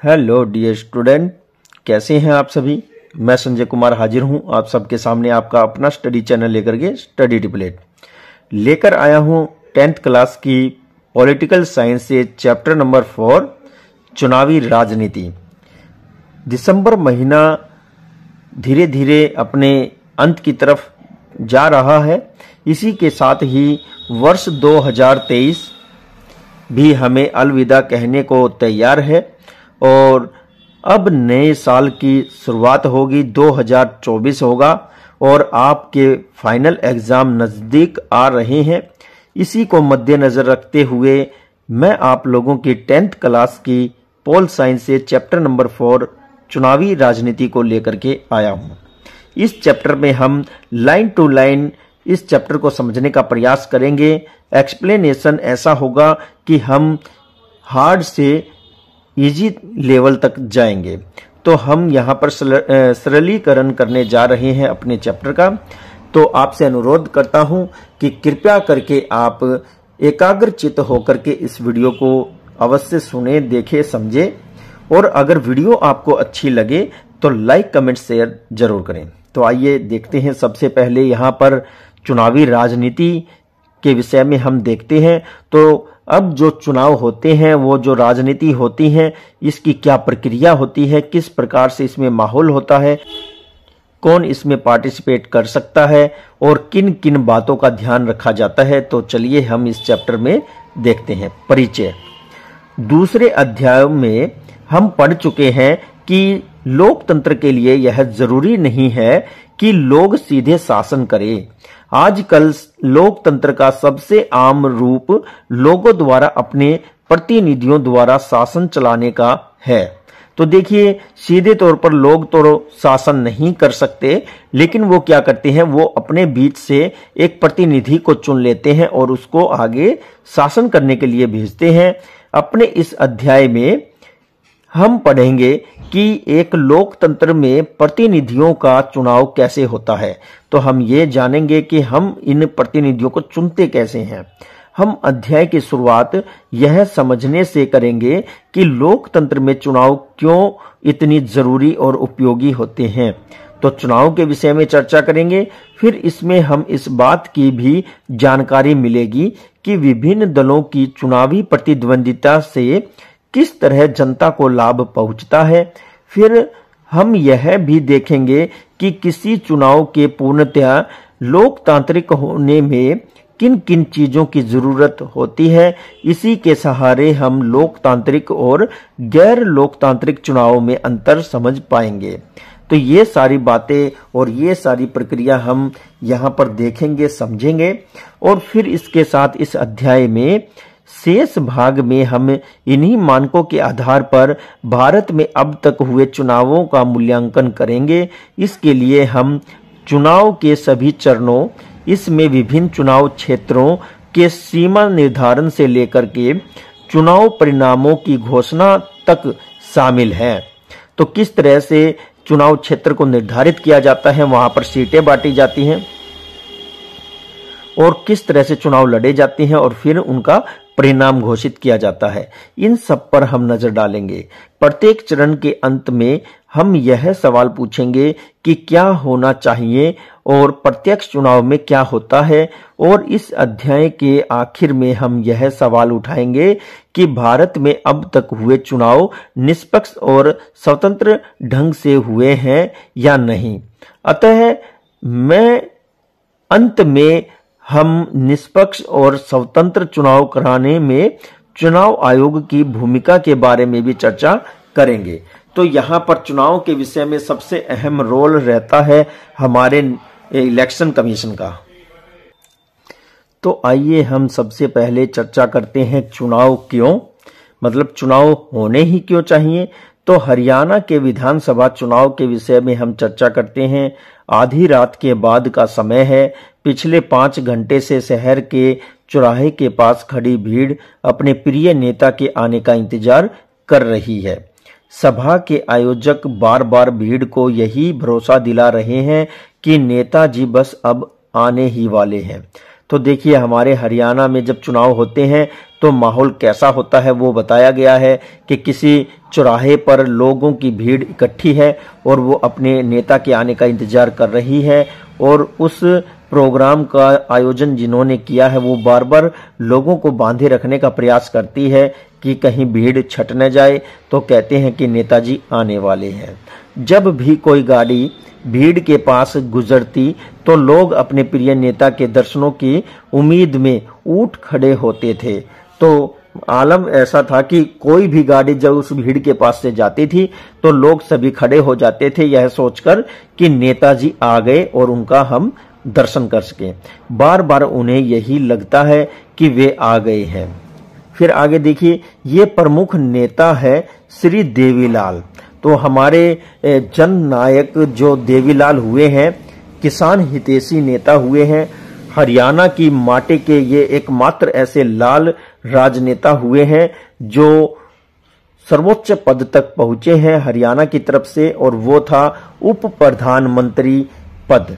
Hello dear student, कैसे हैं आप सभी। मैं संजय कुमार हाजिर हूं आप सबके सामने आपका अपना स्टडी चैनल लेकर के स्टडी टिपलेट लेकर आया हूं 10th क्लास की पॉलिटिकल साइंस से चैप्टर नंबर 4 चुनावी राजनीति। दिसंबर महीना धीरे धीरे अपने अंत की तरफ जा रहा है। इसी के साथ ही वर्ष 2023 भी हमें अलविदा कहने को तैयार है और अब नए साल की शुरुआत होगी। 2024 होगा और आपके फाइनल एग्जाम नज़दीक आ रहे हैं। इसी को मद्देनजर रखते हुए मैं आप लोगों की 10th क्लास की पोल साइंस से चैप्टर नंबर 4 चुनावी राजनीति को लेकर के आया हूं। इस चैप्टर में हम लाइन टू लाइन इस चैप्टर को समझने का प्रयास करेंगे। एक्सप्लेनेशन ऐसा होगा कि हम हार्ड से इजी लेवल तक जाएंगे। तो हम यहाँ पर सरलीकरण करने जा रहे हैं अपने चैप्टर का। तो आपसे अनुरोध करता हूं कि कृपया करके आप एकाग्रचित्त होकर के इस वीडियो को अवश्य सुने, देखे, समझे और अगर वीडियो आपको अच्छी लगे तो लाइक, कमेंट, शेयर जरूर करें। तो आइए देखते हैं। सबसे पहले यहाँ पर चुनावी राजनीति के विषय में हम देखते हैं। तो अब जो चुनाव होते हैं, वो जो राजनीति होती है, इसकी क्या प्रक्रिया होती है, किस प्रकार से इसमें माहौल होता है, कौन इसमें पार्टिसिपेट कर सकता है और किन किन बातों का ध्यान रखा जाता है। तो चलिए हम इस चैप्टर में देखते हैं। परिचय। दूसरे अध्याय में हम पढ़ चुके हैं कि लोकतंत्र के लिए यह जरूरी नहीं है कि लोग सीधे शासन करें। आजकल लोकतंत्र का सबसे आम रूप लोगों द्वारा अपने प्रतिनिधियों द्वारा शासन चलाने का है। तो देखिए, सीधे तौर पर लोग तो शासन नहीं कर सकते, लेकिन वो क्या करते हैं, वो अपने बीच से एक प्रतिनिधि को चुन लेते हैं और उसको आगे शासन करने के लिए भेजते हैं। अपने इस अध्याय में हम पढ़ेंगे कि एक लोकतंत्र में प्रतिनिधियों का चुनाव कैसे होता है। तो हम ये जानेंगे कि हम इन प्रतिनिधियों को चुनते कैसे हैं। हम अध्याय की शुरुआत यह समझने से करेंगे कि लोकतंत्र में चुनाव क्यों इतनी जरूरी और उपयोगी होते हैं। तो चुनाव के विषय में चर्चा करेंगे। फिर इसमें हम इस बात की भी जानकारी मिलेगी कि विभिन्न दलों की चुनावी प्रतिद्वंदिता से किस तरह जनता को लाभ पहुंचता है। फिर हम यह भी देखेंगे कि किसी चुनाव के पूर्णतया लोकतांत्रिक होने में किन किन चीजों की जरूरत होती है। इसी के सहारे हम लोकतांत्रिक और गैर लोकतांत्रिक चुनावों में अंतर समझ पाएंगे। तो ये सारी बातें और ये सारी प्रक्रिया हम यहाँ पर देखेंगे, समझेंगे और फिर इसके साथ इस अध्याय में शेष भाग में हम इन्हीं मानकों के आधार पर भारत में अब तक हुए चुनावों का मूल्यांकन करेंगे। इसके लिए हम चुनाव के सभी चरणों, इसमें विभिन्न चुनाव क्षेत्रों के सीमा निर्धारण से लेकर के चुनाव परिणामों की घोषणा तक शामिल है। तो किस तरह से चुनाव क्षेत्र को निर्धारित किया जाता है, वहां पर सीटें बांटी जाती हैं और किस तरह से चुनाव लड़े जाते हैं और फिर उनका परिणाम घोषित किया जाता है। इन सब पर हम नजर डालेंगे। प्रत्येक चरण के अंत में हम यह सवाल पूछेंगे कि क्या होना चाहिए और प्रत्यक्ष चुनाव में क्या होता है। और इस अध्याय के आखिर में हम यह सवाल उठाएंगे कि भारत में अब तक हुए चुनाव निष्पक्ष और स्वतंत्र ढंग से हुए हैं या नहीं। अतः मैं अंत में हम निष्पक्ष और स्वतंत्र चुनाव कराने में चुनाव आयोग की भूमिका के बारे में भी चर्चा करेंगे। तो यहाँ पर चुनाव के विषय में सबसे अहम रोल रहता है हमारे इलेक्शन कमीशन का। तो आइए हम सबसे पहले चर्चा करते हैं चुनाव क्यों, मतलब चुनाव होने ही क्यों चाहिए। तो हरियाणा के विधानसभा चुनाव के विषय में हम चर्चा करते हैं। आधी रात के बाद का समय है। पिछले 5 घंटे से शहर के चौराहे के पास खड़ी भीड़ अपने प्रिय नेता के आने का इंतजार कर रही है। सभा के आयोजक बार बार भीड़ को यही भरोसा दिला रहे हैं कि नेताजी बस अब आने ही वाले हैं। तो देखिए, हमारे हरियाणा में जब चुनाव होते हैं तो माहौल कैसा होता है वो बताया गया है कि किसी चौराहे पर लोगों की भीड़ इकट्ठी है और वो अपने नेता के आने का इंतजार कर रही है, और उस प्रोग्राम का आयोजन जिन्होंने किया है वो बार बार लोगों को बांधे रखने का प्रयास करती है कि कहीं भीड़ छट न जाए, तो कहते हैं कि नेताजी आने वाले हैं। जब भी कोई गाड़ी भीड़ के पास गुजरती तो लोग अपने प्रिय नेता के दर्शनों की उम्मीद में उठ खड़े होते थे। तो आलम ऐसा था कि कोई भी गाड़ी जब उस भीड़ के पास से जाती थी तो लोग सभी खड़े हो जाते थे, यह सोचकर कि नेताजी आ गए और उनका हम दर्शन कर सकें। बार बार उन्हें यही लगता है कि वे आ गए हैं। फिर आगे देखिए, ये प्रमुख नेता है श्री देवीलाल। तो हमारे जन नायक जो देवीलाल हुए हैं, किसान हितैषी नेता हुए हैं, हरियाणा की माटी के ये एकमात्र ऐसे लाल राजनेता हुए हैं जो सर्वोच्च पद तक पहुंचे हैं हरियाणा की तरफ से, और वो था उप प्रधानमंत्री पद।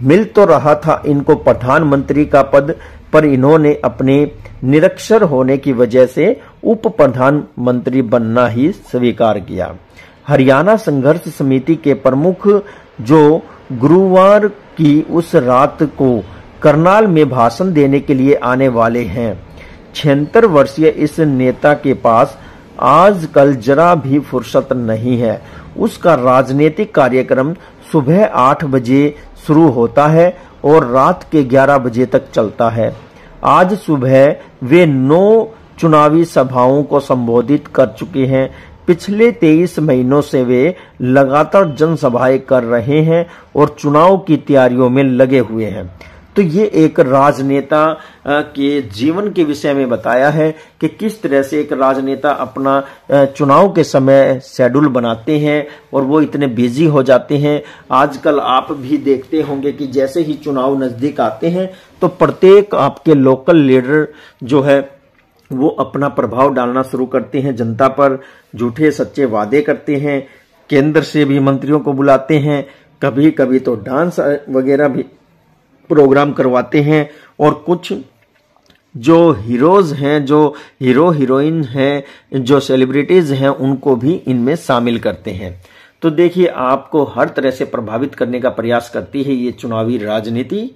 मिल तो रहा था इनको प्रधानमंत्री का पद, पर इन्होंने अपने निरक्षर होने की वजह से उप प्रधानमंत्री बनना ही स्वीकार किया। हरियाणा संघर्ष समिति के प्रमुख जो गुरुवार की उस रात को करनाल में भाषण देने के लिए आने वाले हैं। 76 वर्षीय इस नेता के पास आजकल जरा भी फुर्सत नहीं है। उसका राजनीतिक कार्यक्रम सुबह 8 बजे शुरू होता है और रात के 11 बजे तक चलता है। आज सुबह वे 9 चुनावी सभाओं को संबोधित कर चुके हैं। पिछले 23 महीनों से वे लगातार जनसभाएं कर रहे हैं और चुनाव की तैयारियों में लगे हुए हैं। तो ये एक राजनेता के जीवन के विषय में बताया है कि किस तरह से एक राजनेता अपना चुनाव के समय शेड्यूल बनाते हैं और वो इतने बिजी हो जाते हैं। आजकल आप भी देखते होंगे कि जैसे ही चुनाव नजदीक आते हैं तो प्रत्येक आपके लोकल लीडर जो है वो अपना प्रभाव डालना शुरू करते हैं जनता पर, झूठे सच्चे वादे करते हैं, केंद्र से भी मंत्रियों को बुलाते हैं, कभी कभी तो डांस वगैरह भी प्रोग्राम करवाते हैं, और कुछ जो हीरोज हैं, जो हीरो हीरोइन हैं, जो सेलिब्रिटीज हैं, उनको भी इनमें शामिल करते हैं। तो देखिए, आपको हर तरह से प्रभावित करने का प्रयास करती है ये चुनावी राजनीति।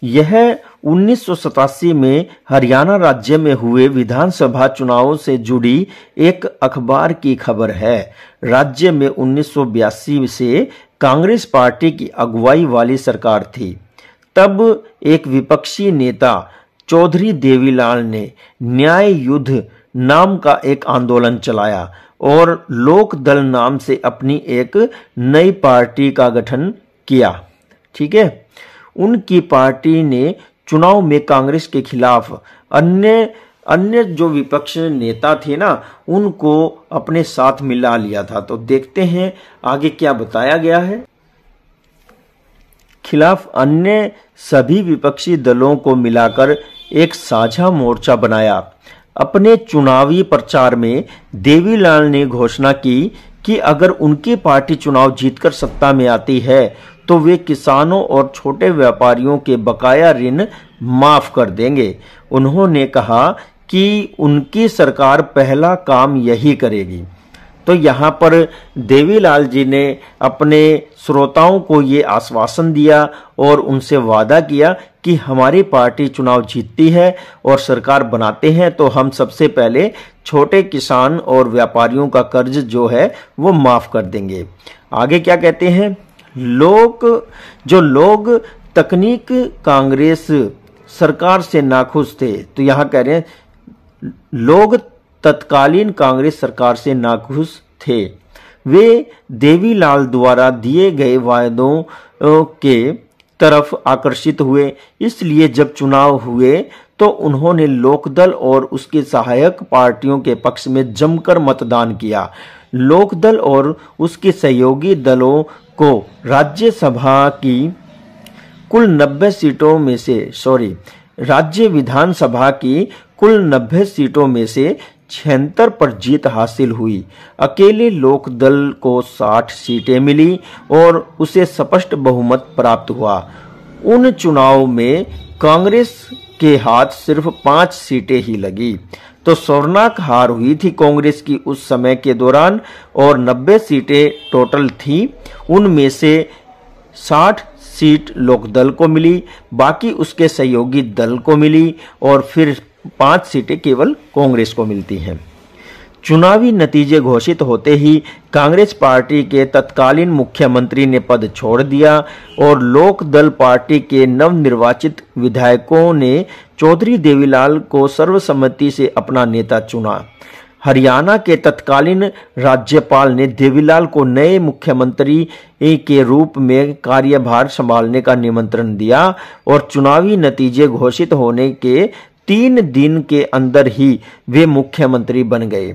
यह 1987 में हरियाणा राज्य में हुए विधानसभा चुनावों से जुड़ी एक अखबार की खबर है। राज्य में 1982 से कांग्रेस पार्टी की अगुवाई वाली सरकार थी। तब एक विपक्षी नेता चौधरी देवीलाल ने न्याय युद्ध नाम का एक आंदोलन चलाया और लोक दल नाम से अपनी एक नई पार्टी का गठन किया। ठीक है, उनकी पार्टी ने चुनाव में कांग्रेस के खिलाफ अन्य जो विपक्ष नेता थे ना, उनको अपने साथ मिला लिया था। तो देखते हैं आगे क्या बताया गया है। खिलाफ अन्य सभी विपक्षी दलों को मिलाकर एक साझा मोर्चा बनाया। अपने चुनावी प्रचार में देवीलाल ने घोषणा की कि अगर उनकी पार्टी चुनाव जीतकर सत्ता में आती है तो वे किसानों और छोटे व्यापारियों के बकाया ऋण माफ कर देंगे। उन्होंने कहा कि उनकी सरकार पहला काम यही करेगी। तो यहाँ पर देवीलाल जी ने अपने श्रोताओं को ये आश्वासन दिया और उनसे वादा किया कि हमारी पार्टी चुनाव जीतती है और सरकार बनाते हैं तो हम सबसे पहले छोटे किसान और व्यापारियों का कर्ज जो है वो माफ कर देंगे। आगे क्या कहते हैं, लोग तकनीक कांग्रेस सरकार से नाखुश थे। तो यहाँ कह रहे हैं लोग तत्कालीन कांग्रेस सरकार से नाखुश थे। वे देवीलाल द्वारा दिए गए वायदों के तरफ आकर्षित हुए, इसलिए जब चुनाव हुए तो उन्होंने लोकदल और उसके सहायक पार्टियों के पक्ष में जमकर मतदान किया। लोकदल और उसके सहयोगी दलों को राज्यसभा की कुल 90 सीटों में से राज्य विधानसभा की कुल 90 सीटों में से 76 पर जीत हासिल हुई। अकेले लोकदल को 60 सीटें मिली और उसे स्पष्ट बहुमत प्राप्त हुआ। उन चुनाव में कांग्रेस के हाथ सिर्फ 5 सीटें ही लगी। तो शर्मनाक हार हुई थी कांग्रेस की उस समय के दौरान, और 90 सीटें टोटल थी। उनमें से 60 सीट लोकदल को मिली, बाकी उसके सहयोगी दल को मिली, और फिर 5 सीटें केवल कांग्रेस को मिलती हैं। चुनावी नतीजे घोषित होते ही कांग्रेस पार्टी के तत्कालीन मुख्यमंत्री ने पद छोड़ दिया और लोक दल पार्टी के नवनिर्वाचित विधायकों ने चौधरी देवीलाल को सर्वसम्मति से अपना नेता चुना। हरियाणा के तत्कालीन राज्यपाल ने देवीलाल को नए मुख्यमंत्री के रूप में कार्यभार संभालने का निमंत्रण दिया और चुनावी नतीजे घोषित होने के 3 दिन के अंदर ही वे मुख्यमंत्री बन गए।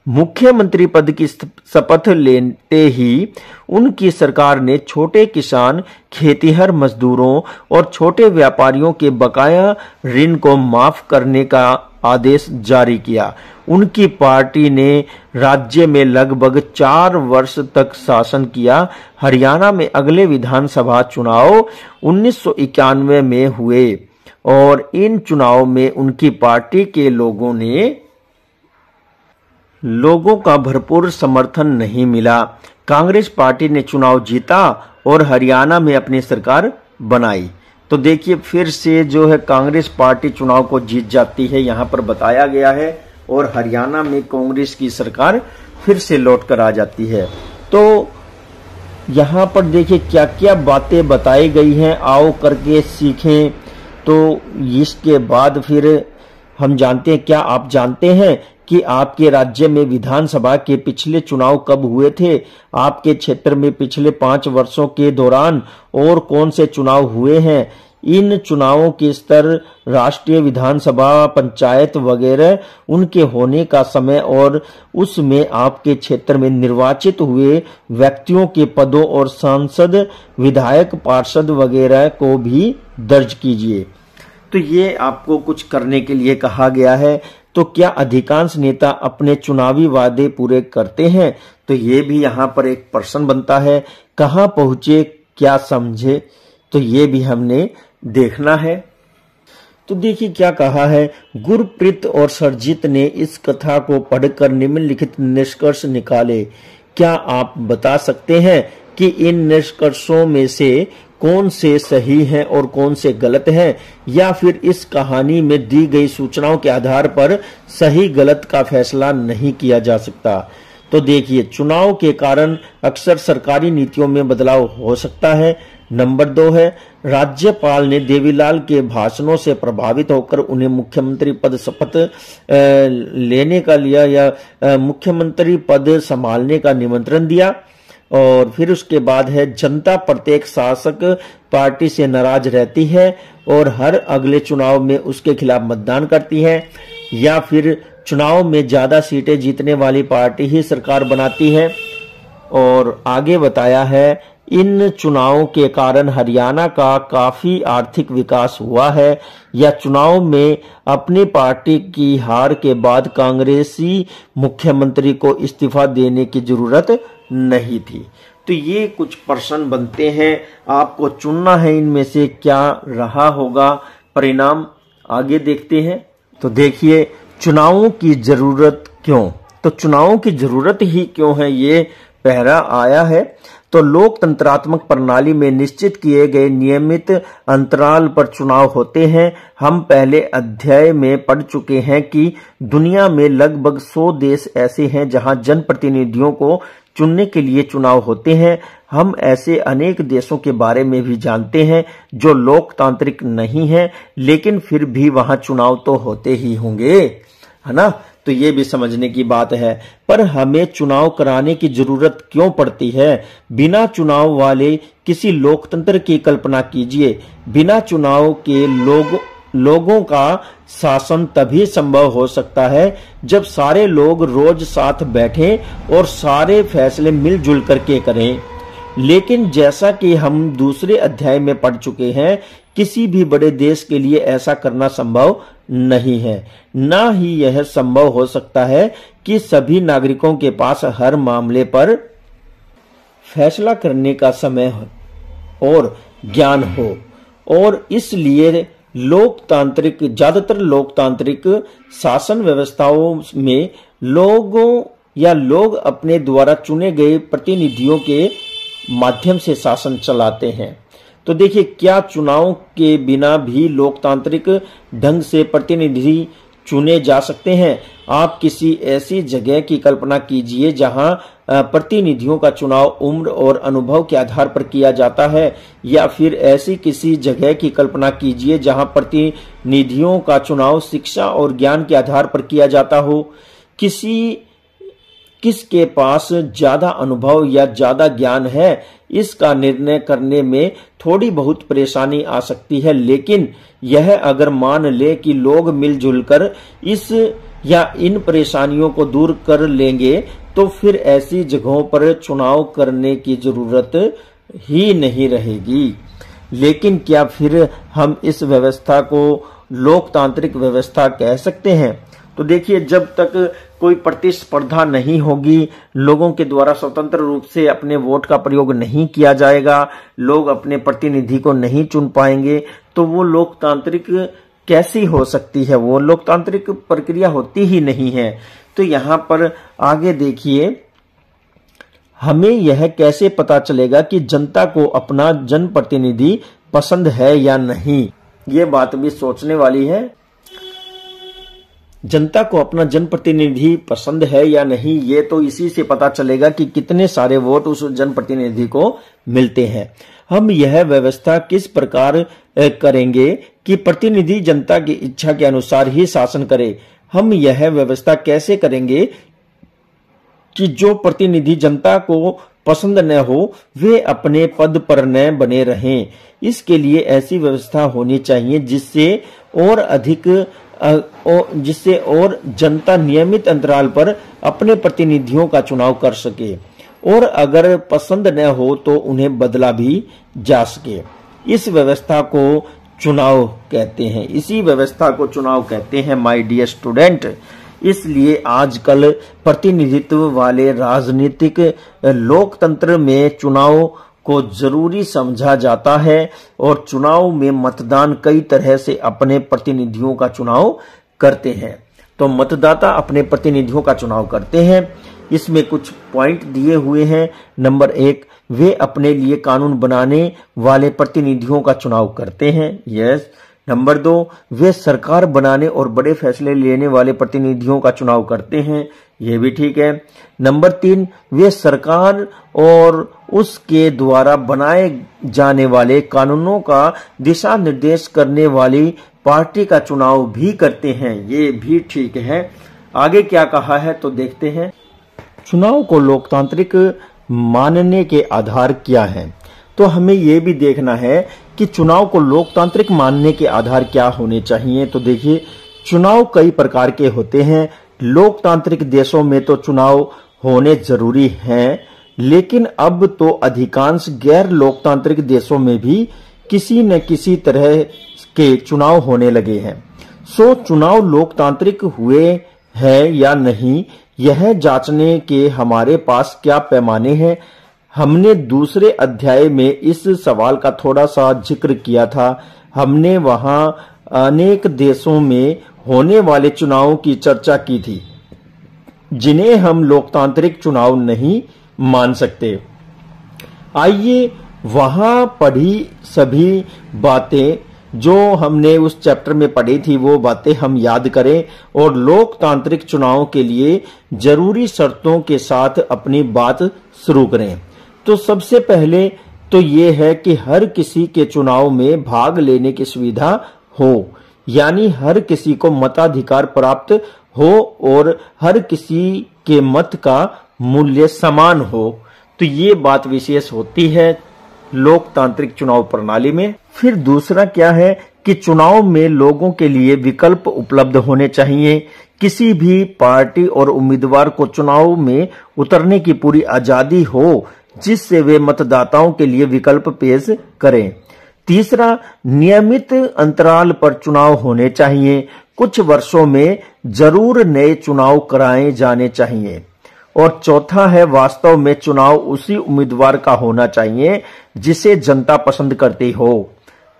मुख्यमंत्री पद की शपथ लेते ही उनकी सरकार ने छोटे किसान, खेतीहर मजदूरों और छोटे व्यापारियों के बकाया ऋण को माफ करने का आदेश जारी किया। उनकी पार्टी ने राज्य में लगभग 4 वर्ष तक शासन किया। हरियाणा में अगले विधानसभा चुनाव 1991 में हुए और इन चुनाव में उनकी पार्टी के लोगों का भरपूर समर्थन नहीं मिला। कांग्रेस पार्टी ने चुनाव जीता और हरियाणा में अपनी सरकार बनाई। तो देखिए फिर से जो है कांग्रेस पार्टी चुनाव को जीत जाती है, यहाँ पर बताया गया है, और हरियाणा में कांग्रेस की सरकार फिर से लौट कर आ जाती है। तो यहाँ पर देखिए क्या क्या बातें बताई गई हैं, आओ करके सीखें। तो इसके बाद फिर हम जानते हैं, क्या आप जानते हैं कि आपके राज्य में विधानसभा के पिछले चुनाव कब हुए थे? आपके क्षेत्र में पिछले 5 वर्षों के दौरान और कौन से चुनाव हुए हैं? इन चुनावों के स्तर, राष्ट्रीय विधानसभा, पंचायत वगैरह, उनके होने का समय और उसमें आपके क्षेत्र में निर्वाचित हुए व्यक्तियों के पदों और सांसद, विधायक, पार्षद वगैरह को भी दर्ज कीजिए। तो ये आपको कुछ करने के लिए कहा गया है। तो क्या अधिकांश नेता अपने चुनावी वादे पूरे करते हैं? तो ये भी यहाँ पर एक प्रश्न बनता है। कहाँ पहुंचे, क्या समझे, तो ये भी हमने देखना है। तो देखिए क्या कहा है, गुरप्रीत और सरजीत ने इस कथा को पढ़कर निम्नलिखित निष्कर्ष निकाले। क्या आप बता सकते हैं कि इन निष्कर्षों में से कौन से सही हैं और कौन से गलत हैं, या फिर इस कहानी में दी गई सूचनाओं के आधार पर सही गलत का फैसला नहीं किया जा सकता? तो देखिए, चुनाव के कारण अक्सर सरकारी नीतियों में बदलाव हो सकता है। नंबर 2 है, राज्यपाल ने देवीलाल के भाषणों से प्रभावित होकर उन्हें मुख्यमंत्री पद शपथ लेने का लिया या मुख्यमंत्री पद संभालने का निमंत्रण दिया। और फिर उसके बाद है, जनता प्रत्येक शासक पार्टी से नाराज रहती है और हर अगले चुनाव में उसके खिलाफ मतदान करती है, या फिर चुनाव में ज्यादा सीटें जीतने वाली पार्टी ही सरकार बनाती है। और आगे बताया है, इन चुनावों के कारण हरियाणा का काफी आर्थिक विकास हुआ है, या चुनाव में अपनी पार्टी की हार के बाद कांग्रेसी मुख्यमंत्री को इस्तीफा देने की जरूरत नहीं थी। तो ये कुछ प्रश्न बनते हैं, आपको चुनना है इनमें से क्या रहा होगा परिणाम। आगे देखते हैं। तो देखिए, चुनावों की जरूरत क्यों? तो चुनावों की जरूरत ही क्यों है, ये पहरा आया है। तो लोकतंत्रात्मक प्रणाली में निश्चित किए गए नियमित अंतराल पर चुनाव होते हैं। हम पहले अध्याय में पढ़ चुके हैं कि दुनिया में लगभग 100 देश ऐसे हैं जहां जनप्रतिनिधियों को चुनने के लिए चुनाव होते हैं। हम ऐसे अनेक देशों के बारे में भी जानते हैं जो लोकतांत्रिक नहीं हैं, लेकिन फिर भी वहां चुनाव तो होते ही होंगे, है ना। तो ये भी समझने की बात है। पर हमें चुनाव कराने की जरूरत क्यों पड़ती है? बिना चुनाव वाले किसी लोकतंत्र की कल्पना कीजिए। बिना चुनाव के लोगों का शासन तभी संभव हो सकता है जब सारे लोग रोज साथ बैठें और सारे फैसले मिलजुल करके करें। लेकिन जैसा कि हम दूसरे अध्याय में पढ़ चुके हैं, किसी भी बड़े देश के लिए ऐसा करना संभव नहीं है। ना ही यह संभव हो सकता है कि सभी नागरिकों के पास हर मामले पर फैसला करने का समय और ज्ञान हो, और इसलिए ज्यादातर लोकतांत्रिक शासन व्यवस्थाओं में लोग अपने द्वारा चुने गए प्रतिनिधियों के माध्यम से शासन चलाते हैं। तो देखिए, क्या चुनाव के बिना भी लोकतांत्रिक ढंग से प्रतिनिधि चुने जा सकते हैं? आप किसी ऐसी जगह की कल्पना कीजिए जहां प्रतिनिधियों का चुनाव उम्र और अनुभव के आधार पर किया जाता है, या फिर ऐसी किसी जगह की कल्पना कीजिए जहां प्रतिनिधियों का चुनाव शिक्षा और ज्ञान के आधार पर किया जाता हो। किसके पास ज्यादा अनुभव या ज्यादा ज्ञान है, इसका निर्णय करने में थोड़ी बहुत परेशानी आ सकती है, लेकिन यह अगर मान ले कि लोग मिलजुल कर इन परेशानियों को दूर कर लेंगे, तो फिर ऐसी जगहों पर चुनाव करने की जरूरत ही नहीं रहेगी। लेकिन क्या फिर हम इस व्यवस्था को लोकतांत्रिक व्यवस्था कह सकते हैं? तो देखिए, जब तक कोई प्रतिस्पर्धा नहीं होगी, लोगों के द्वारा स्वतंत्र रूप से अपने वोट का प्रयोग नहीं किया जाएगा, लोग अपने प्रतिनिधि को नहीं चुन पाएंगे, तो वो लोकतांत्रिक कैसी हो सकती है? वो लोकतांत्रिक प्रक्रिया होती ही नहीं है। तो यहाँ पर आगे देखिए, हमें यह कैसे पता चलेगा कि जनता को अपना जनप्रतिनिधि पसंद है या नहीं? ये बात भी सोचने वाली है। जनता को अपना जनप्रतिनिधि पसंद है या नहीं, ये तो इसी से पता चलेगा कि कितने सारे वोट उस जनप्रतिनिधि को मिलते हैं। हम यह व्यवस्था किस प्रकार करेंगे कि प्रतिनिधि जनता की इच्छा के अनुसार ही शासन करे? हम यह व्यवस्था कैसे करेंगे कि जो प्रतिनिधि जनता को पसंद न हो वे अपने पद पर न बने रहें? इसके लिए ऐसी व्यवस्था होनी चाहिए जिससे और जनता नियमित अंतराल पर अपने प्रतिनिधियों का चुनाव कर सके, और अगर पसंद न हो तो उन्हें बदला भी जा सके। इस व्यवस्था को चुनाव कहते हैं। इसी व्यवस्था को चुनाव कहते हैं माय डियर स्टूडेंट। इसलिए आजकल प्रतिनिधित्व वाले राजनीतिक लोकतंत्र में चुनाव को जरूरी समझा जाता है, और चुनाव में मतदान कई तरह से अपने प्रतिनिधियों का चुनाव करते हैं। तो मतदाता अपने प्रतिनिधियों का चुनाव करते हैं। इसमें कुछ पॉइंट दिए हुए हैं। नंबर 1, वे अपने लिए कानून बनाने वाले प्रतिनिधियों का चुनाव करते हैं। यस। नंबर 2, वे सरकार बनाने और बड़े फैसले लेने वाले प्रतिनिधियों का चुनाव करते हैं। यह भी ठीक है। नंबर 3, वे सरकार और उसके द्वारा बनाए जाने वाले कानूनों का दिशा निर्देश करने वाली पार्टी का चुनाव भी करते हैं। ये भी ठीक है। आगे क्या कहा है तो देखते हैं। चुनाव को लोकतांत्रिक मानने के आधार क्या हैं? तो हमें यह भी देखना है कि चुनाव को लोकतांत्रिक मानने के आधार क्या होने चाहिए। तो देखिए, चुनाव कई प्रकार के होते हैं। लोकतांत्रिक देशों में तो चुनाव होने जरूरी हैं, लेकिन अब तो अधिकांश गैर लोकतांत्रिक देशों में भी किसी न किसी तरह के चुनाव होने लगे हैं। सो चुनाव लोकतांत्रिक हुए हैं या नहीं, यह जांचने के हमारे पास क्या पैमाने हैं? हमने दूसरे अध्याय में इस सवाल का थोड़ा सा जिक्र किया था। हमने वहां अनेक देशों में होने वाले चुनावों की चर्चा की थी, जिन्हें हम लोकतांत्रिक चुनाव नहीं मान सकते। आइए वहां पढ़ी सभी बातें जो हमने उस चैप्टर में पढ़ी थी, वो बातें हम याद करें और लोकतांत्रिक चुनाव के लिए जरूरी शर्तों के साथ अपनी बात शुरू करें। तो सबसे पहले तो ये है कि हर किसी के चुनाव में भाग लेने की सुविधा हो, यानी हर किसी को मताधिकार प्राप्त हो और हर किसी के मत का मूल्य समान हो। तो ये बात विशेष होती है लोकतांत्रिक चुनाव प्रणाली में। फिर दूसरा क्या है कि चुनाव में लोगों के लिए विकल्प उपलब्ध होने चाहिए। किसी भी पार्टी और उम्मीदवार को चुनाव में उतरने की पूरी आजादी हो, जिससे वे मतदाताओं के लिए विकल्प पेश करें। तीसरा, नियमित अंतराल पर चुनाव होने चाहिए। कुछ वर्षों में जरूर नए चुनाव कराए जाने चाहिए। और चौथा है, वास्तव में चुनाव उसी उम्मीदवार का होना चाहिए जिसे जनता पसंद करती हो।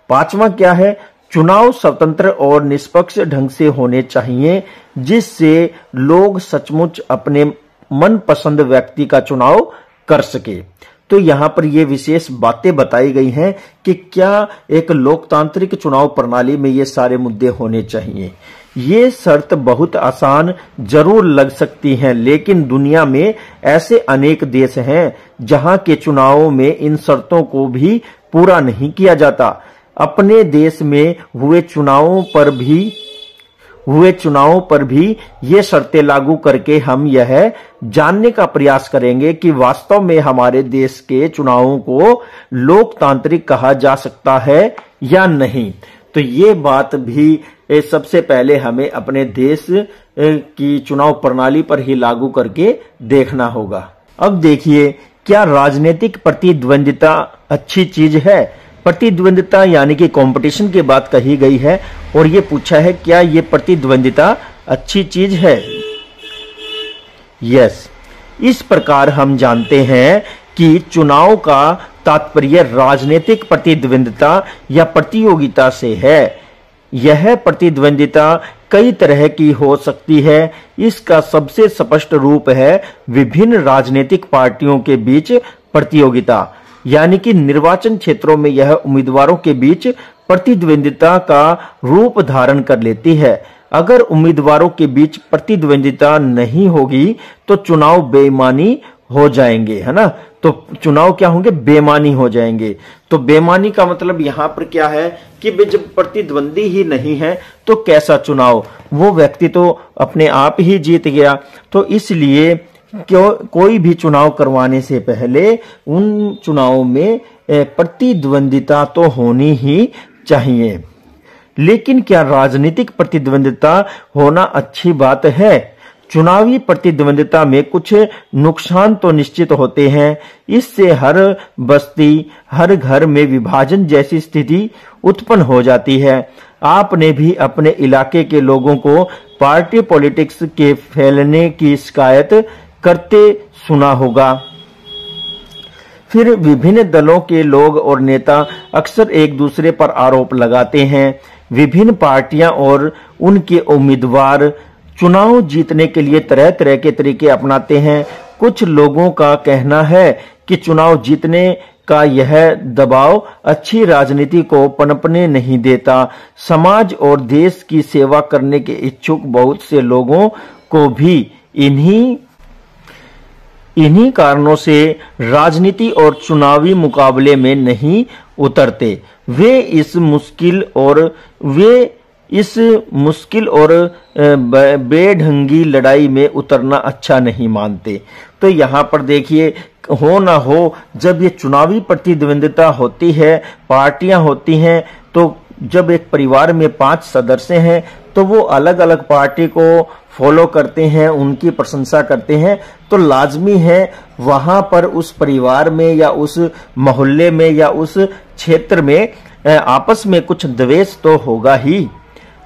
पांचवा क्या है, चुनाव स्वतंत्र और निष्पक्ष ढंग से होने चाहिए, जिससे लोग सचमुच अपने मनपसंद व्यक्ति का चुनाव कर सके। तो यहाँ पर ये विशेष बातें बताई गई हैं कि क्या एक लोकतांत्रिक चुनाव प्रणाली में ये सारे मुद्दे होने चाहिए। ये शर्त बहुत आसान जरूर लग सकती है, लेकिन दुनिया में ऐसे अनेक देश हैं जहां के चुनावों में इन शर्तों को भी पूरा नहीं किया जाता। अपने देश में हुए चुनावों पर भी ये शर्तें लागू करके हम यह जानने का प्रयास करेंगे कि वास्तव में हमारे देश के चुनावों को लोकतांत्रिक कहा जा सकता है या नहीं। तो ये बात भी सबसे पहले हमें अपने देश की चुनाव प्रणाली पर ही लागू करके देखना होगा। अब देखिए, क्या राजनीतिक प्रतिद्वंदिता अच्छी चीज है? प्रतिद्वंदिता यानी कि कंपटीशन की बात कही गई है और ये पूछा है क्या ये प्रतिद्वंदिता अच्छी चीज है? यस। इस प्रकार हम जानते हैं कि चुनाव का तात्पर्य राजनीतिक प्रतिद्वंदिता या प्रतियोगिता से है। यह प्रतिद्वंदिता कई तरह की हो सकती है। इसका सबसे स्पष्ट रूप है विभिन्न राजनीतिक पार्टियों के बीच प्रतियोगिता, यानी कि निर्वाचन क्षेत्रों में यह उम्मीदवारों के बीच प्रतिद्वंदिता का रूप धारण कर लेती है। अगर उम्मीदवारों के बीच प्रतिद्वंदिता नहीं होगी तो चुनाव बेईमानी हो जाएंगे, है ना। तो चुनाव क्या होंगे? बेईमानी हो जाएंगे। तो बेईमानी का मतलब यहाँ पर क्या है कि जब प्रतिद्वंदी ही नहीं है तो कैसा चुनाव? वो व्यक्ति तो अपने आप ही जीत गया। तो इसलिए कोई भी चुनाव करवाने से पहले उन चुनावों में प्रतिद्वंदिता तो होनी ही चाहिए। लेकिन क्या राजनीतिक प्रतिद्वंदिता होना अच्छी बात है? चुनावी प्रतिद्वंदिता में कुछ नुकसान तो निश्चित होते हैं। इससे हर बस्ती, हर घर में विभाजन जैसी स्थिति उत्पन्न हो जाती है। आपने भी अपने इलाके के लोगों को पार्टी पॉलिटिक्स के फैलने की शिकायत करते सुना होगा। फिर विभिन्न दलों के लोग और नेता अक्सर एक दूसरे पर आरोप लगाते हैं। विभिन्न पार्टियां और उनके उम्मीदवार चुनाव जीतने के लिए तरह तरह के तरीके अपनाते हैं। कुछ लोगों का कहना है कि चुनाव जीतने का यह दबाव अच्छी राजनीति को पनपने नहीं देता। समाज और देश की सेवा करने के इच्छुक बहुत से लोगों को भी इन्हीं कारणों से राजनीति और चुनावी मुकाबले में नहीं उतरते। वे इस मुश्किल और बेढंगी लड़ाई में उतरना अच्छा नहीं मानते। तो यहाँ पर देखिए, हो ना हो, जब ये चुनावी प्रतिद्वंदिता होती है, पार्टियां होती हैं, तो जब एक परिवार में 5 सदस्य हैं तो वो अलग अलग पार्टी को फॉलो करते हैं, उनकी प्रशंसा करते हैं, तो लाजमी है वहां पर उस परिवार में या उस मोहल्ले में या उस क्षेत्र में आपस में कुछ द्वेष तो होगा ही।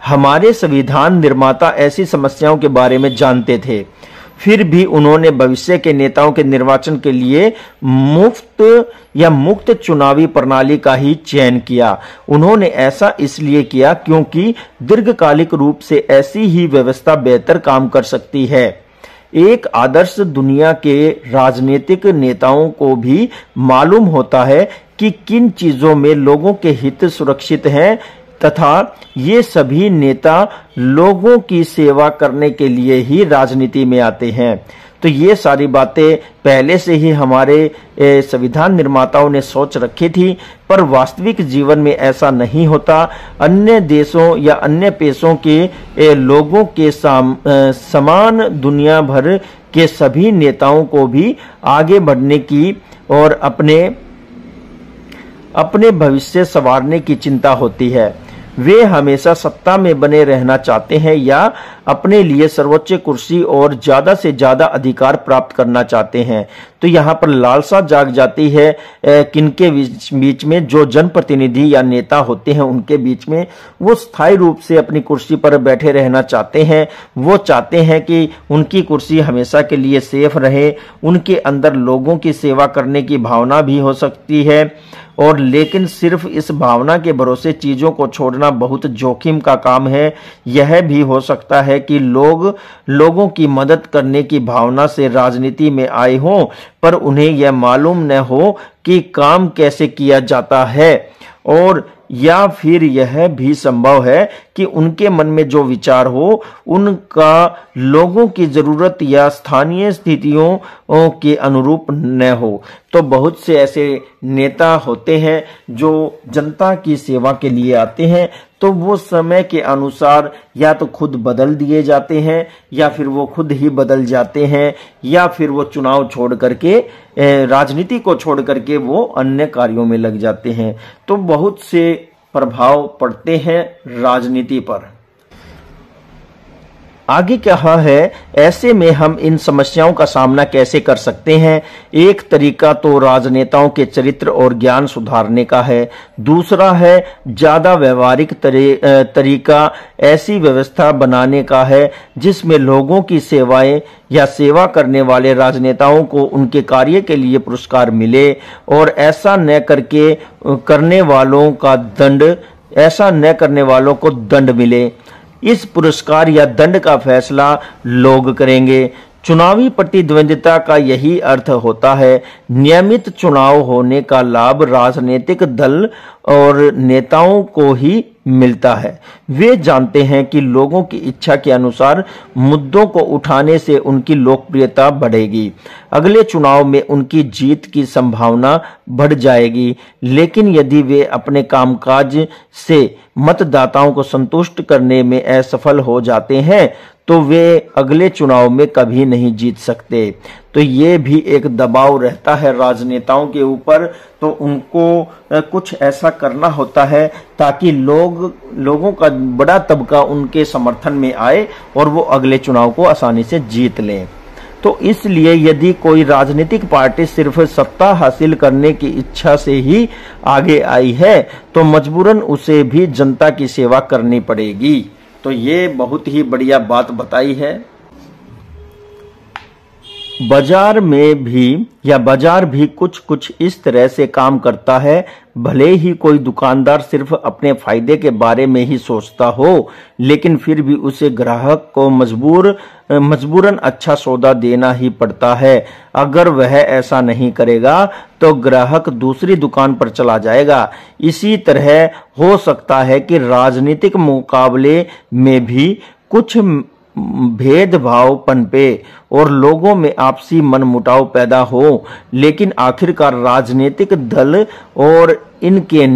हमारे संविधान निर्माता ऐसी समस्याओं के बारे में जानते थे, फिर भी उन्होंने भविष्य के नेताओं के निर्वाचन के लिए मुक्त चुनावी प्रणाली का ही चयन किया। उन्होंने ऐसा इसलिए किया क्योंकि दीर्घकालिक रूप से ऐसी ही व्यवस्था बेहतर काम कर सकती है। एक आदर्श दुनिया के राजनीतिक नेताओं को भी मालूम होता है कि किन चीजों में लोगों के हित सुरक्षित हैं, तथा ये सभी नेता लोगों की सेवा करने के लिए ही राजनीति में आते हैं। तो ये सारी बातें पहले से ही हमारे संविधान निर्माताओं ने सोच रखी थी, पर वास्तविक जीवन में ऐसा नहीं होता। अन्य देशों या अन्य पेशों के लोगों के समान दुनिया भर के सभी नेताओं को भी आगे बढ़ने की और अपने भविष्य संवारने की चिंता होती है। वे हमेशा सत्ता में बने रहना चाहते हैं या अपने लिए सर्वोच्च कुर्सी और ज्यादा से ज्यादा अधिकार प्राप्त करना चाहते हैं। तो यहाँ पर लालसा जाग जाती है किनके बीच में, जो जनप्रतिनिधि या नेता होते हैं उनके बीच में। वो स्थायी रूप से अपनी कुर्सी पर बैठे रहना चाहते हैं, वो चाहते हैं कि उनकी कुर्सी हमेशा के लिए सेफ रहे। उनके अंदर लोगों की सेवा करने की भावना भी हो सकती है, और लेकिन सिर्फ इस भावना के भरोसे चीजों को छोड़ना बहुत जोखिम का काम है। यह भी हो सकता है कि लोगों की मदद करने की भावना से राजनीति में आए हों, पर उन्हें यह मालूम न हो कि काम कैसे किया जाता है, और या फिर यह भी संभव है कि उनके मन में जो विचार हो उनका लोगों की जरूरत या स्थानीय स्थितियों के अनुरूप न हो। तो बहुत से ऐसे नेता होते हैं जो जनता की सेवा के लिए आते हैं, तो वो समय के अनुसार या तो खुद बदल दिए जाते हैं, या फिर वो खुद ही बदल जाते हैं, या फिर वो चुनाव छोड़ करके, राजनीति को छोड़ करके वो अन्य कार्यों में लग जाते हैं। तो बहुत से प्रभाव पड़ते हैं राजनीति पर। आगे कहा है, ऐसे में हम इन समस्याओं का सामना कैसे कर सकते हैं। एक तरीका तो राजनेताओं के चरित्र और ज्ञान सुधारने का है। दूसरा है ज्यादा व्यवहारिक तरीका ऐसी व्यवस्था बनाने का है जिसमें लोगों की सेवाएं या सेवा करने वाले राजनेताओं को उनके कार्य के लिए पुरस्कार मिले, और ऐसा न करने वालों को दंड मिले। इस पुरस्कार या दंड का फैसला लोग करेंगे। चुनावी प्रतिद्वंदिता का यही अर्थ होता है। नियमित चुनाव होने का लाभ राजनीतिक दल और नेताओं को ही मिलता है। वे जानते हैं कि लोगों की इच्छा के अनुसार मुद्दों को उठाने से उनकी लोकप्रियता बढ़ेगी, अगले चुनाव में उनकी जीत की संभावना बढ़ जाएगी। लेकिन यदि वे अपने कामकाज से मतदाताओं को संतुष्ट करने में असफल हो जाते हैं तो वे अगले चुनाव में कभी नहीं जीत सकते। तो ये भी एक दबाव रहता है राजनेताओं के ऊपर, तो उनको कुछ ऐसा करना होता है ताकि लोगों का बड़ा तबका उनके समर्थन में आए और वो अगले चुनाव को आसानी से जीत लें। तो इसलिए यदि कोई राजनीतिक पार्टी सिर्फ सत्ता हासिल करने की इच्छा से ही आगे आई है तो मजबूरन उसे भी जनता की सेवा करनी पड़ेगी। तो ये बहुत ही बढ़िया बात बताई है। बाजार भी कुछ इस तरह से काम करता है। भले ही कोई दुकानदार सिर्फ अपने फायदे के बारे में ही सोचता हो, लेकिन फिर भी उसे ग्राहक को मजबूरन अच्छा सौदा देना ही पड़ता है। अगर वह ऐसा नहीं करेगा तो ग्राहक दूसरी दुकान पर चला जाएगा। इसी तरह हो सकता है कि राजनीतिक मुकाबले में भी कुछ भेदभाव पनपे और लोगों में आपसी मनमुटाव पैदा हो, लेकिन आखिरकार राजनीतिक दल और इनके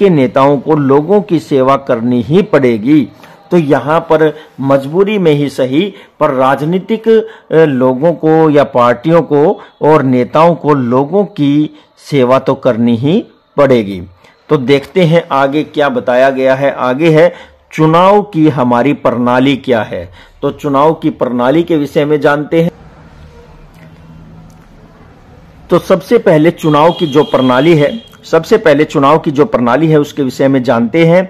नेताओं को लोगों की सेवा करनी ही पड़ेगी। तो यहाँ पर मजबूरी में ही सही, पर राजनीतिक लोगों को या पार्टियों को और नेताओं को लोगों की सेवा तो करनी ही पड़ेगी। तो देखते हैं आगे क्या बताया गया है। आगे है चुनाव की हमारी प्रणाली क्या है। तो चुनाव की प्रणाली के विषय में जानते हैं। तो सबसे पहले चुनाव की जो प्रणाली है उसके विषय में जानते हैं।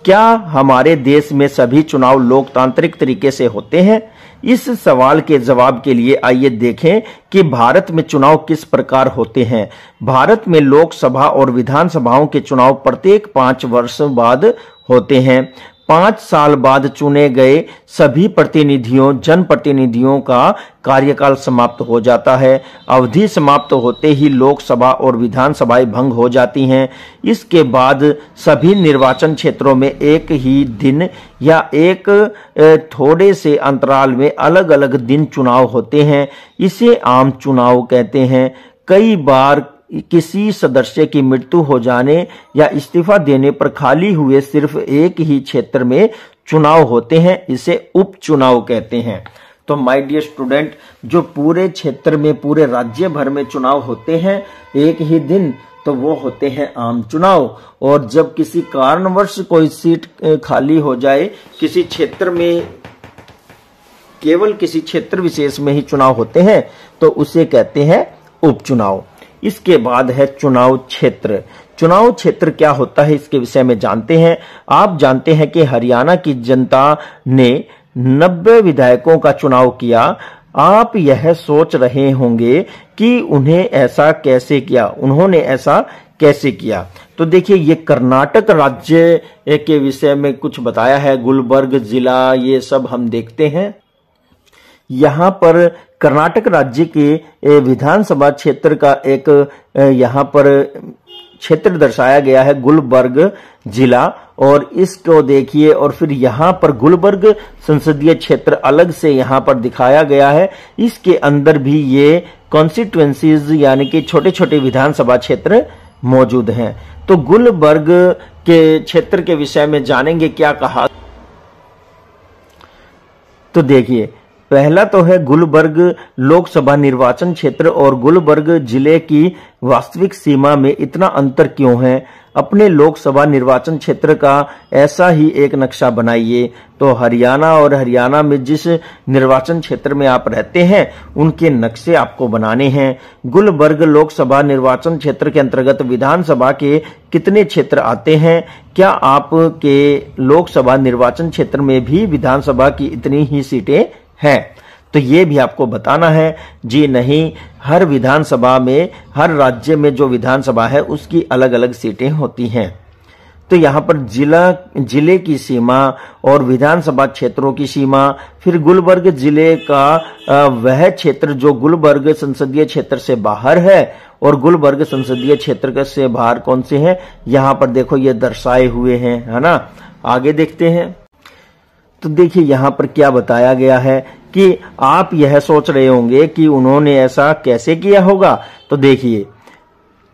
क्या हमारे देश में सभी चुनाव लोकतांत्रिक तरीके से होते हैं? इस सवाल के जवाब के लिए आइए देखें कि भारत में चुनाव किस प्रकार होते हैं। भारत में लोकसभा और विधानसभाओं के चुनाव प्रत्येक 5 वर्ष बाद होते हैं। 5 साल बाद चुने गए सभी जनप्रतिनिधियों का कार्यकाल समाप्त हो जाता है। अवधि समाप्त होते ही लोकसभा और विधानसभाएं भंग हो जाती हैं। इसके बाद सभी निर्वाचन क्षेत्रों में एक ही दिन या एक थोड़े से अंतराल में अलग अलग दिन चुनाव होते हैं। इसे आम चुनाव कहते हैं। कई बार किसी सदस्य की मृत्यु हो जाने या इस्तीफा देने पर खाली हुए सिर्फ एक ही क्षेत्र में चुनाव होते हैं। इसे उपचुनाव कहते हैं। तो माय डियर स्टूडेंट, जो पूरे क्षेत्र में पूरे राज्य भर में चुनाव होते हैं एक ही दिन, तो वो होते हैं आम चुनाव। और जब किसी कारणवश कोई सीट खाली हो जाए, किसी क्षेत्र में केवल किसी क्षेत्र विशेष में ही चुनाव होते हैं तो उसे कहते हैं उपचुनाव। इसके बाद है चुनाव क्षेत्र। चुनाव क्षेत्र क्या होता है इसके विषय में जानते हैं। आप जानते हैं कि हरियाणा की जनता ने 90 विधायकों का चुनाव किया। आप यह सोच रहे होंगे कि उन्होंने ऐसा कैसे किया। तो देखिए, ये कर्नाटक राज्य के विषय में कुछ बताया है, गुलबर्ग जिला, ये सब हम देखते हैं। यहाँ पर कर्नाटक राज्य के विधानसभा क्षेत्र का एक यहाँ पर क्षेत्र दर्शाया गया है, गुलबर्ग जिला, और इसको देखिए। और फिर यहाँ पर गुलबर्ग संसदीय क्षेत्र अलग से यहाँ पर दिखाया गया है। इसके अंदर भी ये कॉन्स्टिट्यूएंसीज यानी कि छोटे छोटे विधानसभा क्षेत्र मौजूद हैं। तो गुलबर्ग के क्षेत्र के विषय में जानेंगे क्या कहा। तो देखिए, पहला तो है गुलबर्ग लोकसभा निर्वाचन क्षेत्र। और गुलबर्ग जिले की वास्तविक सीमा में इतना अंतर क्यों है? अपने लोकसभा निर्वाचन क्षेत्र का ऐसा ही एक नक्शा बनाइए। तो हरियाणा और हरियाणा में जिस निर्वाचन क्षेत्र में आप रहते हैं उनके नक्शे आपको बनाने हैं। गुलबर्ग लोकसभा निर्वाचन क्षेत्र के अंतर्गत विधानसभा के कितने क्षेत्र आते हैं? क्या आपके लोकसभा निर्वाचन क्षेत्र में भी विधानसभा की इतनी ही सीटें हैं? तो ये भी आपको बताना है। जी नहीं, हर विधानसभा में, हर राज्य में जो विधानसभा है उसकी अलग अलग सीटें होती हैं। तो यहाँ पर जिले की सीमा और विधानसभा क्षेत्रों की सीमा, फिर गुलबर्ग जिले का वह क्षेत्र जो गुलबर्ग संसदीय क्षेत्र से बाहर है, और गुलबर्ग संसदीय क्षेत्र से बाहर कौन से हैं, यहाँ पर देखो ये दर्शाए हुए हैं, है ना। आगे देखते हैं। तो देखिए, यहाँ पर क्या बताया गया है कि आप यह सोच रहे होंगे कि उन्होंने ऐसा कैसे किया होगा। तो देखिए,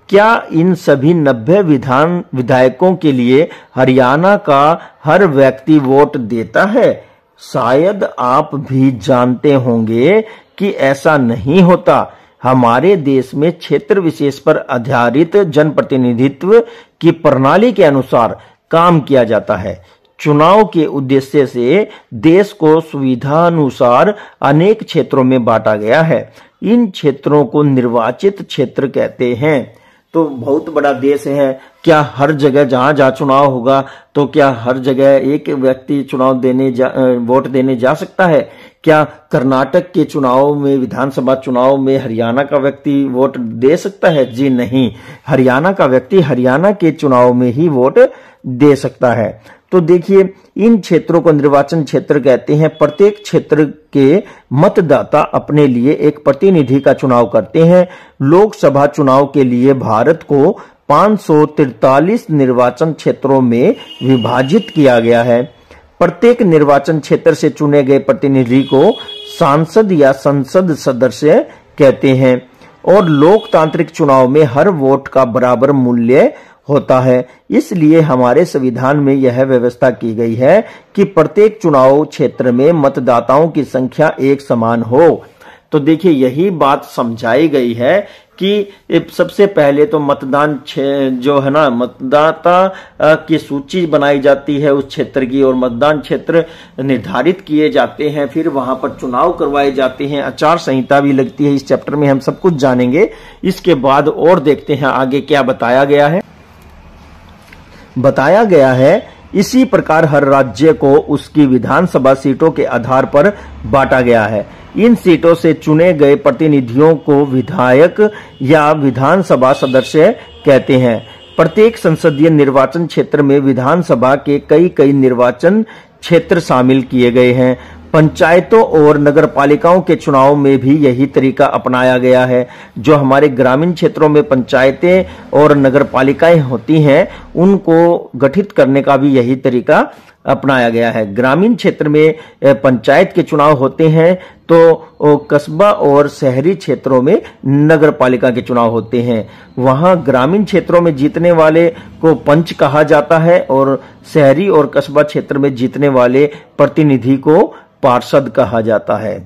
क्या इन सभी 90 विधायकों के लिए हरियाणा का हर व्यक्ति वोट देता है? शायद आप भी जानते होंगे कि ऐसा नहीं होता। हमारे देश में क्षेत्र विशेष पर आधारित जनप्रतिनिधित्व की प्रणाली के अनुसार काम किया जाता है। चुनाव के उद्देश्य से देश को सुविधानुसार अनेक क्षेत्रों में बांटा गया है। इन क्षेत्रों को निर्वाचित क्षेत्र कहते हैं। तो बहुत बड़ा देश है, क्या हर जगह जहां जहां चुनाव होगा तो क्या हर जगह एक व्यक्ति वोट देने जा सकता है? क्या कर्नाटक के चुनाव में, विधानसभा चुनाव में हरियाणा का व्यक्ति वोट दे सकता है? जी नहीं, हरियाणा का व्यक्ति हरियाणा के चुनाव में ही वोट दे सकता है। तो देखिए, इन क्षेत्रों को निर्वाचन क्षेत्र कहते हैं। प्रत्येक क्षेत्र के मतदाता अपने लिए एक प्रतिनिधि का चुनाव करते हैं। लोकसभा चुनाव के लिए भारत को 543 निर्वाचन क्षेत्रों में विभाजित किया गया है। प्रत्येक निर्वाचन क्षेत्र से चुने गए प्रतिनिधि को सांसद या संसद सदस्य कहते हैं। और लोकतांत्रिक चुनाव में हर वोट का बराबर मूल्य होता है। इसलिए हमारे संविधान में यह व्यवस्था की गई है कि प्रत्येक चुनाव क्षेत्र में मतदाताओं की संख्या एक समान हो। तो देखिए, यही बात समझाई गई है कि सबसे पहले तो मतदान जो है ना, मतदाता की सूची बनाई जाती है उस क्षेत्र की, और मतदान क्षेत्र निर्धारित किए जाते हैं। फिर वहां पर चुनाव करवाए जाते हैं, आचार संहिता भी लगती है। इस चैप्टर में हम सब कुछ जानेंगे। इसके बाद और देखते हैं आगे क्या बताया गया है। बताया गया है, इसी प्रकार हर राज्य को उसकी विधानसभा सीटों के आधार पर बांटा गया है। इन सीटों से चुने गए प्रतिनिधियों को विधायक या विधानसभा सदस्य कहते हैं। प्रत्येक संसदीय निर्वाचन क्षेत्र में विधानसभा के कई निर्वाचन क्षेत्र शामिल किए गए हैं। पंचायतों और नगरपालिकाओं के चुनाव में भी यही तरीका अपनाया गया है। जो हमारे ग्रामीण क्षेत्रों में पंचायतें और नगरपालिकाएं होती हैं, उनको गठित करने का भी यही तरीका अपनाया गया है। ग्रामीण क्षेत्र में पंचायत के चुनाव होते हैं, तो कस्बा और शहरी क्षेत्रों में नगरपालिका के चुनाव होते हैं। वहां ग्रामीण क्षेत्रों में जीतने वाले को पंच कहा जाता है, और शहरी और कस्बा क्षेत्र में जीतने वाले प्रतिनिधि को पार्षद कहा जाता है।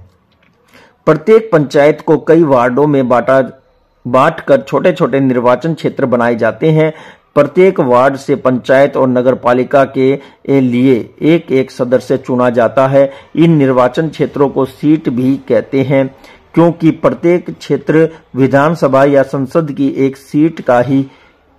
प्रत्येक पंचायत को कई वार्डों में बांटकर छोटे छोटे निर्वाचन क्षेत्र बनाए जाते हैं। प्रत्येक वार्ड से पंचायत और नगरपालिका के लिए एक एक सदस्य चुना जाता है। इन निर्वाचन क्षेत्रों को सीट भी कहते हैं क्योंकि प्रत्येक क्षेत्र विधानसभा या संसद की एक सीट का ही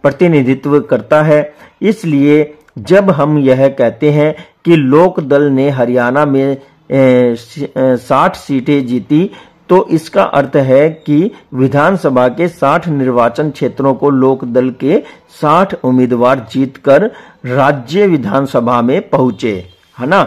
प्रतिनिधित्व करता है। इसलिए जब हम यह कहते हैं कि लोक दल ने हरियाणा में 60 सीटें जीती, तो इसका अर्थ है कि विधानसभा के 60 निर्वाचन क्षेत्रों को लोक दल के 60 उम्मीदवार जीतकर राज्य विधानसभा में पहुंचे, है ना।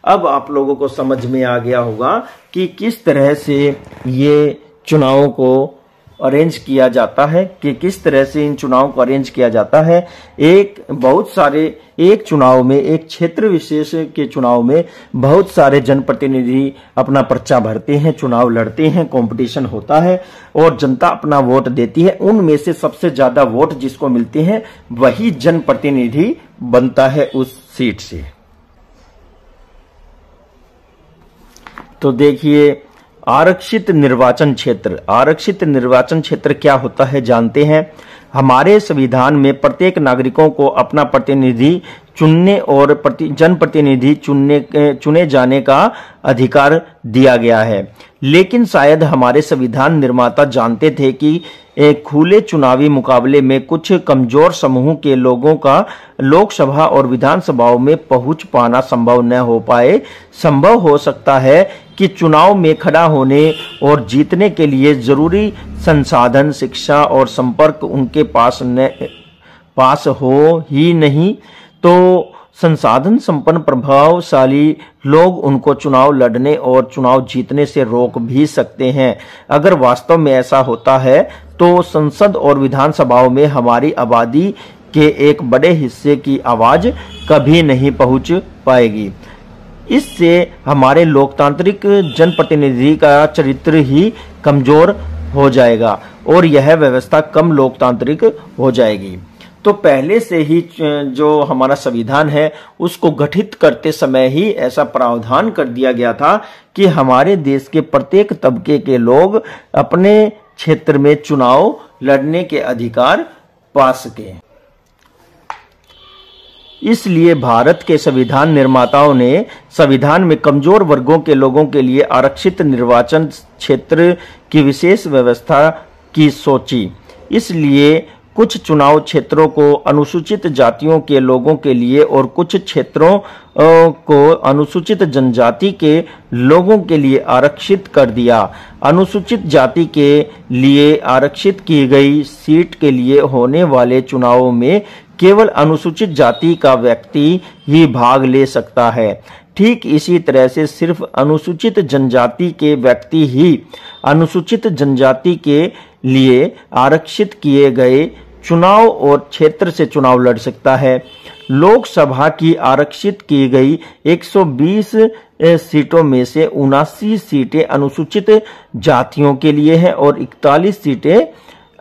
अब आप लोगों को समझ में आ गया होगा कि किस तरह से ये चुनावों को अरेंज किया जाता है, कि किस तरह से इन चुनावों को अरेंज किया जाता है। एक चुनाव में, एक क्षेत्र विशेष के चुनाव में बहुत सारे जनप्रतिनिधि अपना पर्चा भरते हैं, चुनाव लड़ते हैं, कंपटीशन होता है और जनता अपना वोट देती है। उनमें से सबसे ज्यादा वोट जिसको मिलते हैं वही जनप्रतिनिधि बनता है उस सीट से। तो देखिए, आरक्षित निर्वाचन क्षेत्र। आरक्षित निर्वाचन क्षेत्र क्या होता है जानते हैं। हमारे संविधान में प्रत्येक नागरिकों को अपना प्रतिनिधि चुनने और जनप्रतिनिधि चुने जाने का अधिकार दिया गया है। लेकिन शायद हमारे संविधान निर्माता जानते थे कि एक खुले चुनावी मुकाबले में कुछ कमजोर समूह के लोगों का लोकसभा और विधानसभाओं में पहुंच पाना संभव न हो पाए। संभव हो सकता है कि चुनाव में खड़ा होने और जीतने के लिए जरूरी संसाधन, शिक्षा और संपर्क उनके पास हो ही नहीं, तो संसाधन संपन्न प्रभावशाली लोग उनको चुनाव लड़ने और चुनाव जीतने से रोक भी सकते हैं। अगर वास्तव में ऐसा होता है तो संसद और विधानसभाओं में हमारी आबादी के एक बड़े हिस्से की आवाज कभी नहीं पहुंच पाएगी। इससे हमारे लोकतांत्रिक जनप्रतिनिधि का चरित्र ही कमजोर हो जाएगा और यह व्यवस्था कम लोकतांत्रिक हो जाएगी। तो पहले से ही जो हमारा संविधान है उसको गठित करते समय ही ऐसा प्रावधान कर दिया गया था कि हमारे देश के प्रत्येक तबके के लोग अपने क्षेत्र में चुनाव लड़ने के अधिकार पा सके। इसलिए भारत के संविधान निर्माताओं ने संविधान में कमजोर वर्गों के लोगों के लिए आरक्षित निर्वाचन क्षेत्र की विशेष व्यवस्था की सोची। इसलिए कुछ चुनाव क्षेत्रों को अनुसूचित जातियों के लोगों के लिए और कुछ क्षेत्रों को अनुसूचित जनजाति के लोगों के लिए आरक्षित कर दिया। अनुसूचित जाति के लिए आरक्षित की गई सीट के लिए होने वाले चुनावों में केवल अनुसूचित जाति का व्यक्ति ही भाग ले सकता है। ठीक इसी तरह से सिर्फ अनुसूचित जनजाति के व्यक्ति ही अनुसूचित जनजाति के लिए आरक्षित किए गए चुनाव और क्षेत्र से चुनाव लड़ सकता है। लोकसभा की आरक्षित की गई 120 सीटों में से 79 सीटें अनुसूचित जातियों के लिए हैं और 41 सीटें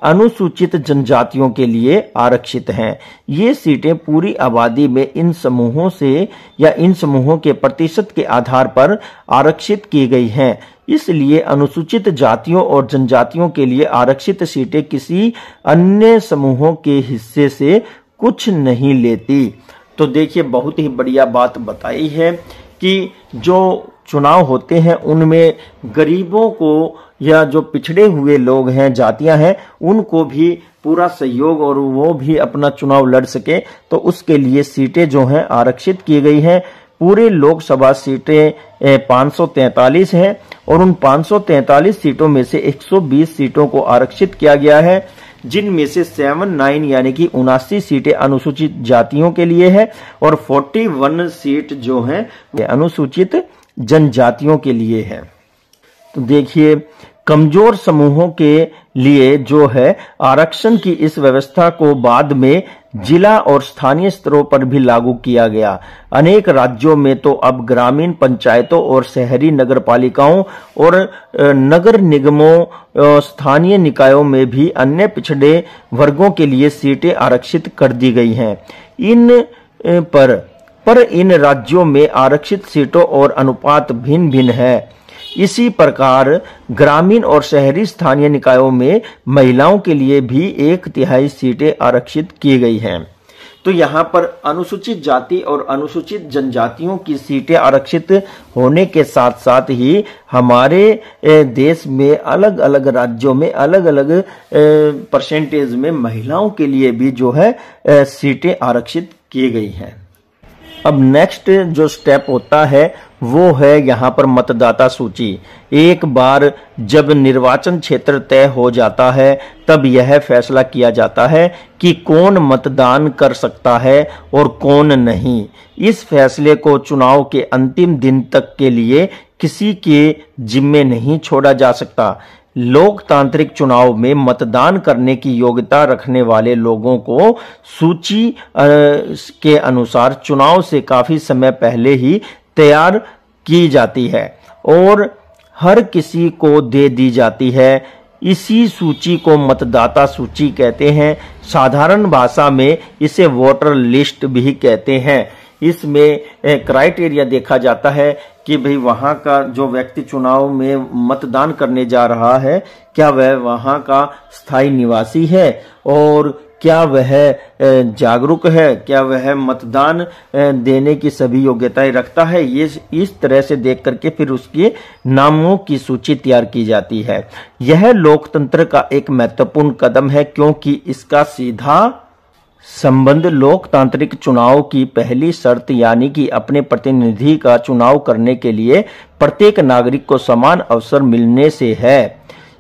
अनुसूचित जनजातियों के लिए आरक्षित हैं। ये सीटें पूरी आबादी में इन समूहों से या इन समूहों के प्रतिशत के आधार पर आरक्षित की गई हैं। इसलिए अनुसूचित जातियों और जनजातियों के लिए आरक्षित सीटें किसी अन्य समूहों के हिस्से से कुछ नहीं लेती। तो देखिए, बहुत ही बढ़िया बात बताई है कि जो चुनाव होते हैं उनमें गरीबों को या जो पिछड़े हुए लोग हैं, जातियां हैं, उनको भी पूरा सहयोग और वो भी अपना चुनाव लड़ सके, तो उसके लिए सीटें जो हैं आरक्षित की गई हैं। पूरे लोकसभा सीटें 543 हैं और उन 543 सीटों में से 120 सीटों को आरक्षित किया गया है, जिनमें से 79 यानी कि 79 सीटें अनुसूचित जातियों के लिए है और 41 सीट जो हैं वे अनुसूचित जनजातियों के लिए है। तो देखिए, कमजोर समूहों के लिए जो है आरक्षण की इस व्यवस्था को बाद में जिला और स्थानीय स्तरों पर भी लागू किया गया। अनेक राज्यों में तो अब ग्रामीण पंचायतों और शहरी नगरपालिकाओं और नगर निगमों, स्थानीय निकायों में भी अन्य पिछड़े वर्गों के लिए सीटें आरक्षित कर दी गई हैं। पर इन राज्यों में आरक्षित सीटों और अनुपात भिन्न भिन्न है। इसी प्रकार ग्रामीण और शहरी स्थानीय निकायों में महिलाओं के लिए भी 1/3 सीटें आरक्षित की गई हैं। तो यहाँ पर अनुसूचित जाति और अनुसूचित जनजातियों की सीटें आरक्षित होने के साथ साथ ही हमारे देश में अलग अलग राज्यों में अलग अलग परसेंटेज में महिलाओं के लिए भी जो है सीटें आरक्षित की गई हैं। अब नेक्स्ट जो स्टेप होता है वो है यहाँ पर मतदाता सूची। एक बार जब निर्वाचन क्षेत्र तय हो जाता है तब यह फैसला किया जाता है कि कौन मतदान कर सकता है और कौन नहीं। इस फैसले को चुनाव के अंतिम दिन तक के लिए किसी के जिम्मे नहीं छोड़ा जा सकता। लोकतांत्रिक चुनाव में मतदान करने की योग्यता रखने वाले लोगों को सूची के अनुसार चुनाव से काफी समय पहले ही तैयार की जाती है और हर किसी को दे दी जाती है। इसी सूची को मतदाता सूची कहते हैं। साधारण भाषा में इसे वोटर लिस्ट भी कहते हैं। इसमें क्राइटेरिया देखा जाता है कि भाई वहां का जो व्यक्ति चुनाव में मतदान करने जा रहा है क्या वह वहां का स्थायी निवासी है और क्या वह जागरूक है, क्या वह मतदान देने की सभी योग्यताएं रखता है। ये इस तरह से देख करके फिर उसके नामों की सूची तैयार की जाती है। यह लोकतंत्र का एक महत्वपूर्ण कदम है क्योंकि इसका सीधा संबंध लोकतांत्रिक चुनाव की पहली शर्त यानी कि अपने प्रतिनिधि का चुनाव करने के लिए प्रत्येक नागरिक को समान अवसर मिलने से है।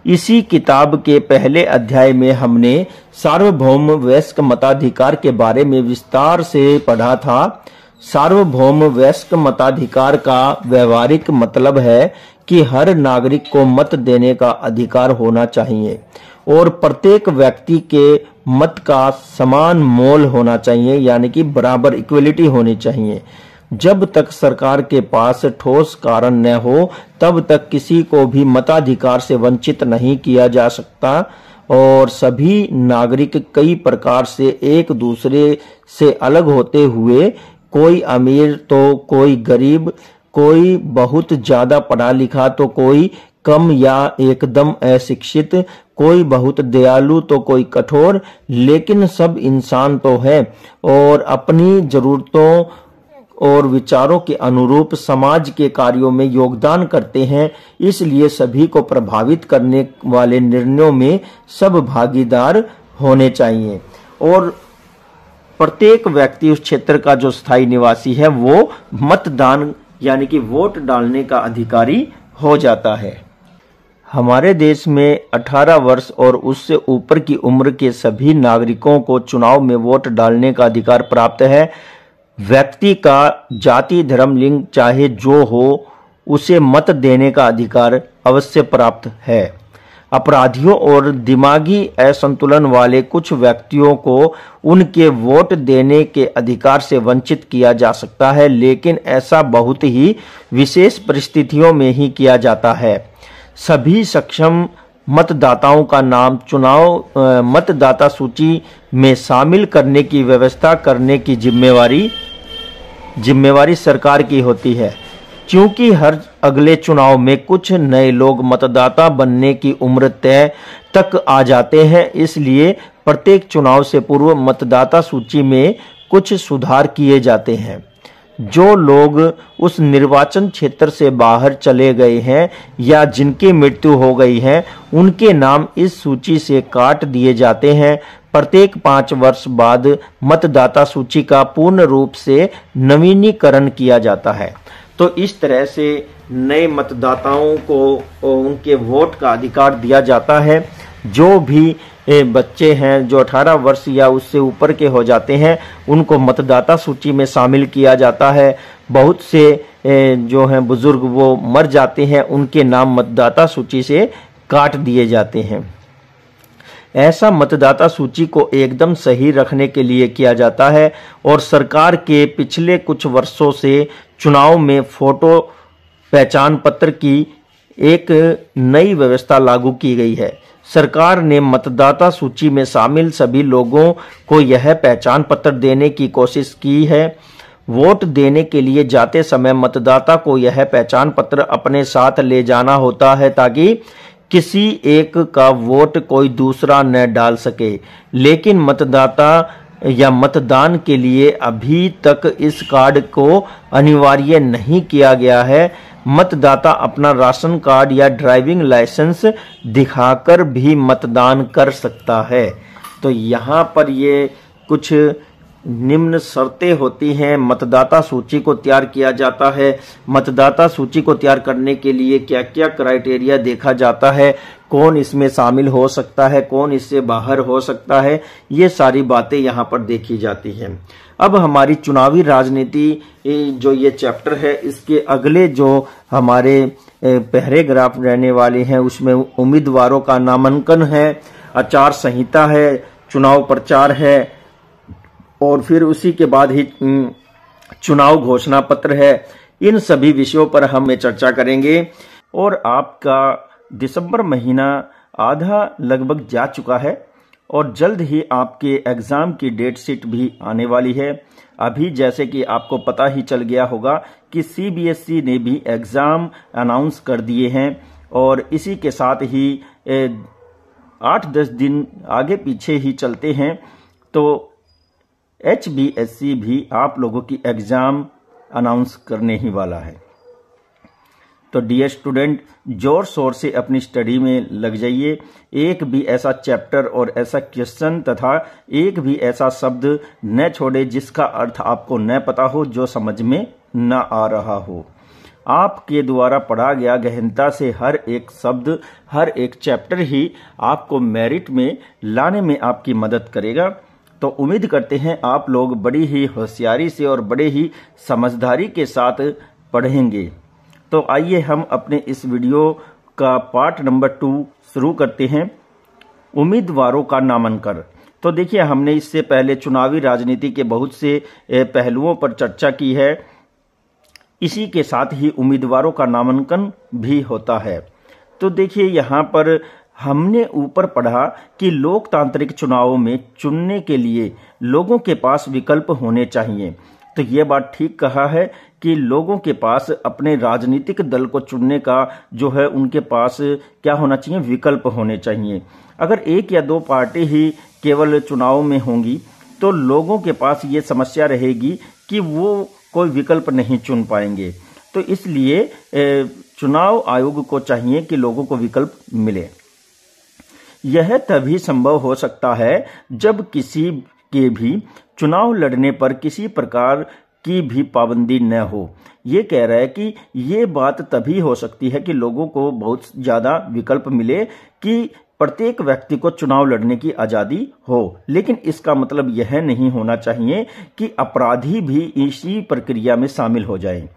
इसी किताब के पहले अध्याय में हमने सार्वभौम वयस्क मताधिकार के बारे में विस्तार से पढ़ा था। सार्वभौम वयस्क मताधिकार का व्यवहारिक मतलब है कि हर नागरिक को मत देने का अधिकार होना चाहिए और प्रत्येक व्यक्ति के मत का समान मोल होना चाहिए, यानी कि बराबर इक्वलिटी होनी चाहिए। जब तक सरकार के पास ठोस कारण न हो तब तक किसी को भी मताधिकार से वंचित नहीं किया जा सकता और सभी नागरिक कई प्रकार से एक दूसरे से अलग होते हुए, कोई अमीर तो कोई गरीब, कोई बहुत ज्यादा पढ़ा लिखा तो कोई कम या एकदम अशिक्षित, कोई बहुत दयालु तो कोई कठोर, लेकिन सब इंसान तो है और अपनी जरूरतों और विचारों के अनुरूप समाज के कार्यों में योगदान करते हैं। इसलिए सभी को प्रभावित करने वाले निर्णयों में सब भागीदार होने चाहिए और प्रत्येक व्यक्ति उस क्षेत्र का जो स्थायी निवासी है वो मतदान यानी कि वोट डालने का अधिकारी हो जाता है। हमारे देश में 18 वर्ष और उससे ऊपर की उम्र के सभी नागरिकों को चुनाव में वोट डालने का अधिकार प्राप्त है। व्यक्ति का जाति, धर्म, लिंग चाहे जो हो उसे मत देने का अधिकार अवश्य प्राप्त है। अपराधियों और दिमागी असंतुलन वाले कुछ व्यक्तियों को उनके वोट देने के अधिकार से वंचित किया जा सकता है, लेकिन ऐसा बहुत ही विशेष परिस्थितियों में ही किया जाता है। सभी सक्षम मतदाताओं का नाम चुनाव मतदाता सूची में शामिल करने की व्यवस्था करने की जिम्मेवारी सरकार की होती है। क्योंकि हर अगले चुनाव में कुछ नए लोग मतदाता बनने की उम्र तय तक आ जाते हैं, इसलिए प्रत्येक चुनाव से पूर्व मतदाता सूची में कुछ सुधार किए जाते हैं। जो लोग उस निर्वाचन क्षेत्र से बाहर चले गए हैं या जिनकी मृत्यु हो गई है उनके नाम इस सूची से काट दिए जाते हैं। प्रत्येक 5 वर्ष बाद मतदाता सूची का पूर्ण रूप से नवीनीकरण किया जाता है। तो इस तरह से नए मतदाताओं को उनके वोट का अधिकार दिया जाता है। जो भी बच्चे हैं जो 18 वर्ष या उससे ऊपर के हो जाते हैं उनको मतदाता सूची में शामिल किया जाता है। बहुत से जो हैं बुजुर्ग वो मर जाते हैं, उनके नाम मतदाता सूची से काट दिए जाते हैं। ऐसा मतदाता सूची को एकदम सही रखने के लिए किया जाता है और सरकार के पिछले कुछ वर्षों से चुनाव में फोटो पहचान पत्र की एक नई व्यवस्था लागू की गई है। सरकार ने मतदाता सूची में शामिल सभी लोगों को यह पहचान पत्र देने की कोशिश की है। वोट देने के लिए जाते समय मतदाता को यह पहचान पत्र अपने साथ ले जाना होता है ताकि किसी एक का वोट कोई दूसरा न डाल सके। लेकिन मतदाता या मतदान के लिए अभी तक इस कार्ड को अनिवार्य नहीं किया गया है। मतदाता अपना राशन कार्ड या ड्राइविंग लाइसेंस दिखाकर भी मतदान कर सकता है। तो यहाँ पर ये कुछ निम्न शर्तें होती हैं। मतदाता सूची को तैयार किया जाता है। मतदाता सूची को तैयार करने के लिए क्या क्या क्राइटेरिया देखा जाता है, कौन इसमें शामिल हो सकता है, कौन इससे बाहर हो सकता है, ये सारी बातें यहाँ पर देखी जाती हैं। अब हमारी चुनावी राजनीति जो ये चैप्टर है, इसके अगले जो हमारे पैराग्राफ रहने वाले हैं उसमें उम्मीदवारों का नामांकन है, आचार संहिता है, चुनाव प्रचार है और फिर उसी के बाद ही चुनाव घोषणा पत्र है। इन सभी विषयों पर हम चर्चा करेंगे। और आपका दिसंबर महीना आधा लगभग जा चुका है और जल्द ही आपके एग्जाम की डेट शीट भी आने वाली है। अभी जैसे कि आपको पता ही चल गया होगा कि सीबीएसई ने भी एग्जाम अनाउंस कर दिए हैं और इसी के साथ ही 8-10 दिन आगे पीछे ही चलते हैं तो HBSC भी आप लोगों की एग्जाम अनाउंस करने ही वाला है। तो डियर स्टूडेंट, जोर शोर से अपनी स्टडी में लग जाइए। एक भी ऐसा चैप्टर और ऐसा क्वेश्चन तथा एक भी ऐसा शब्द न छोड़े जिसका अर्थ आपको न पता हो, जो समझ में न आ रहा हो। आपके द्वारा पढ़ा गया गहनता से हर एक शब्द, हर एक चैप्टर ही आपको मेरिट में लाने में आपकी मदद करेगा। तो उम्मीद करते हैं आप लोग बड़ी ही होशियारी से और बड़े ही समझदारी के साथ पढ़ेंगे। तो आइए हम अपने इस वीडियो का पार्ट नंबर 2 शुरू करते हैं, उम्मीदवारों का नामांकन। तो देखिए, हमने इससे पहले चुनावी राजनीति के बहुत से पहलुओं पर चर्चा की है। इसी के साथ ही उम्मीदवारों का नामांकन भी होता है। तो देखिए, यहाँ पर हमने ऊपर पढ़ा कि लोकतांत्रिक चुनावों में चुनने के लिए लोगों के पास विकल्प होने चाहिए। तो ये बात ठीक कहा है कि लोगों के पास अपने राजनीतिक दल को चुनने का जो है उनके पास क्या होना चाहिए, विकल्प होने चाहिए। अगर एक या दो पार्टी ही केवल चुनाव में होंगी तो लोगों के पास ये समस्या रहेगी कि वो कोई विकल्प नहीं चुन पाएंगे। तो इसलिए चुनाव आयोग को चाहिए कि लोगों को विकल्प मिले। यह तभी संभव हो सकता है जब किसी के भी चुनाव लड़ने पर किसी प्रकार की भी पाबंदी न हो। ये कह रहा है कि ये बात तभी हो सकती है कि लोगों को बहुत ज्यादा विकल्प मिले कि प्रत्येक व्यक्ति को चुनाव लड़ने की आजादी हो। लेकिन इसका मतलब यह नहीं होना चाहिए कि अपराधी भी इसी प्रक्रिया में शामिल हो जाएं।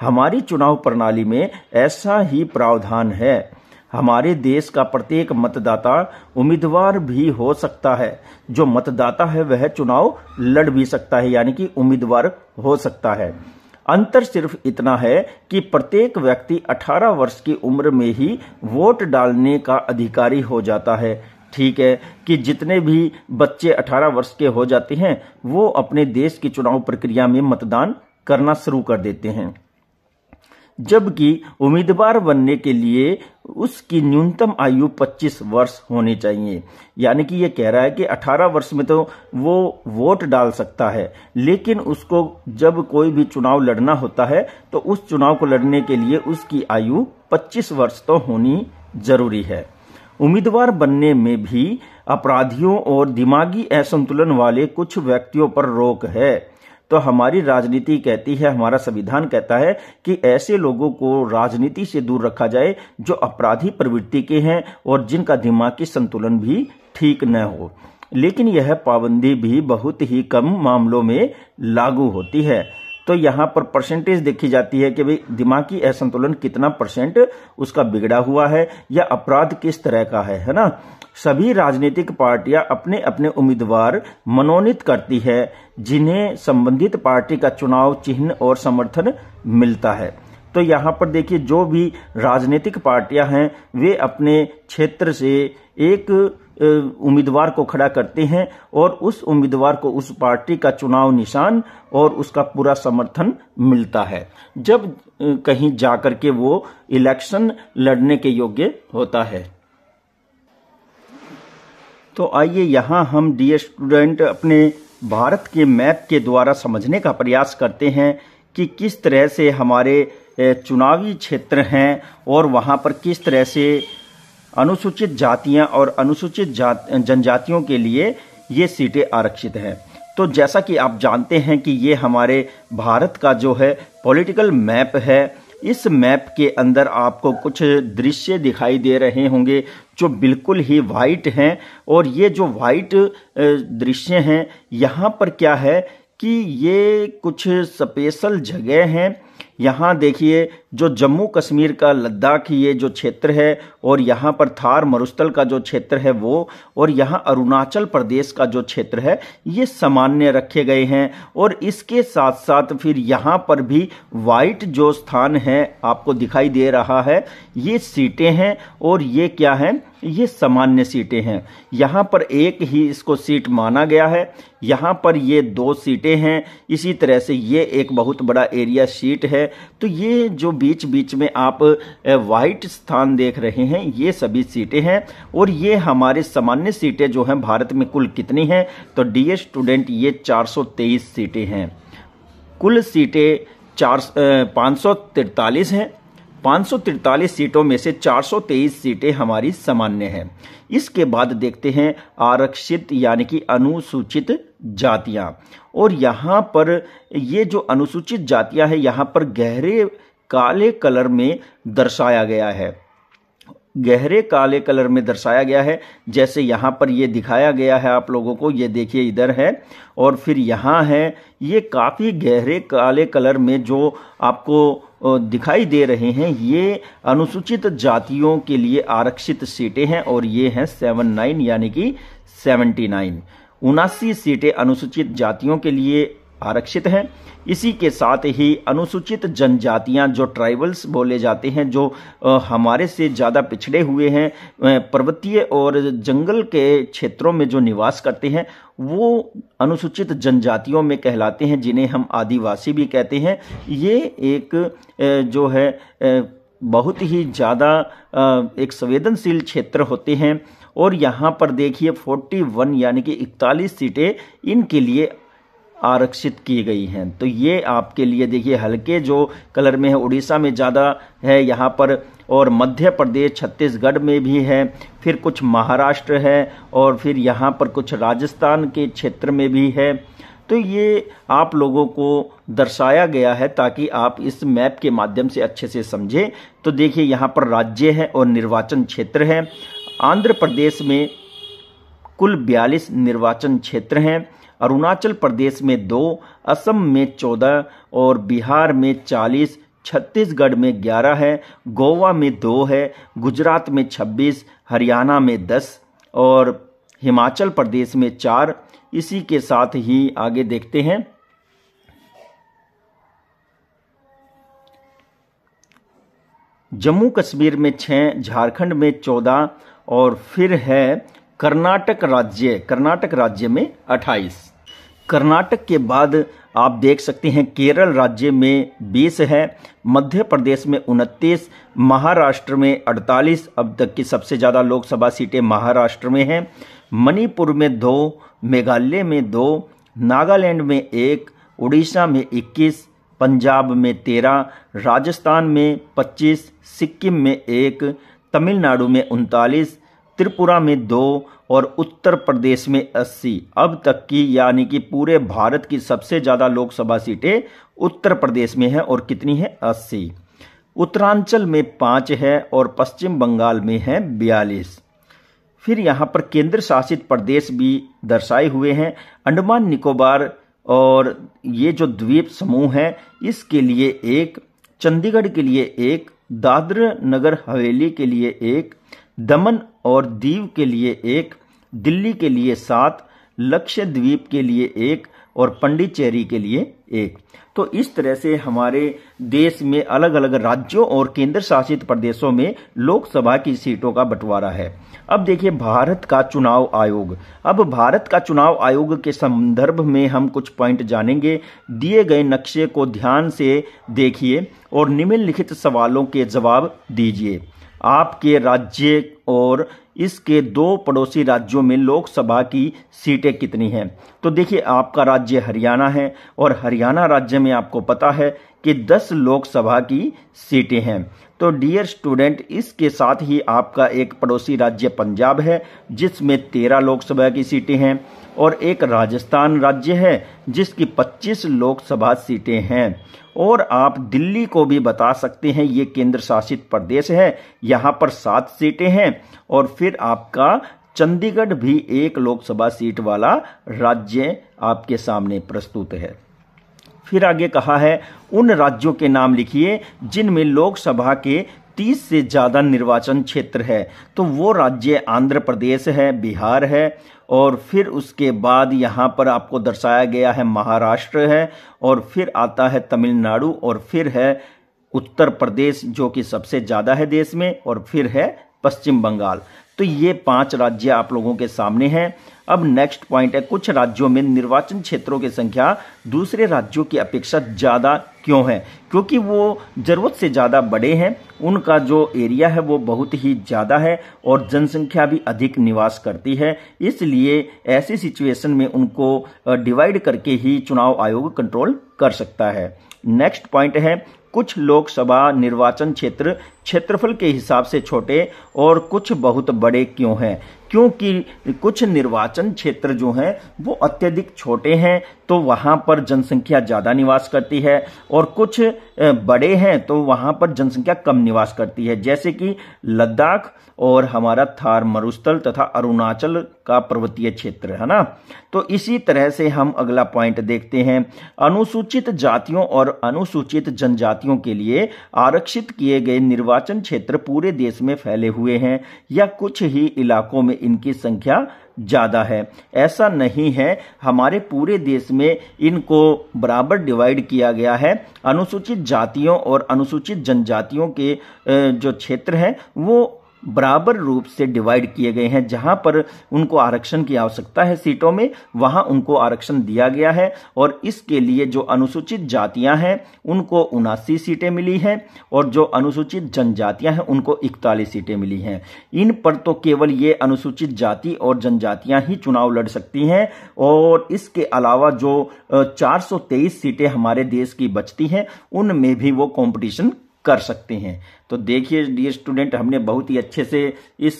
हमारी चुनाव प्रणाली में ऐसा ही प्रावधान है। हमारे देश का प्रत्येक मतदाता उम्मीदवार भी हो सकता है। जो मतदाता है वह चुनाव लड़ भी सकता है, यानी कि उम्मीदवार हो सकता है। अंतर सिर्फ इतना है कि प्रत्येक व्यक्ति 18 वर्ष की उम्र में ही वोट डालने का अधिकारी हो जाता है। ठीक है कि जितने भी बच्चे 18 वर्ष के हो जाते हैं वो अपने देश की चुनाव प्रक्रिया में मतदान करना शुरू कर देते हैं, जबकि उम्मीदवार बनने के लिए उसकी न्यूनतम आयु 25 वर्ष होनी चाहिए। यानी कि ये कह रहा है कि 18 वर्ष में तो वो वोट डाल सकता है, लेकिन उसको जब कोई भी चुनाव लड़ना होता है तो उस चुनाव को लड़ने के लिए उसकी आयु 25 वर्ष तो होनी जरूरी है। उम्मीदवार बनने में भी अपराधियों और दिमागी असंतुलन वाले कुछ व्यक्तियों पर रोक है। तो हमारी राजनीति कहती है, हमारा संविधान कहता है कि ऐसे लोगों को राजनीति से दूर रखा जाए जो अपराधी प्रवृत्ति के हैं और जिनका दिमागी संतुलन भी ठीक न हो। लेकिन यह पाबंदी भी बहुत ही कम मामलों में लागू होती है। तो यहाँ पर परसेंटेज देखी जाती है कि भाई दिमागी असंतुलन कितना परसेंट उसका बिगड़ा हुआ है या अपराध किस तरह का है ना। सभी राजनीतिक पार्टियां अपने अपने उम्मीदवार मनोनीत करती है जिन्हें संबंधित पार्टी का चुनाव चिन्ह और समर्थन मिलता है। तो यहाँ पर देखिए, जो भी राजनीतिक पार्टियां हैं वे अपने क्षेत्र से एक उम्मीदवार को खड़ा करते हैं और उस उम्मीदवार को उस पार्टी का चुनाव निशान और उसका पूरा समर्थन मिलता है जब कहीं जाकर के वो इलेक्शन लड़ने के योग्य होता है। तो आइए यहाँ हम डियर स्टूडेंट अपने भारत के मैप के द्वारा समझने का प्रयास करते हैं कि किस तरह से हमारे चुनावी क्षेत्र हैं और वहाँ पर किस तरह से अनुसूचित जातियां और अनुसूचित जनजातियों के लिए ये सीटें आरक्षित हैं। तो जैसा कि आप जानते हैं कि ये हमारे भारत का जो है पॉलिटिकल मैप है। इस मैप के अंदर आपको कुछ दृश्य दिखाई दे रहे होंगे जो बिल्कुल ही वाइट हैं, और ये जो वाइट दृश्य हैं यहाँ पर क्या है कि ये कुछ स्पेशल जगह हैं। यहाँ देखिए जो जम्मू कश्मीर का लद्दाख ये जो क्षेत्र है, और यहाँ पर थार मरुस्थल का जो क्षेत्र है वो, और यहाँ अरुणाचल प्रदेश का जो क्षेत्र है ये सामान्य रखे गए हैं। और इसके साथ साथ फिर यहाँ पर भी वाइट जो स्थान है आपको दिखाई दे रहा है, ये सीटें हैं और ये क्या है, ये सामान्य सीटें हैं। यहाँ पर एक ही इसको सीट माना गया है, यहाँ पर ये 2 सीटें हैं। इसी तरह से ये एक बहुत बड़ा एरिया सीट है। तो ये जो बीच बीच में आप वाइट स्थान देख रहे हैं ये सभी सीटें हैं, और ये हमारे सामान्य सीटें जो हैं भारत में कुल कितनी हैं, तो डियर स्टूडेंट ये 423 सीटें हैं। कुल सीटें 543 हैं। 543 सीटों में से 423 सीटें हमारी सामान्य हैं। इसके बाद देखते हैं आरक्षित यानी कि अनुसूचित जातियां, और यहाँ पर ये जो अनुसूचित जातियां हैं यहाँ पर गहरे काले कलर में दर्शाया गया है। गहरे काले कलर में दर्शाया गया है, जैसे यहाँ पर ये दिखाया गया है आप लोगों को, ये देखिए इधर है और फिर यहाँ है। ये काफ़ी गहरे काले कलर में जो आपको दिखाई दे रहे हैं ये अनुसूचित जातियों के लिए आरक्षित सीटें हैं, और ये हैं 79 यानी कि 79 79 सीटें अनुसूचित जातियों के लिए आरक्षित हैं। इसी के साथ ही अनुसूचित जनजातियां जो ट्राइबल्स बोले जाते हैं, जो हमारे से ज़्यादा पिछड़े हुए हैं, पर्वतीय और जंगल के क्षेत्रों में जो निवास करते हैं, वो अनुसूचित जनजातियों में कहलाते हैं, जिन्हें हम आदिवासी भी कहते हैं। ये एक जो है बहुत ही ज़्यादा एक संवेदनशील क्षेत्र होते हैं, और यहाँ पर देखिए 41 यानी कि 41 सीटें इनके लिए आरक्षित की गई हैं। तो ये आपके लिए देखिए हल्के जो कलर में है, उड़ीसा में ज़्यादा है यहाँ पर, और मध्य प्रदेश छत्तीसगढ़ में भी है, फिर कुछ महाराष्ट्र है, और फिर यहाँ पर कुछ राजस्थान के क्षेत्र में भी है। तो ये आप लोगों को दर्शाया गया है ताकि आप इस मैप के माध्यम से अच्छे से समझें। तो देखिए यहाँ पर राज्य है और निर्वाचन क्षेत्र है। आंध्र प्रदेश में कुल 42 निर्वाचन क्षेत्र हैं, अरुणाचल प्रदेश में 2, असम में 14 और बिहार में 40, छत्तीसगढ़ में 11 है, गोवा में 2 है, गुजरात में 26, हरियाणा में 10 और हिमाचल प्रदेश में 4। इसी के साथ ही आगे देखते हैं जम्मू कश्मीर में 6, झारखंड में 14 और फिर है कर्नाटक राज्य में 28। कर्नाटक के बाद आप देख सकते हैं केरल राज्य में 20 है, मध्य प्रदेश में 29, महाराष्ट्र में 48, अब तक की सबसे ज़्यादा लोकसभा सीटें महाराष्ट्र में हैं, मणिपुर में 2, मेघालय में 2, नागालैंड में 1, उड़ीसा में 21, पंजाब में 13, राजस्थान में 25, सिक्किम में 1, तमिलनाडु में 39, त्रिपुरा में 2 और उत्तर प्रदेश में 80। अब तक की यानी कि पूरे भारत की सबसे ज़्यादा लोकसभा सीटें उत्तर प्रदेश में है, और कितनी है 80। उत्तरांचल में 5 है और पश्चिम बंगाल में है 42। फिर यहाँ पर केंद्र शासित प्रदेश भी दर्शाए हुए हैं। अंडमान निकोबार और ये जो द्वीप समूह है इसके लिए 1, चंडीगढ़ के लिए 1, दादरा नगर हवेली के लिए 1, दमन और दीव के लिए 1, दिल्ली के लिए 7, लक्षद्वीप के लिए 1 और पंडिचेरी के लिए 1। तो इस तरह से हमारे देश में अलग अलग राज्यों और केंद्र शासित प्रदेशों में लोकसभा की सीटों का बंटवारा है। अब देखिए भारत का चुनाव आयोग। अब भारत का चुनाव आयोग के संदर्भ में हम कुछ पॉइंट जानेंगे। दिए गए नक्शे को ध्यान से देखिए और निम्नलिखित सवालों के जवाब दीजिए। आपके राज्य और इसके 2 पड़ोसी राज्यों में लोकसभा की सीटें कितनी हैं। तो देखिए, आपका राज्य हरियाणा है और हरियाणा राज्य में आपको पता है कि 10 लोकसभा की सीटें हैं। तो डियर स्टूडेंट, इसके साथ ही आपका एक पड़ोसी राज्य पंजाब है जिसमें 13 लोकसभा की सीटें हैं और एक राजस्थान राज्य है जिसकी 25 लोकसभा सीटें हैं। और आप दिल्ली को भी बता सकते हैं, ये केंद्र शासित प्रदेश है, यहाँ पर 7 सीटें हैं। और फिर आपका चंडीगढ़ भी एक लोकसभा सीट वाला राज्य आपके सामने प्रस्तुत है। फिर आगे कहा है, उन राज्यों के नाम लिखिए जिनमें लोकसभा के 30 से ज्यादा निर्वाचन क्षेत्र है। तो वो राज्य आंध्र प्रदेश है, बिहार है, और फिर उसके बाद यहाँ पर आपको दर्शाया गया है महाराष्ट्र है, और फिर आता है तमिलनाडु, और फिर है उत्तर प्रदेश जो कि सबसे ज्यादा है देश में, और फिर है पश्चिम बंगाल। तो ये 5 राज्य आप लोगों के सामने हैं। अब नेक्स्ट पॉइंट है, कुछ राज्यों में निर्वाचन क्षेत्रों की संख्या दूसरे राज्यों की अपेक्षा ज्यादा क्यों है? क्योंकि वो जरूरत से ज्यादा बड़े हैं, उनका जो एरिया है वो बहुत ही ज्यादा है और जनसंख्या भी अधिक निवास करती है, इसलिए ऐसी सिचुएशन में उनको डिवाइड करके ही चुनाव आयोग कंट्रोल कर सकता है। नेक्स्ट पॉइंट है, कुछ लोकसभा निर्वाचन क्षेत्र क्षेत्रफल के हिसाब से छोटे और कुछ बहुत बड़े क्यों हैं? क्योंकि कुछ निर्वाचन क्षेत्र जो हैं वो अत्यधिक छोटे हैं तो वहां पर जनसंख्या ज्यादा निवास करती है, और कुछ बड़े हैं तो वहां पर जनसंख्या कम निवास करती है, जैसे कि लद्दाख और हमारा थार मरुस्थल तथा अरुणाचल का पर्वतीय क्षेत्र है ना। तो इसी तरह से हम अगला पॉइंट देखते हैं, अनुसूचित जातियों और अनुसूचित जनजातियों के लिए आरक्षित किए गए निर्वाचन क्षेत्र पूरे देश में फैले हुए हैं या कुछ ही इलाकों में इनकी संख्या ज्यादा है? ऐसा नहीं है, हमारे पूरे देश में इनको बराबर डिवाइड किया गया है। अनुसूचित जातियों और अनुसूचित जनजातियों के जो क्षेत्र हैं वो बराबर रूप से डिवाइड किए गए हैं। जहां पर उनको आरक्षण की आवश्यकता है सीटों में, वहां उनको आरक्षण दिया गया है, और इसके लिए जो अनुसूचित जातियां हैं उनको 79 सीटें मिली हैं और जो अनुसूचित जनजातियां हैं उनको 41 सीटें मिली हैं। इन पर तो केवल ये अनुसूचित जाति और जनजातियां ही चुनाव लड़ सकती हैं, और इसके अलावा जो 423 सीटें हमारे देश की बचती हैं उनमें भी वो कंपटीशन कर सकते हैं। तो देखिए डियर स्टूडेंट, हमने बहुत ही अच्छे से इस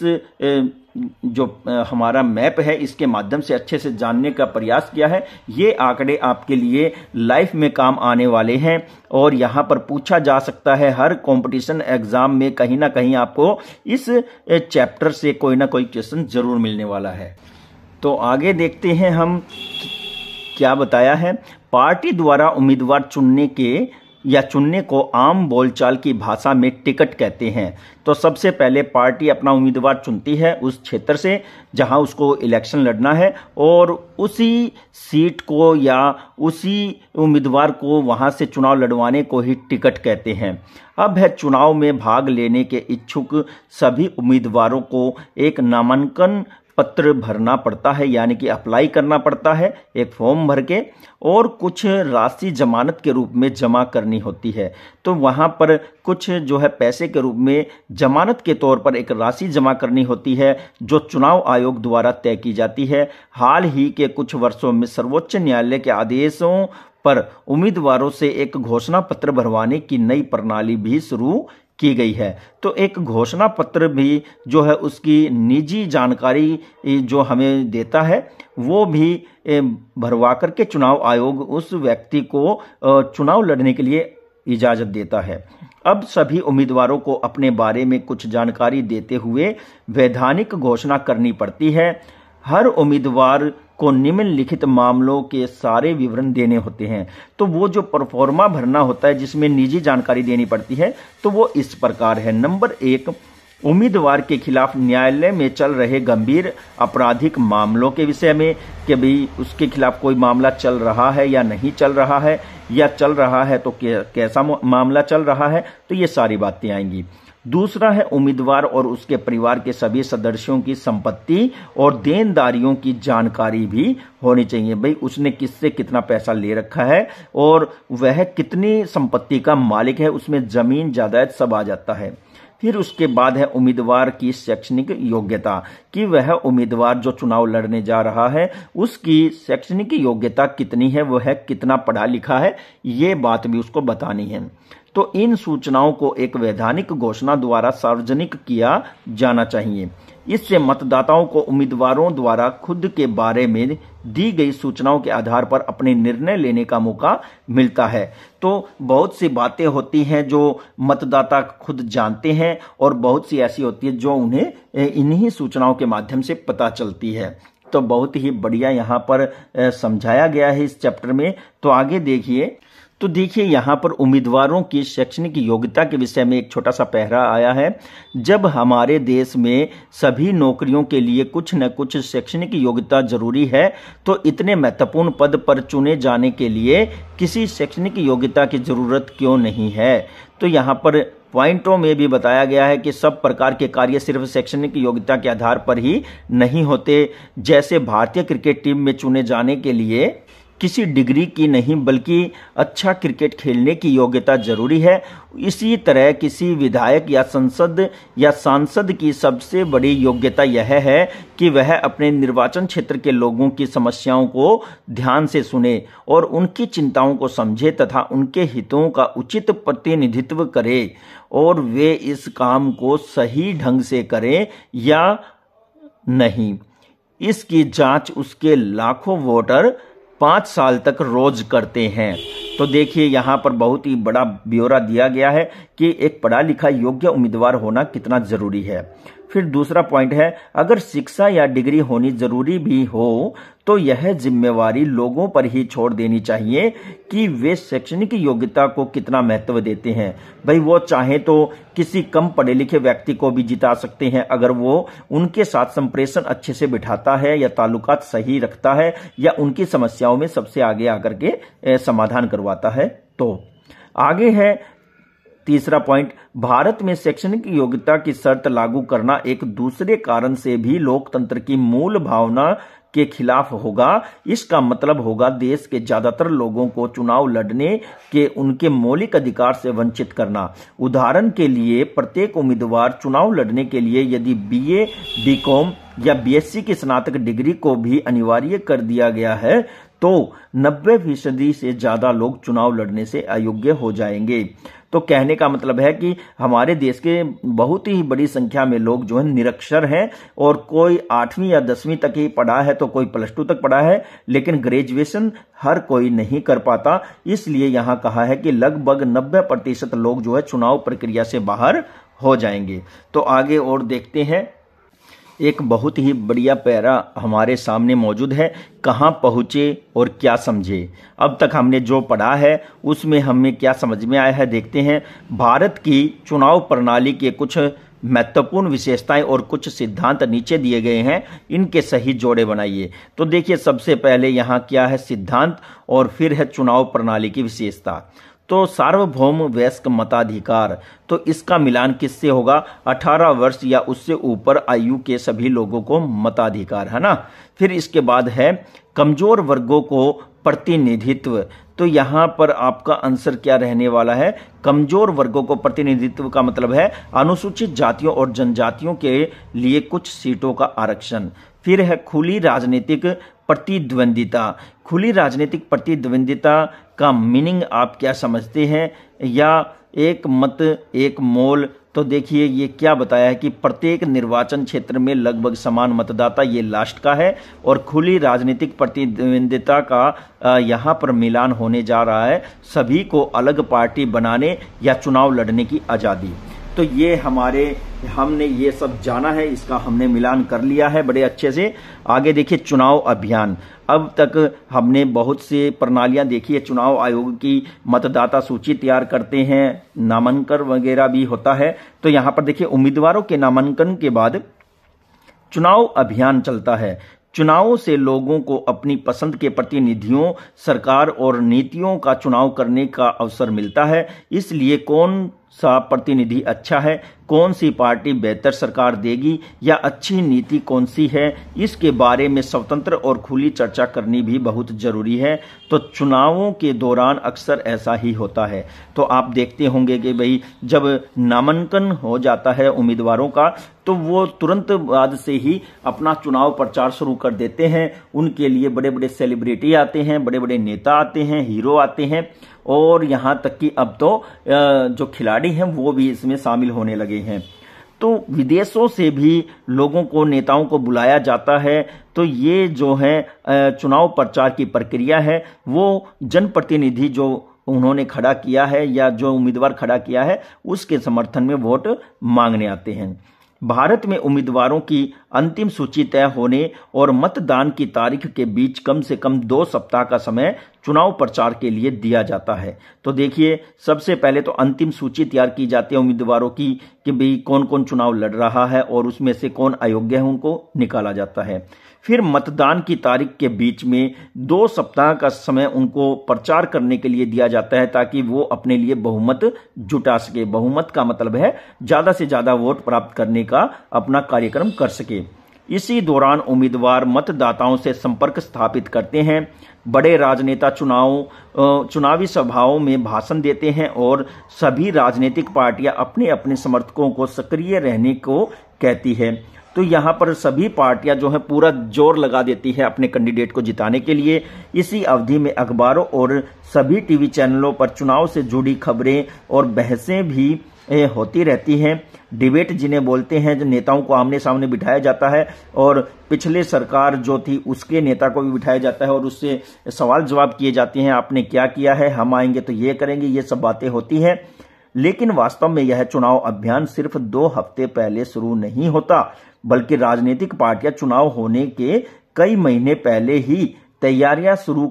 जो हमारा मैप है इसके माध्यम से अच्छे से जानने का प्रयास किया है। ये आंकड़े आपके लिए लाइफ में काम आने वाले हैं और यहाँ पर पूछा जा सकता है। हर कंपटीशन एग्जाम में कहीं ना कहीं आपको इस चैप्टर से कोई ना कोई क्वेश्चन जरूर मिलने वाला है। तो आगे देखते हैं हम क्या बताया है। पार्टी द्वारा उम्मीदवार चुनने को आम बोलचाल की भाषा में टिकट कहते हैं। तो सबसे पहले पार्टी अपना उम्मीदवार चुनती है उस क्षेत्र से जहां उसको इलेक्शन लड़ना है, और उसी सीट को या उसी उम्मीदवार को वहां से चुनाव लड़वाने को ही टिकट कहते हैं। अब है चुनाव में भाग लेने के इच्छुक सभी उम्मीदवारों को एक नामांकन पत्र भरना पड़ता है, यानी कि अप्लाई करना पड़ता है एक फॉर्म भर के, और कुछ राशि जमानत के रूप में जमा करनी होती है। तो वहां पर कुछ जो है पैसे के रूप में जमानत के तौर पर एक राशि जमा करनी होती है जो चुनाव आयोग द्वारा तय की जाती है। हाल ही के कुछ वर्षों में सर्वोच्च न्यायालय के आदेशों पर उम्मीदवारों से एक घोषणा पत्र भरवाने की नई प्रणाली भी शुरू की गई है। तो एक घोषणा पत्र भी जो है उसकी निजी जानकारी जो हमें देता है वो भी भरवा करके चुनाव आयोग उस व्यक्ति को चुनाव लड़ने के लिए इजाजत देता है। अब सभी उम्मीदवारों को अपने बारे में कुछ जानकारी देते हुए वैधानिक घोषणा करनी पड़ती है। हर उम्मीदवार को निम्नलिखित मामलों के सारे विवरण देने होते हैं। तो वो जो परफॉर्मा भरना होता है जिसमें निजी जानकारी देनी पड़ती है तो वो इस प्रकार है। नंबर 1, उम्मीदवार के खिलाफ न्यायालय में चल रहे गंभीर आपराधिक मामलों के विषय में कि भाई उसके खिलाफ कोई मामला चल रहा है या नहीं चल रहा है, या चल रहा है तो कैसा मामला चल रहा है, तो ये सारी बातें आएंगी। दूसरा है उम्मीदवार और उसके परिवार के सभी सदस्यों की संपत्ति और देनदारियों की जानकारी भी होनी चाहिए। भाई उसने किससे कितना पैसा ले रखा है और वह कितनी संपत्ति का मालिक है, उसमें जमीन जायदाद सब आ जाता है। फिर उसके बाद है उम्मीदवार की शैक्षणिक योग्यता, कि वह उम्मीदवार जो चुनाव लड़ने जा रहा है उसकी शैक्षणिक योग्यता कितनी है, वह कितना पढ़ा लिखा है, ये बात भी उसको बतानी है। तो इन सूचनाओं को एक वैधानिक घोषणा द्वारा सार्वजनिक किया जाना चाहिए। इससे मतदाताओं को उम्मीदवारों द्वारा खुद के बारे में दी गई सूचनाओं के आधार पर अपने निर्णय लेने का मौका मिलता है। तो बहुत सी बातें होती हैं जो मतदाता खुद जानते हैं और बहुत सी ऐसी होती है जो उन्हें इन्हीं सूचनाओं के माध्यम से पता चलती है। तो बहुत ही बढ़िया यहाँ पर समझाया गया है इस चैप्टर में। तो आगे देखिए, तो देखिए यहाँ पर उम्मीदवारों की शैक्षणिक योग्यता के विषय में एक छोटा सा पैरा आया है। जब हमारे देश में सभी नौकरियों के लिए कुछ न कुछ शैक्षणिक योग्यता जरूरी है, तो इतने महत्वपूर्ण पद पर चुने जाने के लिए किसी शैक्षणिक योग्यता की जरूरत क्यों नहीं है। तो यहाँ पर पॉइंटों में भी बताया गया है कि सब प्रकार के कार्य सिर्फ शैक्षणिक योग्यता के आधार पर ही नहीं होते। जैसे भारतीय क्रिकेट टीम में चुने जाने के लिए किसी डिग्री की नहीं बल्कि अच्छा क्रिकेट खेलने की योग्यता जरूरी है, इसी तरह किसी विधायक या संसद या सांसद की सबसे बड़ी योग्यता यह है कि वह अपने निर्वाचन क्षेत्र के लोगों की समस्याओं को ध्यान से सुने और उनकी चिंताओं को समझे तथा उनके हितों का उचित प्रतिनिधित्व करे और वे इस काम को सही ढंग से करें या नहीं, इसकी जांच उसके लाखों वोटर 5 साल तक रोज करते हैं। तो देखिए यहाँ पर बहुत ही बड़ा ब्यौरा दिया गया है कि एक पढ़ा लिखा योग्य उम्मीदवार होना कितना जरूरी है। फिर दूसरा पॉइंट है, अगर शिक्षा या डिग्री होनी जरूरी भी हो तो यह जिम्मेवारी लोगों पर ही छोड़ देनी चाहिए कि वे शैक्षणिक योग्यता को कितना महत्व देते हैं। भाई वो चाहे तो किसी कम पढ़े लिखे व्यक्ति को भी जिता सकते हैं अगर वो उनके साथ संप्रेषण अच्छे से बिठाता है या ताल्लुकात सही रखता है या उनकी समस्याओं में सबसे आगे आकर के समाधान करवाता है। तो आगे है तीसरा पॉइंट, भारत में शैक्षणिक योग्यता की शर्त लागू करना एक दूसरे कारण से भी लोकतंत्र की मूल भावना के खिलाफ होगा। इसका मतलब होगा देश के ज्यादातर लोगों को चुनाव लड़ने के उनके मौलिक अधिकार से वंचित करना। उदाहरण के लिए प्रत्येक उम्मीदवार चुनाव लड़ने के लिए यदि बीए, बीकॉम या बीएससी की स्नातक डिग्री को भी अनिवार्य कर दिया गया है तो 90% से ज्यादा लोग चुनाव लड़ने से अयोग्य हो जाएंगे। तो कहने का मतलब है कि हमारे देश के बहुत ही बड़ी संख्या में लोग जो है निरक्षर हैं और कोई 8वीं या 10वीं तक ही पढ़ा है तो कोई +2 तक पढ़ा है, लेकिन ग्रेजुएशन हर कोई नहीं कर पाता। इसलिए यहां कहा है कि लगभग 90% लोग जो है चुनाव प्रक्रिया से बाहर हो जाएंगे। तो आगे और देखते हैं, एक बहुत ही बढ़िया पैरा हमारे सामने मौजूद है, कहां पहुंचे और क्या समझे। अब तक हमने जो पढ़ा है उसमें हमें क्या समझ में आया है देखते हैं। भारत की चुनाव प्रणाली के कुछ महत्वपूर्ण विशेषताएं और कुछ सिद्धांत नीचे दिए गए हैं, इनके सही जोड़े बनाइए। तो देखिए सबसे पहले यहां क्या है सिद्धांत और फिर है चुनाव प्रणाली की विशेषता। तो सार्वभौम वयस्क मताधिकार, तो इसका मिलान किससे होगा, 18 वर्ष या उससे ऊपर आयु के सभी लोगों को मताधिकार, है ना। फिर इसके बाद है कमजोर वर्गों को प्रतिनिधित्व। तो यहां पर आपका आंसर क्या रहने वाला है, कमजोर वर्गों को प्रतिनिधित्व का मतलब है अनुसूचित जातियों और जनजातियों के लिए कुछ सीटों का आरक्षण। फिर है खुली राजनीतिक प्रतिद्वंदिता। खुली राजनीतिक प्रतिद्वंदिता का मीनिंग आप क्या समझते हैं, या एक मत एक मोल। तो देखिए ये क्या बताया है कि प्रत्येक निर्वाचन क्षेत्र में लगभग समान मतदाता, ये लास्ट का है। और खुली राजनीतिक प्रतिद्वंदिता का यहाँ पर मिलान होने जा रहा है सभी को अलग पार्टी बनाने या चुनाव लड़ने की आज़ादी। तो ये हमने ये सब जाना है, इसका हमने मिलान कर लिया है बड़े अच्छे से। आगे देखिए चुनाव अभियान। अब तक हमने बहुत से प्रणालियां देखी है, चुनाव आयोग की मतदाता सूची तैयार करते हैं, नामांकन वगैरह भी होता है। तो यहां पर देखिए उम्मीदवारों के नामांकन के बाद चुनाव अभियान चलता है। चुनावों से लोगों को अपनी पसंद के प्रतिनिधियों, सरकार और नीतियों का चुनाव करने का अवसर मिलता है। इसलिए कौन सा प्रतिनिधि अच्छा है, कौन सी पार्टी बेहतर सरकार देगी या अच्छी नीति कौन सी है, इसके बारे में स्वतंत्र और खुली चर्चा करनी भी बहुत जरूरी है। तो चुनावों के दौरान अक्सर ऐसा ही होता है। तो आप देखते होंगे कि भाई जब नामांकन हो जाता है उम्मीदवारों का तो वो तुरंत बाद से ही अपना चुनाव प्रचार शुरू कर देते हैं। उनके लिए बड़े बड़े सेलिब्रिटी आते हैं, बड़े बड़े नेता आते हैं, हीरो आते हैं और यहाँ तक कि अब तो जो खिलाड़ी हैं वो भी इसमें शामिल होने लगे हैं। तो विदेशों से भी लोगों को, नेताओं को बुलाया जाता है। तो ये जो है चुनाव प्रचार की प्रक्रिया है, वो जनप्रतिनिधि जो उन्होंने खड़ा किया है या जो उम्मीदवार खड़ा किया है उसके समर्थन में वोट मांगने आते हैं। भारत में उम्मीदवारों की अंतिम सूची तय होने और मतदान की तारीख के बीच कम से कम 2 सप्ताह का समय चुनाव प्रचार के लिए दिया जाता है। तो देखिए, सबसे पहले तो अंतिम सूची तैयार की जाती है उम्मीदवारों की कि भाई कौन कौन चुनाव लड़ रहा है और उसमें से कौन अयोग्य है, उनको निकाला जाता है। फिर मतदान की तारीख के बीच में 2 सप्ताह का समय उनको प्रचार करने के लिए दिया जाता है ताकि वो अपने लिए बहुमत जुटा सके। बहुमत का मतलब है ज्यादा से ज्यादा वोट प्राप्त करने का अपना कार्यक्रम कर सके। इसी दौरान उम्मीदवार मतदाताओं से संपर्क स्थापित करते हैं। बड़े राजनेता चुनावी सभाओं में भाषण देते हैं और सभी राजनीतिक पार्टियां अपने अपने समर्थकों को सक्रिय रहने को कहती है। तो यहाँ पर सभी पार्टियां जो है पूरा जोर लगा देती है अपने कैंडिडेट को जिताने के लिए। इसी अवधि में अखबारों और सभी टीवी चैनलों पर चुनाव से जुड़ी खबरें और बहसें भी होती रहती हैं। डिबेट जिन्हें बोलते हैं, जो नेताओं को आमने सामने बिठाया जाता है और पिछले सरकार जो थी उसके नेता को भी बिठाया जाता है और उससे सवाल जवाब किए जाते हैं, आपने क्या किया है, हम आएंगे तो ये करेंगे, ये सब बातें होती हैं। लेकिन वास्तव में यह चुनाव अभियान सिर्फ 2 हफ्ते पहले शुरू नहीं होता, बल्कि राजनीतिक पार्टियां चुनाव होने के कई महीने पहले ही तैयारियां शुरू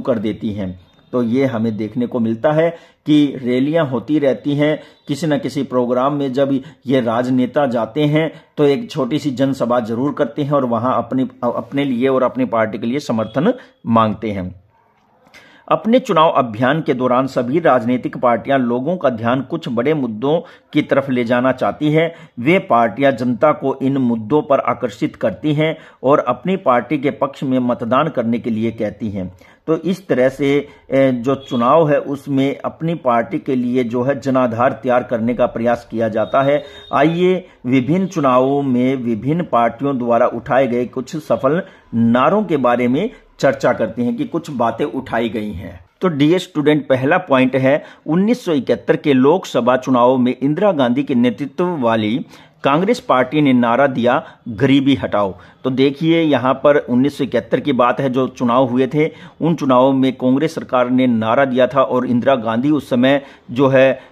कर देती हैं। तो ये हमें देखने को मिलता है कि रैलियां होती रहती हैं। किसी न किसी प्रोग्राम में जब ये राजनेता जाते हैं तो एक छोटी सी जनसभा जरूर करते हैं और वहां अपने लिए और अपनी पार्टी के लिए समर्थन मांगते हैं। अपने चुनाव अभियान के दौरान सभी राजनीतिक पार्टियां लोगों का ध्यान कुछ बड़े मुद्दों की तरफ ले जाना चाहती हैं। वे पार्टियां जनता को इन मुद्दों पर आकर्षित करती हैं और अपनी पार्टी के पक्ष में मतदान करने के लिए कहती हैं। तो इस तरह से जो चुनाव है उसमें अपनी पार्टी के लिए जो है जनाधार तैयार करने का प्रयास किया जाता है। आइए विभिन्न चुनावों में विभिन्न पार्टियों द्वारा उठाए गए कुछ सफल नारों के बारे में चर्चा करते हैं कि कुछ बातें उठाई गई हैं। तो डियर स्टूडेंट, पहला पॉइंट है 1971 के लोकसभा चुनाव में इंदिरा गांधी के नेतृत्व वाली कांग्रेस पार्टी ने नारा दिया, गरीबी हटाओ। तो देखिए यहाँ पर 1971 की बात है, जो चुनाव हुए थे उन चुनावों में कांग्रेस सरकार ने नारा दिया था और इंदिरा गांधी उस समय जो है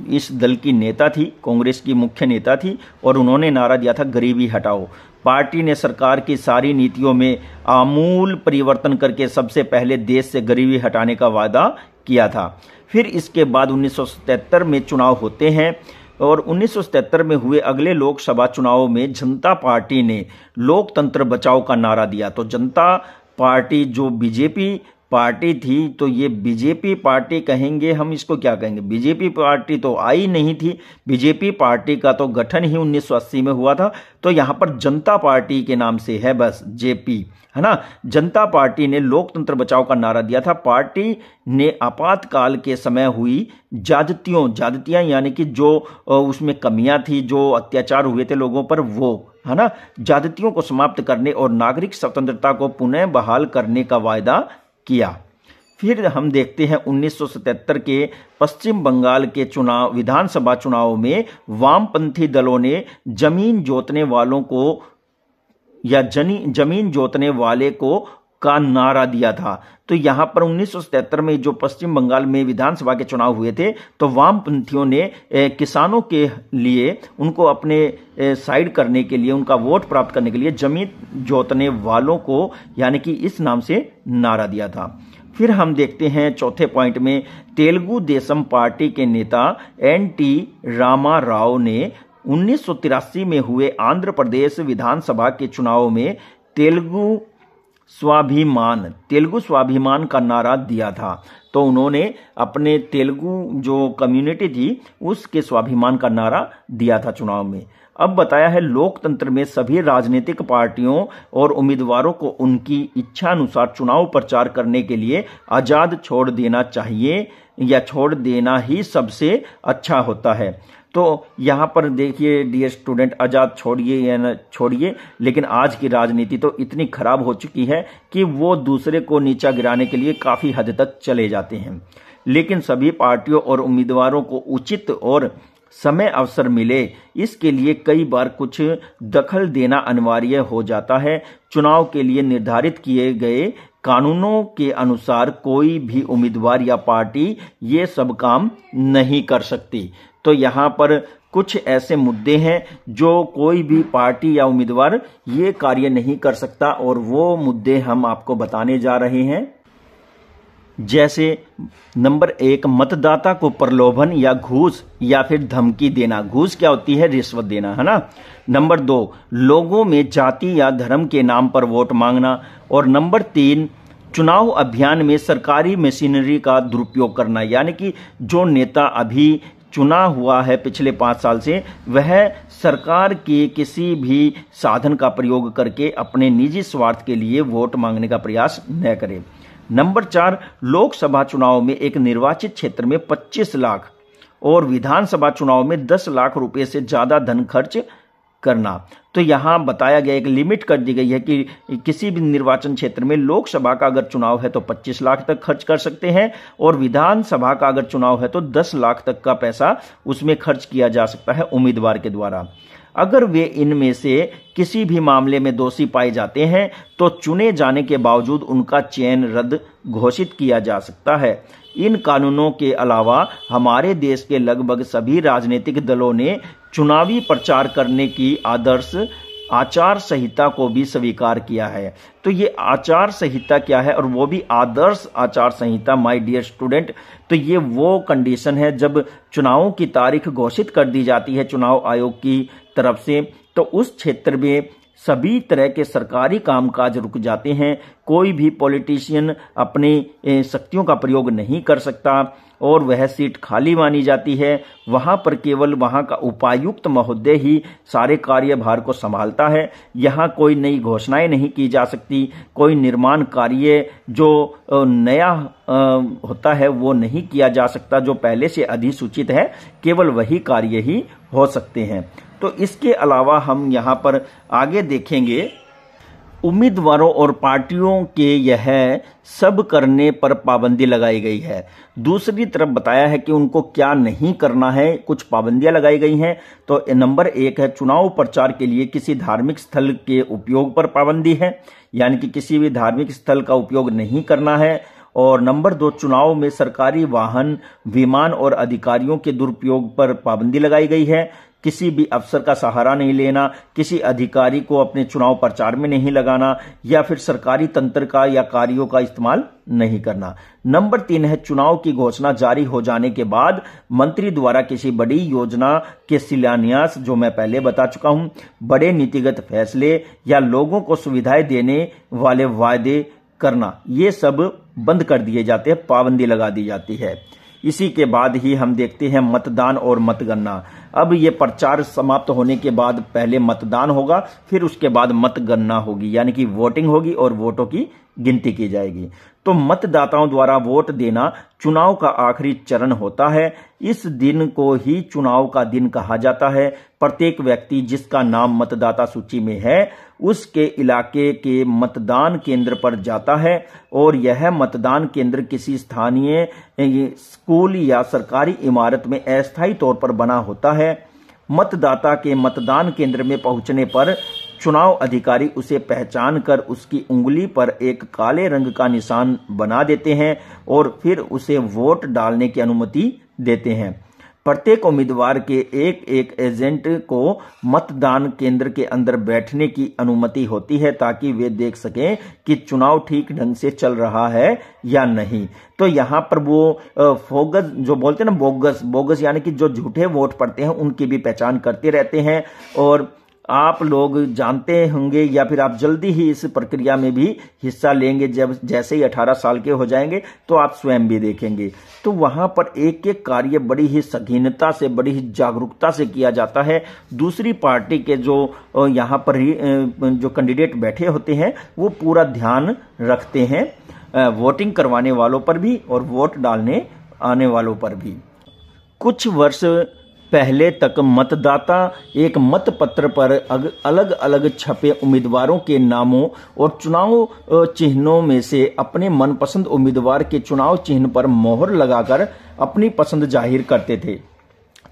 इस दल की नेता थी, कांग्रेस की मुख्य नेता थी और उन्होंने नारा दिया था, गरीबी हटाओ। पार्टी ने सरकार की सारी नीतियों में आमूल परिवर्तन करके सबसे पहले देश से गरीबी हटाने का वादा किया था। फिर इसके बाद 1977 में चुनाव होते हैं और 1977 में हुए अगले लोकसभा चुनाव में जनता पार्टी ने लोकतंत्र बचाओ का नारा दिया। तो जनता पार्टी जो बीजेपी पार्टी थी, तो ये बीजेपी पार्टी कहेंगे, हम इसको क्या कहेंगे, बीजेपी पार्टी तो आई नहीं थी। बीजेपी पार्टी का तो गठन ही 1980 में हुआ था। तो यहां पर जनता पार्टी के नाम से है बस जेपी, है ना। जनता पार्टी ने लोकतंत्र बचाओ का नारा दिया था। पार्टी ने आपातकाल के समय हुई ज्यादतियां यानी कि जो उसमें कमियां थी, जो अत्याचार हुए थे लोगों पर, वो है ना, ज्यादतियों को समाप्त करने और नागरिक स्वतंत्रता को पुनः बहाल करने का वायदा किया। फिर हम देखते हैं 1977 के पश्चिम बंगाल के चुनाव, विधानसभा चुनाव में वामपंथी दलों ने जमीन जोतने वालों को या जमीन जोतने वाले को का नारा दिया था। तो यहां पर 1977 में जो पश्चिम बंगाल में विधानसभा के चुनाव हुए थे, तो वामपंथियों ने किसानों के लिए, उनको अपने साइड करने के लिए, उनका वोट प्राप्त करने के लिए जमीन जोतने वालों को यानी कि इस नाम से नारा दिया था। फिर हम देखते हैं चौथे पॉइंट में तेलुगु देशम पार्टी के नेता एन.टी. रामा राव ने 1983 में हुए आंध्र प्रदेश विधानसभा के चुनाव में तेलुगु स्वाभिमान, तेलुगु स्वाभिमान का नारा दिया था। तो उन्होंने अपने तेलुगु जो कम्युनिटी थी उसके स्वाभिमान का नारा दिया था चुनाव में। अब बताया है लोकतंत्र में सभी राजनीतिक पार्टियों और उम्मीदवारों को उनकी इच्छा अनुसार चुनाव प्रचार करने के लिए आजाद छोड़ देना चाहिए या छोड़ देना ही सबसे अच्छा होता है। तो यहाँ पर देखिए डियर स्टूडेंट, आजाद छोड़िए या न छोड़िए, लेकिन आज की राजनीति तो इतनी खराब हो चुकी है कि वो दूसरे को नीचा गिराने के लिए काफी हद तक चले जाते हैं। लेकिन सभी पार्टियों और उम्मीदवारों को उचित और समय अवसर मिले, इसके लिए कई बार कुछ दखल देना अनिवार्य हो जाता है। चुनाव के लिए निर्धारित किए गए कानूनों के अनुसार कोई भी उम्मीदवार या पार्टी ये सब काम नहीं कर सकती। तो यहाँ पर कुछ ऐसे मुद्दे हैं जो कोई भी पार्टी या उम्मीदवार ये कार्य नहीं कर सकता, और वो मुद्दे हम आपको बताने जा रहे हैं। जैसे नंबर 1, मतदाता को प्रलोभन या घूस या फिर धमकी देना। घूस क्या होती है? रिश्वत देना, है ना। नंबर 2, लोगों में जाति या धर्म के नाम पर वोट मांगना। और नंबर 3, चुनाव अभियान में सरकारी मशीनरी का दुरुपयोग करना, यानी कि जो नेता अभी चुना हुआ है पिछले 5 साल से, वह सरकार के किसी भी साधन का प्रयोग करके अपने निजी स्वार्थ के लिए वोट मांगने का प्रयास न करे। नंबर 4, लोकसभा चुनाव में एक निर्वाचित क्षेत्र में 25 लाख और विधानसभा चुनाव में 10 लाख रुपए से ज्यादा धन खर्च करना। तो यहां बताया गया, एक लिमिट कर दी गई है कि किसी भी निर्वाचन क्षेत्र में लोकसभा का अगर चुनाव है तो 25 लाख तक खर्च कर सकते हैं, और विधानसभा का अगर चुनाव है तो 10 लाख तक का पैसा उसमें खर्च किया जा सकता है उम्मीदवार के द्वारा। अगर वे इनमें से किसी भी मामले में दोषी पाए जाते हैं तो चुने जाने के बावजूद उनका चयन रद्द घोषित किया जा सकता है। इन कानूनों के अलावा हमारे देश के लगभग सभी राजनीतिक दलों ने चुनावी प्रचार करने की आदर्श आचार संहिता को भी स्वीकार किया है। तो ये आचार संहिता क्या है, और वो भी आदर्श आचार संहिता, माय डियर स्टूडेंट। तो ये वो कंडीशन है जब चुनावों की तारीख घोषित कर दी जाती है चुनाव आयोग की तरफ से, तो उस क्षेत्र में सभी तरह के सरकारी कामकाज रुक जाते हैं। कोई भी पॉलिटिशियन अपनी शक्तियों का प्रयोग नहीं कर सकता और वह सीट खाली मानी जाती है। वहां पर केवल वहां का उपायुक्त महोदय ही सारे कार्यभार को संभालता है। यहां कोई नई घोषणाएं नहीं की जा सकती, कोई निर्माण कार्य जो नया होता है वो नहीं किया जा सकता, जो पहले से अधिसूचित है केवल वही कार्य ही हो सकते हैं। तो इसके अलावा हम यहां पर आगे देखेंगे, उम्मीदवारों और पार्टियों के यह सब करने पर पाबंदी लगाई गई है। दूसरी तरफ बताया है कि उनको क्या नहीं करना है, कुछ पाबंदियां लगाई गई हैं। तो नंबर 1 है, चुनाव प्रचार के लिए किसी धार्मिक स्थल के उपयोग पर पाबंदी है, यानी कि किसी भी धार्मिक स्थल का उपयोग नहीं करना है। और नंबर 2, चुनाव में सरकारी वाहन, विमान और अधिकारियों के दुरुपयोग पर पाबंदी लगाई गई है। किसी भी अफसर का सहारा नहीं लेना, किसी अधिकारी को अपने चुनाव प्रचार में नहीं लगाना, या फिर सरकारी तंत्र का या कार्यों का इस्तेमाल नहीं करना। नंबर 3 है, चुनाव की घोषणा जारी हो जाने के बाद मंत्री द्वारा किसी बड़ी योजना के शिलान्यास, जो मैं पहले बता चुका हूं, बड़े नीतिगत फैसले या लोगों को सुविधाएं देने वाले वायदे करना, ये सब बंद कर दिए जाते हैं, पाबंदी लगा दी जाती है। इसी के बाद ही हम देखते हैं मतदान और मतगणना। अब ये प्रचार समाप्त होने के बाद पहले मतदान होगा, फिर उसके बाद मतगणना होगी, यानी कि वोटिंग होगी और वोटों की गिनती की जाएगी। तो मतदाताओं द्वारा वोट देना चुनाव का आखिरी चरण होता है। इस दिन को ही चुनाव का दिन कहा जाता है। प्रत्येक व्यक्ति जिसका नाम मतदाता सूची में है उसके इलाके के मतदान केंद्र पर जाता है, और यह मतदान केंद्र किसी स्थानीय स्कूल या सरकारी इमारत में अस्थायी तौर पर बना होता है। मतदाता के मतदान केंद्र में पहुंचने पर चुनाव अधिकारी उसे पहचान कर उसकी उंगली पर एक काले रंग का निशान बना देते हैं और फिर उसे वोट डालने की अनुमति देते हैं। प्रत्येक उम्मीदवार के एक एजेंट को मतदान केंद्र के अंदर बैठने की अनुमति होती है ताकि वे देख सकें कि चुनाव ठीक ढंग से चल रहा है या नहीं। तो यहाँ पर वो फोगस जो बोलते हैं ना, बोगस यानी कि जो झूठे वोट पड़ते हैं उनकी भी पहचान करते रहते हैं। और आप लोग जानते होंगे या फिर आप जल्दी ही इस प्रक्रिया में भी हिस्सा लेंगे। जब जैसे ही 18 साल के हो जाएंगे तो आप स्वयं भी देखेंगे। तो वहां पर एक एक कार्य बड़ी ही संगीनता से, बड़ी ही जागरूकता से किया जाता है। दूसरी पार्टी के जो यहाँ पर जो कैंडिडेट बैठे होते हैं वो पूरा ध्यान रखते हैं वोटिंग करवाने वालों पर भी और वोट डालने आने वालों पर भी। कुछ वर्ष पहले तक मतदाता एक मतपत्र पर अलग अलग छपे उम्मीदवारों के नामों और चुनाव चिन्हों में से अपने मनपसंद उम्मीदवार के चुनाव चिन्ह पर मोहर लगाकर अपनी पसंद जाहिर करते थे।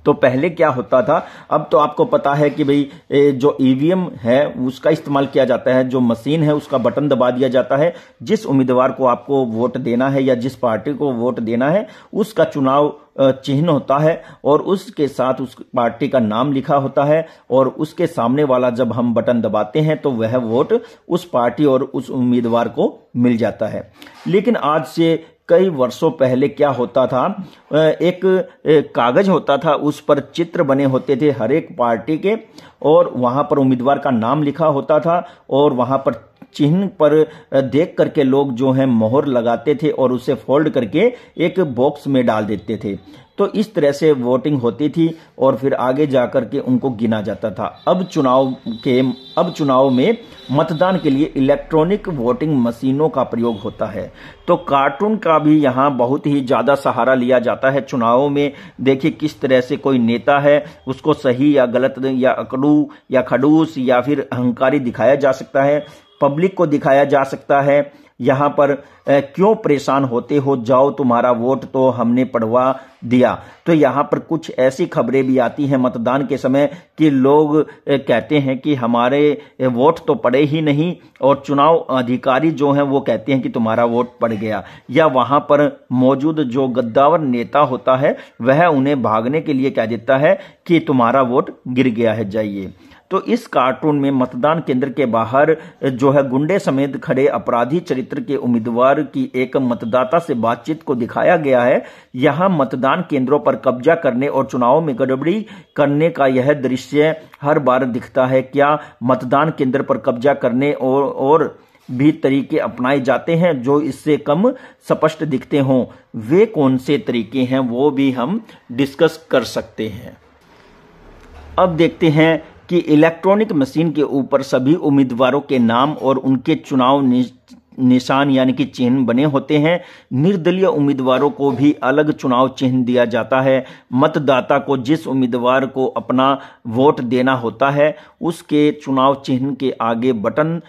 तो पहले क्या होता था, अब तो आपको पता है कि भाई जो ईवीएम है उसका इस्तेमाल किया जाता है, जो मशीन है उसका बटन दबा दिया जाता है। जिस उम्मीदवार को आपको वोट देना है या जिस पार्टी को वोट देना है उसका चुनाव चिन्ह होता है और उसके साथ उस पार्टी का नाम लिखा होता है और उसके सामने वाला जब हम बटन दबाते हैं तो वह वोट उस पार्टी और उस उम्मीदवार को मिल जाता है। लेकिन आज से कई वर्षों पहले क्या होता था, एक कागज होता था, उस पर चित्र बने होते थे हर एक पार्टी के और वहां पर उम्मीदवार का नाम लिखा होता था और वहां पर चिन्ह पर देख करके लोग जो है मोहर लगाते थे और उसे फोल्ड करके एक बॉक्स में डाल देते थे। तो इस तरह से वोटिंग होती थी और फिर आगे जाकर के उनको गिना जाता था। अब चुनाव में मतदान के लिए इलेक्ट्रॉनिक वोटिंग मशीनों का प्रयोग होता है। तो कार्टून का भी यहाँ बहुत ही ज्यादा सहारा लिया जाता है चुनावों में। देखिए किस तरह से कोई नेता है उसको सही या गलत या अकड़ू या खड़ूस या फिर अहंकारी दिखाया जा सकता है, पब्लिक को दिखाया जा सकता है। यहाँ पर क्यों परेशान होते हो, जाओ तुम्हारा वोट तो हमने पड़वा दिया। तो यहाँ पर कुछ ऐसी खबरें भी आती हैं मतदान के समय कि लोग कहते हैं कि हमारे वोट तो पड़े ही नहीं और चुनाव अधिकारी जो हैं वो कहते हैं कि तुम्हारा वोट पड़ गया। या वहां पर मौजूद जो गद्दावर नेता होता है वह उन्हें भागने के लिए कह देता है कि तुम्हारा वोट गिर गया है, जाइए। तो इस कार्टून में मतदान केंद्र के बाहर जो है गुंडे समेत खड़े अपराधी चरित्र के उम्मीदवार की एक मतदाता से बातचीत को दिखाया गया है। यहां मतदान केंद्रों पर कब्जा करने और चुनाव में गड़बड़ी करने का यह दृश्य हर बार दिखता है। क्या मतदान केंद्र पर कब्जा करने और भी तरीके अपनाए जाते हैं जो इससे कम स्पष्ट दिखते हों? वे कौन से तरीके हैं वो भी हम डिस्कस कर सकते हैं। अब देखते हैं कि इलेक्ट्रॉनिक मशीन के ऊपर सभी उम्मीदवारों के नाम और उनके चुनाव निशान यानी कि चिन्ह बने होते हैं। निर्दलीय उम्मीदवारों को भी अलग चुनाव चिन्ह दिया जाता है। मतदाता को जिस उम्मीदवार को अपना वोट देना होता है उसके चुनाव चिन्ह के आगे बटन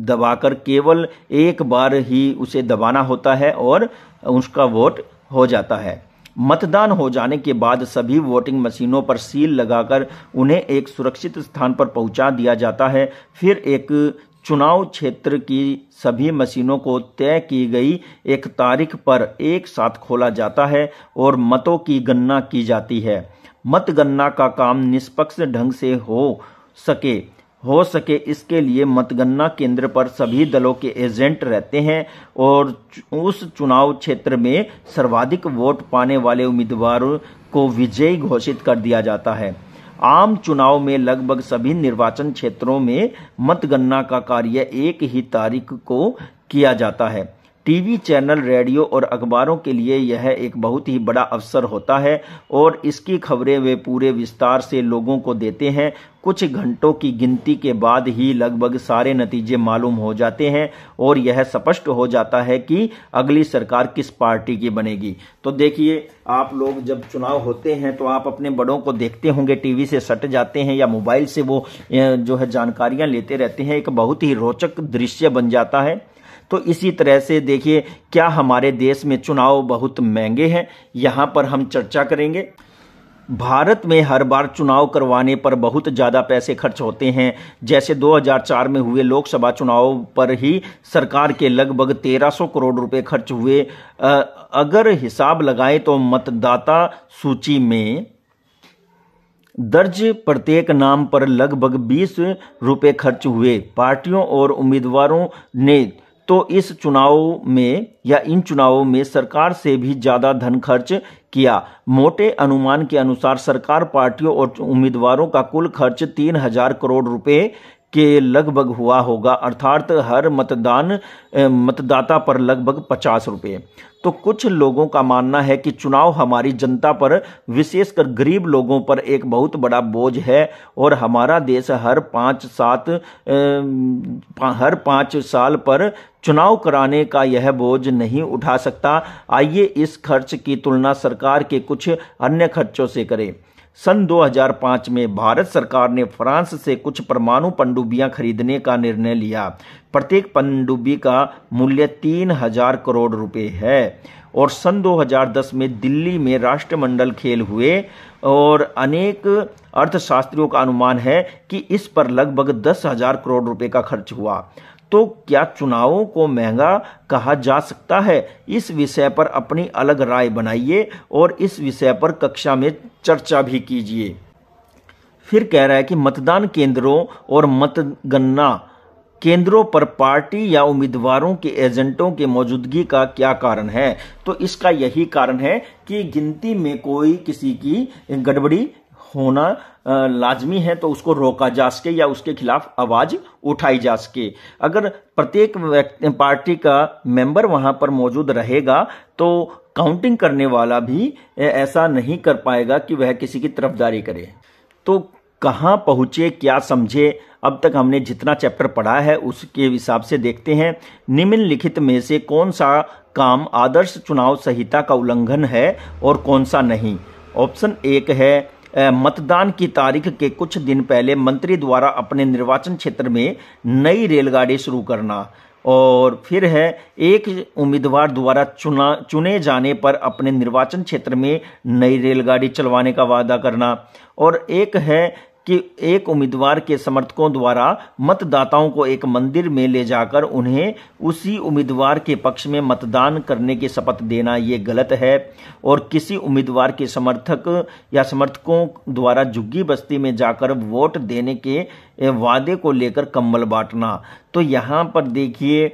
दबाकर केवल एक बार ही उसे दबाना होता है और उसका वोट हो जाता है। मतदान हो जाने के बाद सभी वोटिंग मशीनों पर सील लगाकर उन्हें एक सुरक्षित स्थान पर पहुंचा दिया जाता है। फिर एक चुनाव क्षेत्र की सभी मशीनों को तय की गई एक तारीख पर एक साथ खोला जाता है और मतों की गणना की जाती है। मतगणना का काम निष्पक्ष ढंग से हो सके इसके लिए मतगणना केंद्र पर सभी दलों के एजेंट रहते हैं और उस चुनाव क्षेत्र में सर्वाधिक वोट पाने वाले उम्मीदवार को विजयी घोषित कर दिया जाता है। आम चुनाव में लगभग सभी निर्वाचन क्षेत्रों में मतगणना का कार्य एक ही तारीख को किया जाता है। टीवी चैनल, रेडियो और अखबारों के लिए यह एक बहुत ही बड़ा अवसर होता है और इसकी खबरें वे पूरे विस्तार से लोगों को देते हैं। कुछ घंटों की गिनती के बाद ही लगभग सारे नतीजे मालूम हो जाते हैं और यह स्पष्ट हो जाता है कि अगली सरकार किस पार्टी की बनेगी। तो देखिए, आप लोग जब चुनाव होते हैं तो आप अपने बड़ों को देखते होंगे, टीवी से सट जाते हैं या मोबाइल से वो जो है जानकारियां लेते रहते हैं। एक बहुत ही रोचक दृश्य बन जाता है। तो इसी तरह से देखिए, क्या हमारे देश में चुनाव बहुत महंगे हैं, यहां पर हम चर्चा करेंगे। भारत में हर बार चुनाव करवाने पर बहुत ज्यादा पैसे खर्च होते हैं। जैसे 2004 में हुए लोकसभा चुनाव पर ही सरकार के लगभग 1300 करोड़ रुपए खर्च हुए। अगर हिसाब लगाएं तो मतदाता सूची में दर्ज प्रत्येक नाम पर लगभग 20 रुपए खर्च हुए। पार्टियों और उम्मीदवारों ने तो इस चुनाव में या इन चुनावों में सरकार से भी ज्यादा धन खर्च किया। मोटे अनुमान के अनुसार सरकार, पार्टियों और उम्मीदवारों का कुल खर्च 3,000 करोड़ रुपए के लगभग हुआ होगा, अर्थात हर मतदाता पर लगभग 50 रुपए। तो कुछ लोगों का मानना है कि चुनाव हमारी जनता पर, विशेषकर गरीब लोगों पर एक बहुत बड़ा बोझ है और हमारा देश हर 5 साल पर चुनाव कराने का यह बोझ नहीं उठा सकता। आइए इस खर्च की तुलना सरकार के कुछ अन्य खर्चों से करें। सन 2005 में भारत सरकार ने फ्रांस से कुछ परमाणु पनडुब्बियां खरीदने का निर्णय लिया। प्रत्येक पनडुब्बी का मूल्य 3,000 करोड़ रुपए है। और सन 2010 में दिल्ली में राष्ट्रमंडल खेल हुए और अनेक अर्थशास्त्रियों का अनुमान है कि इस पर लगभग 10,000 करोड़ रुपए का खर्च हुआ। तो क्या चुनावों को महंगा कहा जा सकता है? इस विषय पर अपनी अलग राय बनाइए और इस विषय पर कक्षा में चर्चा भी कीजिए। फिर कह रहा है कि मतदान केंद्रों और मतगणना केंद्रों पर पार्टी या उम्मीदवारों के एजेंटों की मौजूदगी का क्या कारण है? तो इसका यही कारण है कि गिनती में कोई किसी की गड़बड़ी होना लाजमी है, तो उसको रोका जा सके या उसके खिलाफ आवाज उठाई जा सके। अगर प्रत्येक पार्टी का मेंबर वहां पर मौजूद रहेगा तो काउंटिंग करने वाला भी ऐसा नहीं कर पाएगा कि वह किसी की तरफदारी करे। तो कहां पहुंचे, क्या समझे? अब तक हमने जितना चैप्टर पढ़ा है उसके हिसाब से देखते हैं। निम्नलिखित में से कौन सा काम आदर्श चुनाव संहिता का उल्लंघन है और कौन सा नहीं? ऑप्शन 1 है मतदान की तारीख के कुछ दिन पहले मंत्री द्वारा अपने निर्वाचन क्षेत्र में नई रेलगाड़ी शुरू करना। और फिर है एक उम्मीदवार द्वारा चुने जाने पर अपने निर्वाचन क्षेत्र में नई रेलगाड़ी चलवाने का वादा करना। और एक है कि एक उम्मीदवार के समर्थकों द्वारा मतदाताओं को एक मंदिर में ले जाकर उन्हें उसी उम्मीदवार के पक्ष में मतदान करने की शपथ देना, ये गलत है। और किसी उम्मीदवार के समर्थकों द्वारा झुग्गी बस्ती में जाकर वोट देने के वादे को लेकर कंबल बांटना। तो यहाँ पर देखिए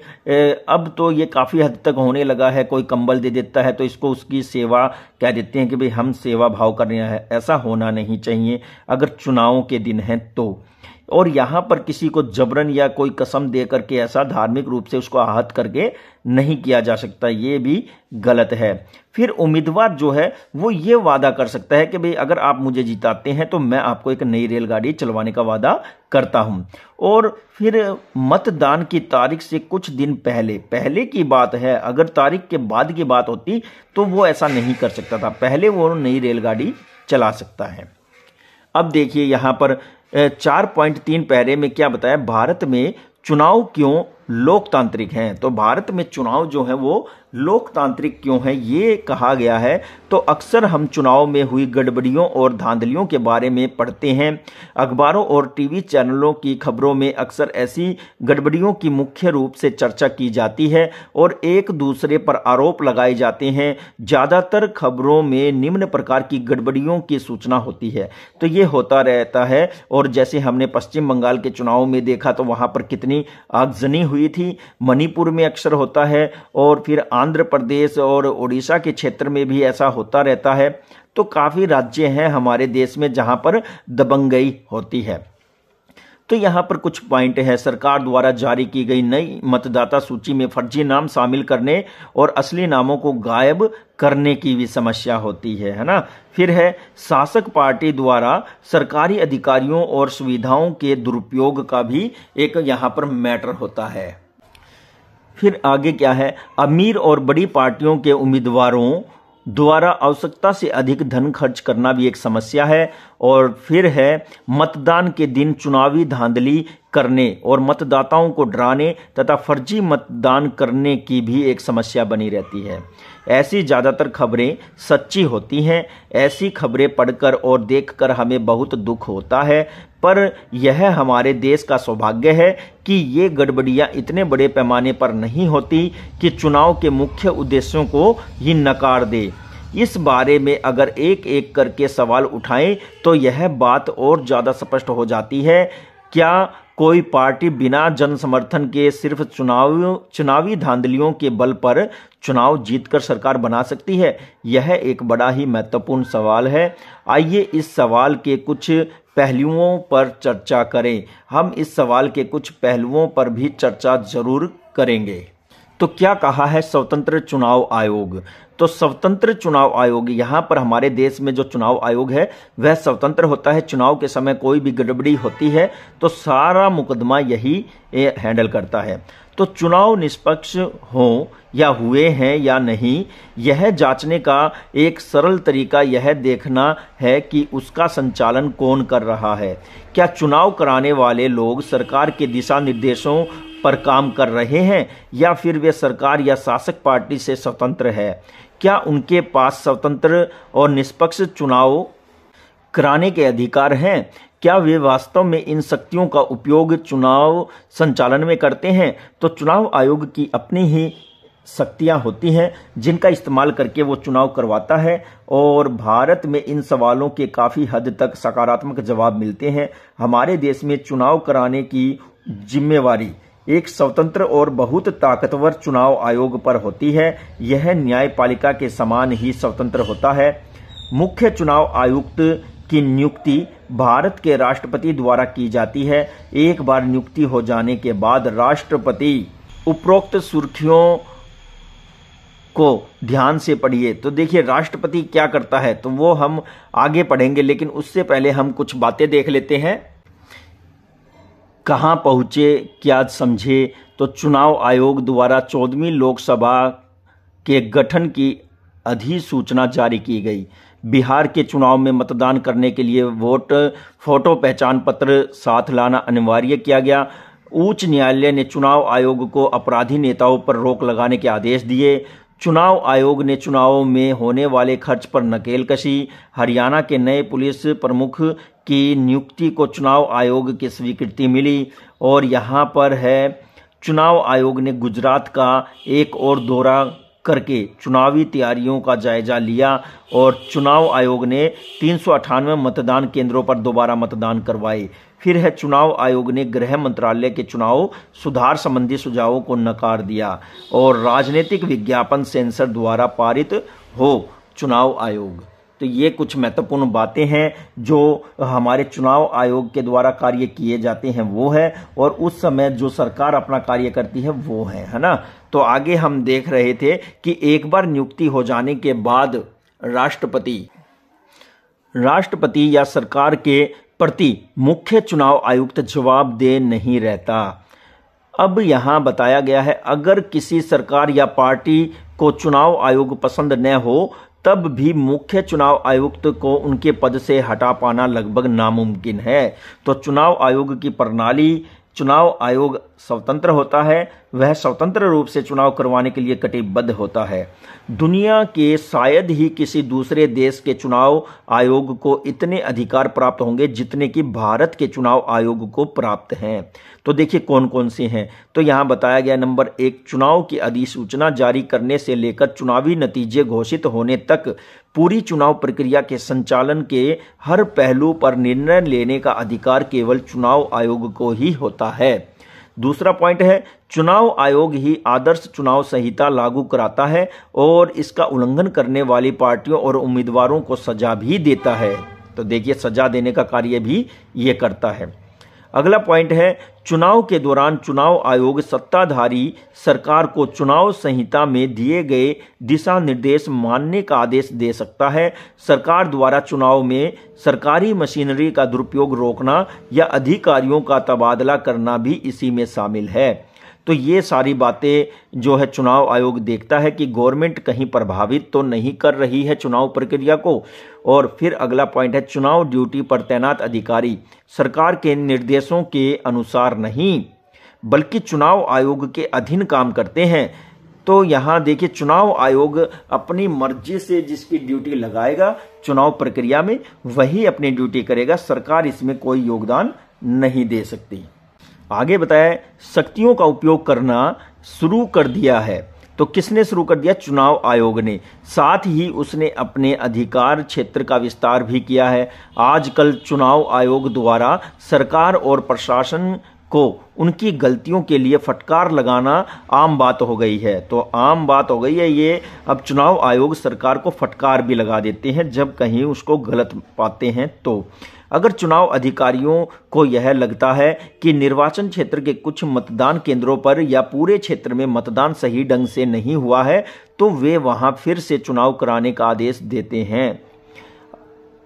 अब तो ये काफ़ी हद तक होने लगा है, कोई कंबल दे देता है तो इसको उसकी सेवा कह देते हैं कि भाई हम सेवा भाव कर रहे हैं। ऐसा होना नहीं चाहिए अगर चुनावों के दिन हैं तो। और यहाँ पर किसी को जबरन या कोई कसम दे करके ऐसा धार्मिक रूप से उसको आहत करके नहीं किया जा सकता, ये भी गलत है। फिर उम्मीदवार जो है वो ये वादा कर सकता है कि भाई अगर आप मुझे जिताते हैं तो मैं आपको एक नई रेलगाड़ी चलवाने का वादा करता हूं। और फिर मतदान की तारीख से कुछ दिन पहले की बात है, अगर तारीख के बाद की बात होती तो वो ऐसा नहीं कर सकता था, पहले वो नई रेलगाड़ी चला सकता है। अब देखिए यहाँ पर 4.3 पैरे में क्या बताया, भारत में चुनाव क्यों लोकतांत्रिक हैं। तो भारत में चुनाव जो है वो लोकतांत्रिक क्यों है ये कहा गया है। तो अक्सर हम चुनाव में हुई गड़बड़ियों और धांधलियों के बारे में पढ़ते हैं। अखबारों और टीवी चैनलों की खबरों में अक्सर ऐसी गड़बड़ियों की मुख्य रूप से चर्चा की जाती है और एक दूसरे पर आरोप लगाए जाते हैं। ज़्यादातर खबरों में निम्न प्रकार की गड़बड़ियों की सूचना होती है। तो ये होता रहता है। और जैसे हमने पश्चिम बंगाल के चुनाव में देखा तो वहां पर कितनी आगजनी हुई थी। मणिपुर में अक्सर होता है और फिर आंध्र प्रदेश और उड़ीसा के क्षेत्र में भी ऐसा होता रहता है। तो काफी राज्य हैं हमारे देश में जहां पर दबंगई होती है। तो यहां पर कुछ पॉइंट है। सरकार द्वारा जारी की गई नई मतदाता सूची में फर्जी नाम शामिल करने और असली नामों को गायब करने की भी समस्या होती है ना। फिर है शासक पार्टी द्वारा सरकारी अधिकारियों और सुविधाओं के दुरुपयोग का भी एक यहां पर मैटर होता है। फिर आगे क्या है, अमीर और बड़ी पार्टियों के उम्मीदवारों द्वारा आवश्यकता से अधिक धन खर्च करना भी एक समस्या है। और फिर है मतदान के दिन चुनावी धांधली करने और मतदाताओं को डराने तथा फर्जी मतदान करने की भी एक समस्या बनी रहती है। ऐसी ज़्यादातर खबरें सच्ची होती हैं। ऐसी खबरें पढ़कर और देखकर हमें बहुत दुख होता है, पर यह हमारे देश का सौभाग्य है कि ये गड़बड़ियां इतने बड़े पैमाने पर नहीं होती कि चुनाव के मुख्य उद्देश्यों को ही नकार दे। इस बारे में अगर एक एक करके सवाल उठाएं तो यह बात और ज़्यादा स्पष्ट हो जाती है। क्या कोई पार्टी बिना जन समर्थन के सिर्फ चुनावी धांधलियों के बल पर चुनाव जीतकर सरकार बना सकती है? यह एक बड़ा ही महत्वपूर्ण सवाल है। आइए इस सवाल के कुछ पहलुओं पर चर्चा करें। हम इस सवाल के कुछ पहलुओं पर भी चर्चा जरूर करेंगे। तो क्या कहा है स्वतंत्र चुनाव आयोग? तो स्वतंत्र चुनाव आयोग, यहां पर हमारे देश में जो चुनाव आयोग है वह स्वतंत्र होता है। चुनाव के समय कोई भी गड़बड़ी होती है तो सारा मुकदमा यही हैंडल करता है। तो चुनाव निष्पक्ष हो या हुए हैं या नहीं, यह जांचने का एक सरल तरीका यह देखना है कि उसका संचालन कौन कर रहा है। क्या चुनाव कराने वाले लोग सरकार के दिशा निर्देशों पर काम कर रहे हैं या फिर वे सरकार या शासक पार्टी से स्वतंत्र है? क्या उनके पास स्वतंत्र और निष्पक्ष चुनाव कराने के अधिकार हैं? क्या वे वास्तव में इन शक्तियों का उपयोग चुनाव संचालन में करते हैं? तो चुनाव आयोग की अपनी ही शक्तियां होती हैं जिनका इस्तेमाल करके वो चुनाव करवाता है, और भारत में इन सवालों के काफी हद तक सकारात्मक जवाब मिलते हैं। हमारे देश में चुनाव कराने की जिम्मेवारी एक स्वतंत्र और बहुत ताकतवर चुनाव आयोग पर होती है। यह न्यायपालिका के समान ही स्वतंत्र होता है। मुख्य चुनाव आयुक्त की नियुक्ति भारत के राष्ट्रपति द्वारा की जाती है। एक बार नियुक्ति हो जाने के बाद राष्ट्रपति, उपरोक्त सुर्खियों को ध्यान से पढ़िए। तो देखिए राष्ट्रपति क्या करता है तो वो हम आगे पढ़ेंगे, लेकिन उससे पहले हम कुछ बातें देख लेते हैं। कहां पहुंचे, क्या समझे? तो चुनाव आयोग द्वारा 14वीं लोकसभा के गठन की अधिसूचना जारी की गई। बिहार के चुनाव में मतदान करने के लिए फोटो पहचान पत्र साथ लाना अनिवार्य किया गया। उच्च न्यायालय ने चुनाव आयोग को अपराधी नेताओं पर रोक लगाने के आदेश दिए। चुनाव आयोग ने चुनाव में होने वाले खर्च पर नकेल कसी। हरियाणा के नए पुलिस प्रमुख की नियुक्ति को चुनाव आयोग की स्वीकृति मिली। और यहाँ पर है चुनाव आयोग ने गुजरात का एक और दौरा करके चुनावी तैयारियों का जायजा लिया और चुनाव आयोग ने 398 मतदान केंद्रों पर दोबारा मतदान करवाए। फिर है चुनाव आयोग ने गृह मंत्रालय के चुनाव सुधार संबंधी सुझावों को नकार दिया और राजनीतिक विज्ञापन सेंसर द्वारा पारित हो चुनाव आयोग। तो ये कुछ महत्वपूर्ण बातें हैं जो हमारे चुनाव आयोग के द्वारा कार्य किए जाते हैं वो है, और उस समय जो सरकार अपना कार्य करती है वो है ना। तो आगे हम देख रहे थे कि एक बार नियुक्ति हो जाने के बाद राष्ट्रपति या सरकार के प्रति मुख्य चुनाव आयुक्त जवाबदेह नहीं रहता। अब यहां बताया गया है अगर किसी सरकार या पार्टी को चुनाव आयोग पसंद न हो तब भी मुख्य चुनाव आयुक्त को उनके पद से हटा पाना लगभग नामुमकिन है। तो चुनाव आयोग की प्रणाली, चुनाव आयोग स्वतंत्र होता है, वह स्वतंत्र रूप से चुनाव करवाने के लिए कटिबद्ध होता है। दुनिया के शायद ही किसी दूसरे देश के चुनाव आयोग को इतने अधिकार प्राप्त होंगे जितने कि भारत के चुनाव आयोग को प्राप्त हैं। तो देखिए कौन कौन से हैं। तो यहां बताया गया नंबर 1, चुनाव की अधिसूचना जारी करने से लेकर चुनावी नतीजे घोषित होने तक पूरी चुनाव प्रक्रिया के संचालन के हर पहलू पर निर्णय लेने का अधिकार केवल चुनाव आयोग को ही होता है। दूसरा पॉइंट है चुनाव आयोग ही आदर्श चुनाव संहिता लागू कराता है और इसका उल्लंघन करने वाली पार्टियों और उम्मीदवारों को सजा भी देता है। तो देखिए सजा देने का कार्य भी ये करता है। अगला पॉइंट है चुनाव के दौरान चुनाव आयोग सत्ताधारी सरकार को चुनाव संहिता में दिए गए दिशा निर्देश मानने का आदेश दे सकता है। सरकार द्वारा चुनाव में सरकारी मशीनरी का दुरुपयोग रोकना या अधिकारियों का तबादला करना भी इसी में शामिल है। तो ये सारी बातें जो है चुनाव आयोग देखता है कि गवर्नमेंट कहीं प्रभावित तो नहीं कर रही है चुनाव प्रक्रिया को। और फिर अगला पॉइंट है चुनाव ड्यूटी पर तैनात अधिकारी सरकार के निर्देशों के अनुसार नहीं बल्कि चुनाव आयोग के अधीन काम करते हैं। तो यहां देखिए चुनाव आयोग अपनी मर्जी से जिसकी ड्यूटी लगाएगा चुनाव प्रक्रिया में वही अपनी ड्यूटी करेगा, सरकार इसमें कोई योगदान नहीं दे सकती। आगे बताया शक्तियों का उपयोग करना शुरू कर दिया है। तो किसने शुरू कर दिया? चुनाव आयोग ने। साथ ही उसने अपने अधिकार क्षेत्र का विस्तार भी किया है। आजकल चुनाव आयोग द्वारा सरकार और प्रशासन को उनकी गलतियों के लिए फटकार लगाना आम बात हो गई है। तो आम बात हो गई है ये, अब चुनाव आयोग सरकार को फटकार भी लगा देते हैं जब कहीं उसको गलत पाते हैं। तो अगर चुनाव अधिकारियों को यह लगता है कि निर्वाचन क्षेत्र के कुछ मतदान केंद्रों पर या पूरे क्षेत्र में मतदान सही ढंग से नहीं हुआ है तो वे वहां फिर से चुनाव कराने का आदेश देते हैं।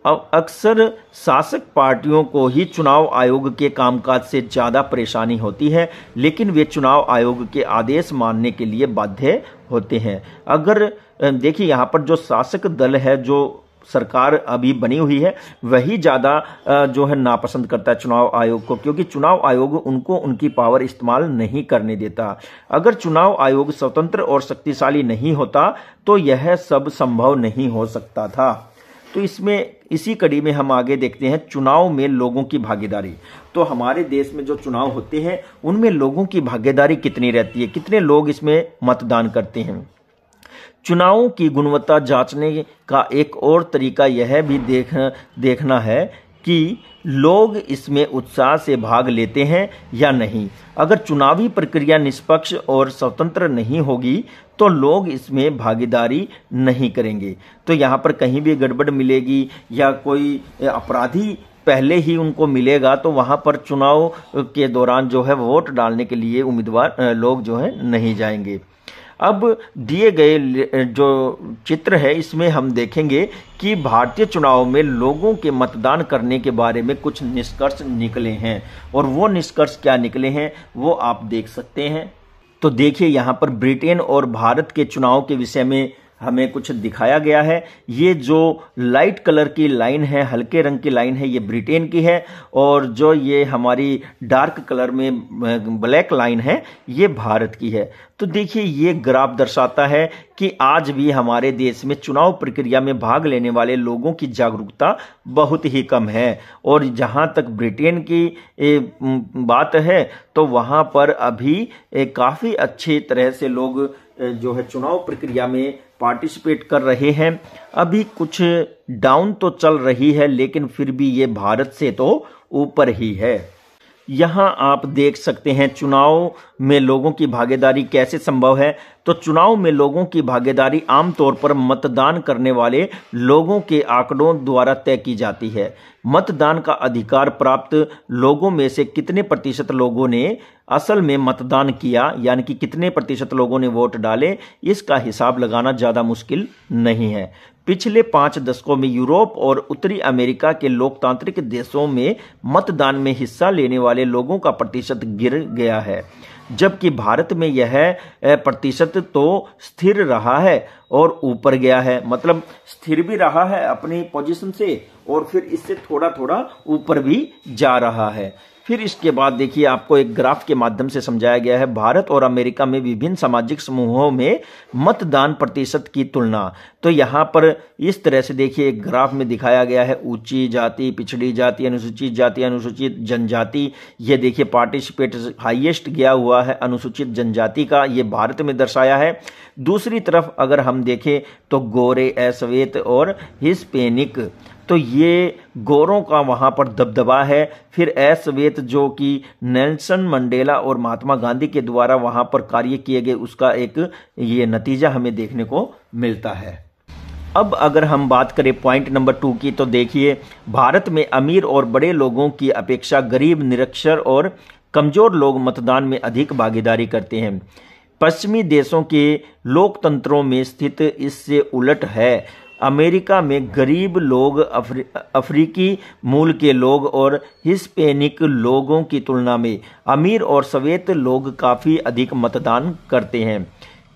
अब अक्सर शासक पार्टियों को ही चुनाव आयोग के कामकाज से ज़्यादा परेशानी होती है, लेकिन वे चुनाव आयोग के आदेश मानने के लिए बाध्य होते हैं। अगर देखिए यहाँ पर जो शासक दल है, जो सरकार अभी बनी हुई है, वही ज़्यादा जो है नापसंद करता है चुनाव आयोग को, क्योंकि चुनाव आयोग उनको उनकी पावर इस्तेमाल नहीं करने देता। अगर चुनाव आयोग स्वतंत्र और शक्तिशाली नहीं होता तो यह सब संभव नहीं हो सकता था। तो इसी कड़ी में हम आगे देखते हैं चुनाव में लोगों की भागीदारी। तो हमारे देश में जो चुनाव होते हैं उनमें लोगों की भागीदारी कितनी रहती है, कितने लोग इसमें मतदान करते हैं। चुनावों की गुणवत्ता जांचने का एक और तरीका यह भी देखना है कि लोग इसमें उत्साह से भाग लेते हैं या नहीं। अगर चुनावी प्रक्रिया निष्पक्ष और स्वतंत्र नहीं होगी तो लोग इसमें भागीदारी नहीं करेंगे। तो यहाँ पर कहीं भी गड़बड़ मिलेगी या कोई अपराधी पहले ही उनको मिलेगा तो वहां पर चुनाव के दौरान जो है वोट डालने के लिए उम्मीदवार लोग जो है नहीं जाएंगे। अब दिए गए जो चित्र है इसमें हम देखेंगे कि भारतीय चुनाव में लोगों के मतदान करने के बारे में कुछ निष्कर्ष निकले हैं, और वो निष्कर्ष क्या निकले हैं वो आप देख सकते हैं। तो देखिए यहाँ पर ब्रिटेन और भारत के चुनाव के विषय में हमें कुछ दिखाया गया है। ये जो लाइट कलर की लाइन है, हल्के रंग की लाइन है, ये ब्रिटेन की है, और जो ये हमारी डार्क कलर में ब्लैक लाइन है ये भारत की है। तो देखिए ये ग्राफ दर्शाता है कि आज भी हमारे देश में चुनाव प्रक्रिया में भाग लेने वाले लोगों की जागरूकता बहुत ही कम है, और जहां तक ब्रिटेन की बात है तो वहां पर अभी काफी अच्छी तरह से लोग जो है चुनाव प्रक्रिया में पार्टिसिपेट कर रहे हैं। अभी कुछ डाउन तो चल रही है लेकिन फिर भी ये भारत से तो ऊपर ही है। यहाँ आप देख सकते हैं चुनाव में लोगों की भागीदारी कैसे संभव है। तो चुनाव में लोगों की भागीदारी आमतौर पर मतदान करने वाले लोगों के आंकड़ों द्वारा तय की जाती है। मतदान का अधिकार प्राप्त लोगों में से कितने प्रतिशत लोगों ने असल में मतदान किया, यानी कि कितने प्रतिशत लोगों ने वोट डाले, इसका हिसाब लगाना ज्यादा मुश्किल नहीं है। पिछले 5 दशकों में यूरोप और उत्तरी अमेरिका के लोकतांत्रिक देशों में मतदान में हिस्सा लेने वाले लोगों का प्रतिशत गिर गया है, जबकि भारत में यह प्रतिशत तो स्थिर रहा है और ऊपर गया है। मतलब स्थिर भी रहा है अपनी पोजीशन से और फिर इससे थोड़ा थोड़ा ऊपर भी जा रहा है। फिर इसके बाद देखिए आपको एक ग्राफ के माध्यम से समझाया गया है भारत और अमेरिका में विभिन्न सामाजिक समूहों में मतदान प्रतिशत की तुलना। तो यहाँ पर इस तरह से देखिए एक ग्राफ में दिखाया गया है ऊंची जाति, पिछड़ी जाति, अनुसूचित जनजाति। ये देखिए पार्टिसिपेट हाईएस्ट गया हुआ है अनुसूचित जनजाति का, ये भारत में दर्शाया है। दूसरी तरफ अगर हम देखें तो गोरे, अश्वेत और हिस्पैनिक, तो ये गोरों का वहां पर दबदबा है। फिर अश्वेत जो कि नेल्सन मंडेला और महात्मा गांधी के द्वारा वहां पर कार्य किए गए उसका एक ये नतीजा हमें देखने को मिलता है। अब अगर हम बात करें पॉइंट नंबर 2 की, तो देखिए भारत में अमीर और बड़े लोगों की अपेक्षा गरीब, निरक्षर और कमजोर लोग मतदान में अधिक भागीदारी करते हैं। पश्चिमी देशों के लोकतंत्रों में स्थिति इससे उलट है। अमेरिका में गरीब लोग अफ्रीकी मूल के लोग और हिस्पैनिक लोगों की तुलना में अमीर और श्वेत लोग काफ़ी अधिक मतदान करते हैं।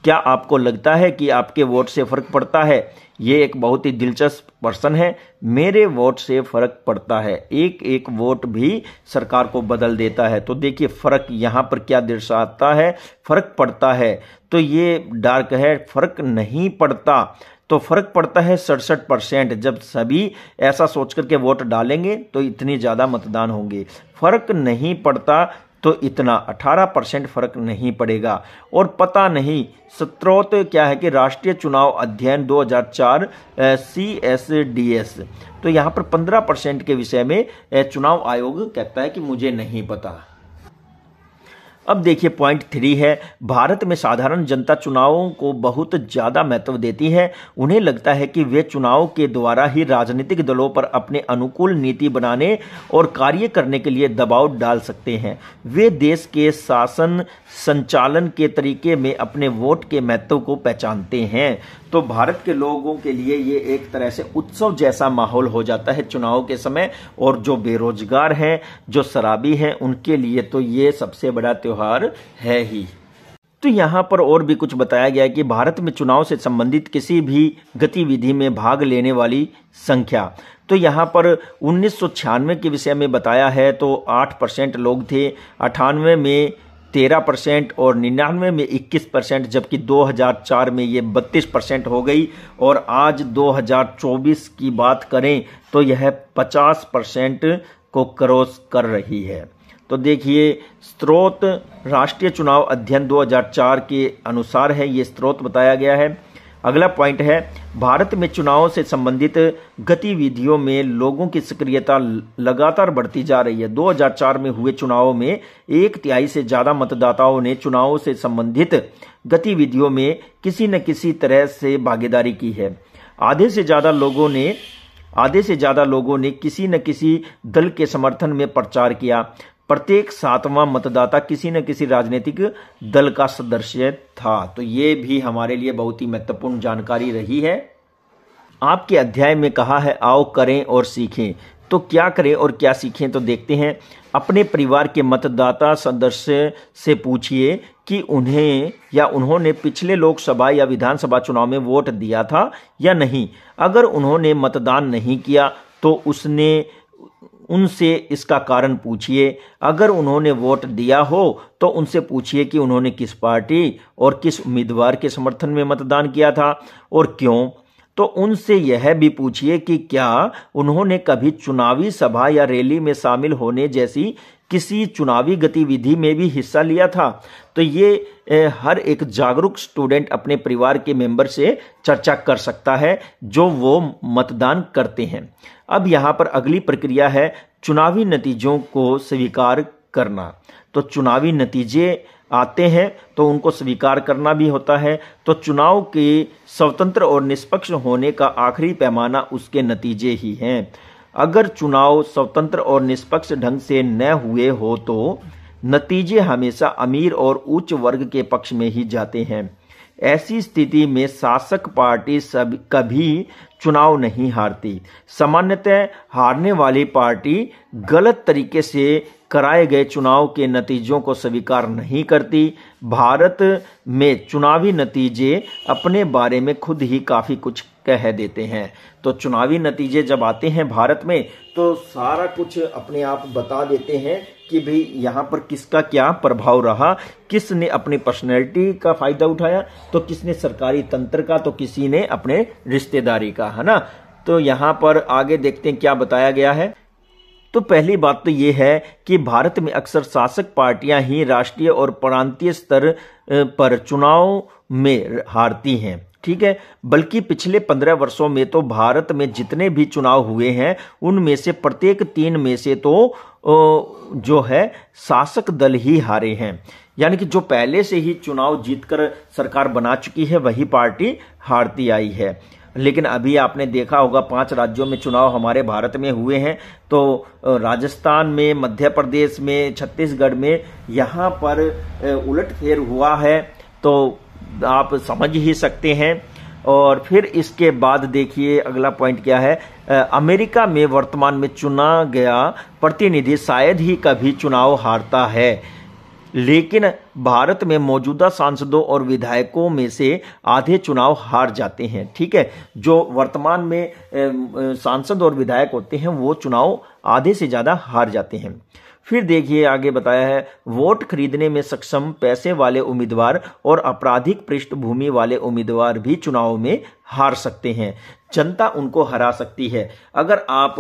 क्या आपको लगता है कि आपके वोट से फर्क पड़ता है? ये एक बहुत ही दिलचस्प प्रश्न है। मेरे वोट से फर्क पड़ता है, एक एक वोट भी सरकार को बदल देता है। तो देखिए फर्क यहाँ पर क्या दर्शाता है, फर्क पड़ता है तो ये डार्क है, फर्क नहीं पड़ता तो फर्क पड़ता है 67%। जब सभी ऐसा सोच करके वोट डालेंगे तो इतनी ज्यादा मतदान होंगे। फर्क नहीं पड़ता तो इतना 18% फर्क नहीं पड़ेगा। और पता नहीं स्रोत क्या है कि राष्ट्रीय चुनाव अध्ययन 2004 CSDS, तो यहाँ पर 15% के विषय में चुनाव आयोग कहता है कि मुझे नहीं पता। अब देखिए पॉइंट 3 है, भारत में साधारण जनता चुनावों को बहुत ज्यादा महत्व देती है। उन्हें लगता है कि वे चुनाव के द्वारा ही राजनीतिक दलों पर अपने अनुकूल नीति बनाने और कार्य करने के लिए दबाव डाल सकते हैं। वे देश के शासन संचालन के तरीके में अपने वोट के महत्व को पहचानते हैं। तो भारत के लोगों के लिए ये एक तरह से उत्सव जैसा माहौल हो जाता है चुनाव के समय, और जो बेरोजगार हैं, जो शराबी हैं, उनके लिए तो ये सबसे बड़ा त्योहार है ही। तो यहाँ पर और भी कुछ बताया गया है कि भारत में चुनाव से संबंधित किसी भी गतिविधि में भाग लेने वाली संख्या, तो यहाँ पर 1996 के विषय में बताया है तो 8% लोग थे, 98 में 13% और 99 में 21%, जबकि 2004 में ये 32% हो गई, और आज 2024 की बात करें तो यह 50% को क्रॉस कर रही है। तो देखिए स्रोत राष्ट्रीय चुनाव अध्ययन 2004 के अनुसार है, ये स्रोत बताया गया है। अगला पॉइंट है, भारत में चुनाव से संबंधित गतिविधियों में लोगों की सक्रियता लगातार बढ़ती जा रही है। 2004 में हुए चुनाव में 1/3 से ज्यादा मतदाताओं ने चुनाव से संबंधित गतिविधियों में किसी न किसी तरह से भागीदारी की है। आधे से ज्यादा लोगों ने किसी न किसी दल के समर्थन में प्रचार किया। प्रत्येक 7वां मतदाता किसी न किसी राजनीतिक दल का सदस्य था। तो ये भी हमारे लिए बहुत ही महत्वपूर्ण जानकारी रही है। आपके अध्याय में कहा है आओ करें और सीखें, तो क्या करें और क्या सीखें, तो देखते हैं। अपने परिवार के मतदाता सदस्य से पूछिए कि उन्हें या उन्होंने पिछले लोकसभा या विधानसभा चुनाव में वोट दिया था या नहीं। अगर उन्होंने मतदान नहीं किया तो उनसे इसका कारण पूछिए। अगर उन्होंने वोट दिया हो तो उनसे पूछिए कि उन्होंने किस पार्टी और किस उम्मीदवार के समर्थन में मतदान किया था और क्यों। तो उनसे यह भी पूछिए कि क्या उन्होंने कभी चुनावी सभा या रैली में शामिल होने जैसी किसी चुनावी गतिविधि में भी हिस्सा लिया था। तो ये हर एक जागरूक स्टूडेंट अपने परिवार के मेंबर से चर्चा कर सकता है जो वो मतदान करते हैं। अब यहाँ पर अगली प्रक्रिया है चुनावी नतीजों को स्वीकार करना। तो चुनावी नतीजे आते हैं तो उनको स्वीकार करना भी होता है। तो चुनाव के स्वतंत्र और निष्पक्ष होने का आखिरी पैमाना उसके नतीजे ही हैं। अगर चुनाव स्वतंत्र और निष्पक्ष ढंग से न हुए हो तो नतीजे हमेशा अमीर और उच्च वर्ग के पक्ष में ही जाते हैं। ऐसी स्थिति में शासक पार्टी कभी चुनाव नहीं हारती। सामान्यतः हारने वाली पार्टी गलत तरीके से कराए गए चुनाव के नतीजों को स्वीकार नहीं करती। भारत में चुनावी नतीजे अपने बारे में खुद ही काफी कुछ कह देते हैं। तो चुनावी नतीजे जब आते हैं भारत में तो सारा कुछ अपने आप बता देते हैं कि भाई यहाँ पर किसका क्या प्रभाव रहा, किसने अपनी पर्सनैलिटी का फायदा उठाया, तो किसने सरकारी तंत्र का, तो किसी ने अपने रिश्तेदारी का, है ना। तो यहाँ पर आगे देखते हैं क्या बताया गया है। तो पहली बात तो ये है कि भारत में अक्सर शासक पार्टियां ही राष्ट्रीय और प्रांतीय स्तर पर चुनाव में हारती हैं, ठीक है। बल्कि पिछले 15 वर्षों में तो भारत में जितने भी चुनाव हुए हैं उनमें से प्रत्येक 3 में से तो जो है शासक दल ही हारे हैं। यानी कि जो पहले से ही चुनाव जीतकर सरकार बना चुकी है वही पार्टी हारती आई है। लेकिन अभी आपने देखा होगा 5 राज्यों में चुनाव हमारे भारत में हुए हैं। तो राजस्थान में, मध्य प्रदेश में, छत्तीसगढ़ में यहाँ पर उलटफेर हुआ है, तो आप समझ ही सकते हैं। और फिर इसके बाद देखिए अगला पॉइंट क्या है। अमेरिका में वर्तमान में चुना गया प्रतिनिधि शायद ही कभी चुनाव हारता है, लेकिन भारत में मौजूदा सांसदों और विधायकों में से आधे चुनाव हार जाते हैं, ठीक है। जो वर्तमान में सांसद और विधायक होते हैं वो चुनाव आधे से ज्यादा हार जाते हैं। फिर देखिए आगे बताया है वोट खरीदने में सक्षम पैसे वाले उम्मीदवार और आपराधिक पृष्ठभूमि वाले उम्मीदवार भी चुनाव में हार सकते हैं, जनता उनको हरा सकती है। अगर आप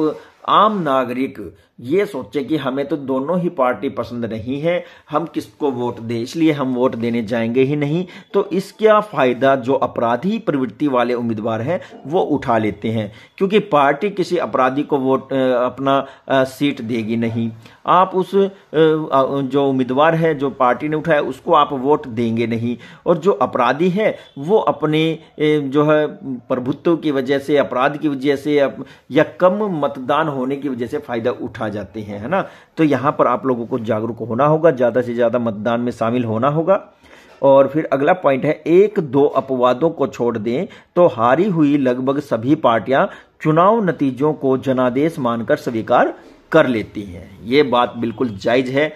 आम नागरिक ये सोचे कि हमें तो दोनों ही पार्टी पसंद नहीं है, हम किसको वोट दें, इसलिए हम वोट देने जाएंगे ही नहीं, तो इसका फायदा जो अपराधी प्रवृत्ति वाले उम्मीदवार हैं वो उठा लेते हैं, क्योंकि पार्टी किसी अपराधी को वोट अपना सीट देगी नहीं। आप उस जो उम्मीदवार है जो पार्टी ने उठाया उसको आप वोट देंगे नहीं, और जो अपराधी है वो अपने जो है प्रभुत्व की वजह से, अपराध की वजह से या कम मतदान होने की वजह से फायदा उठा जाते हैं, है ना। तो यहां पर आप लोगों को जागरूक होना होगा, ज्यादा से ज्यादा मतदान में शामिल होना होगा। और फिर अगला पॉइंट है, एक दो अपवादों को छोड़ दें तो हारी हुई लगभग सभी पार्टियां चुनाव नतीजों को जनादेश मानकर स्वीकार कर लेती हैं। ये बात बिल्कुल जायज है,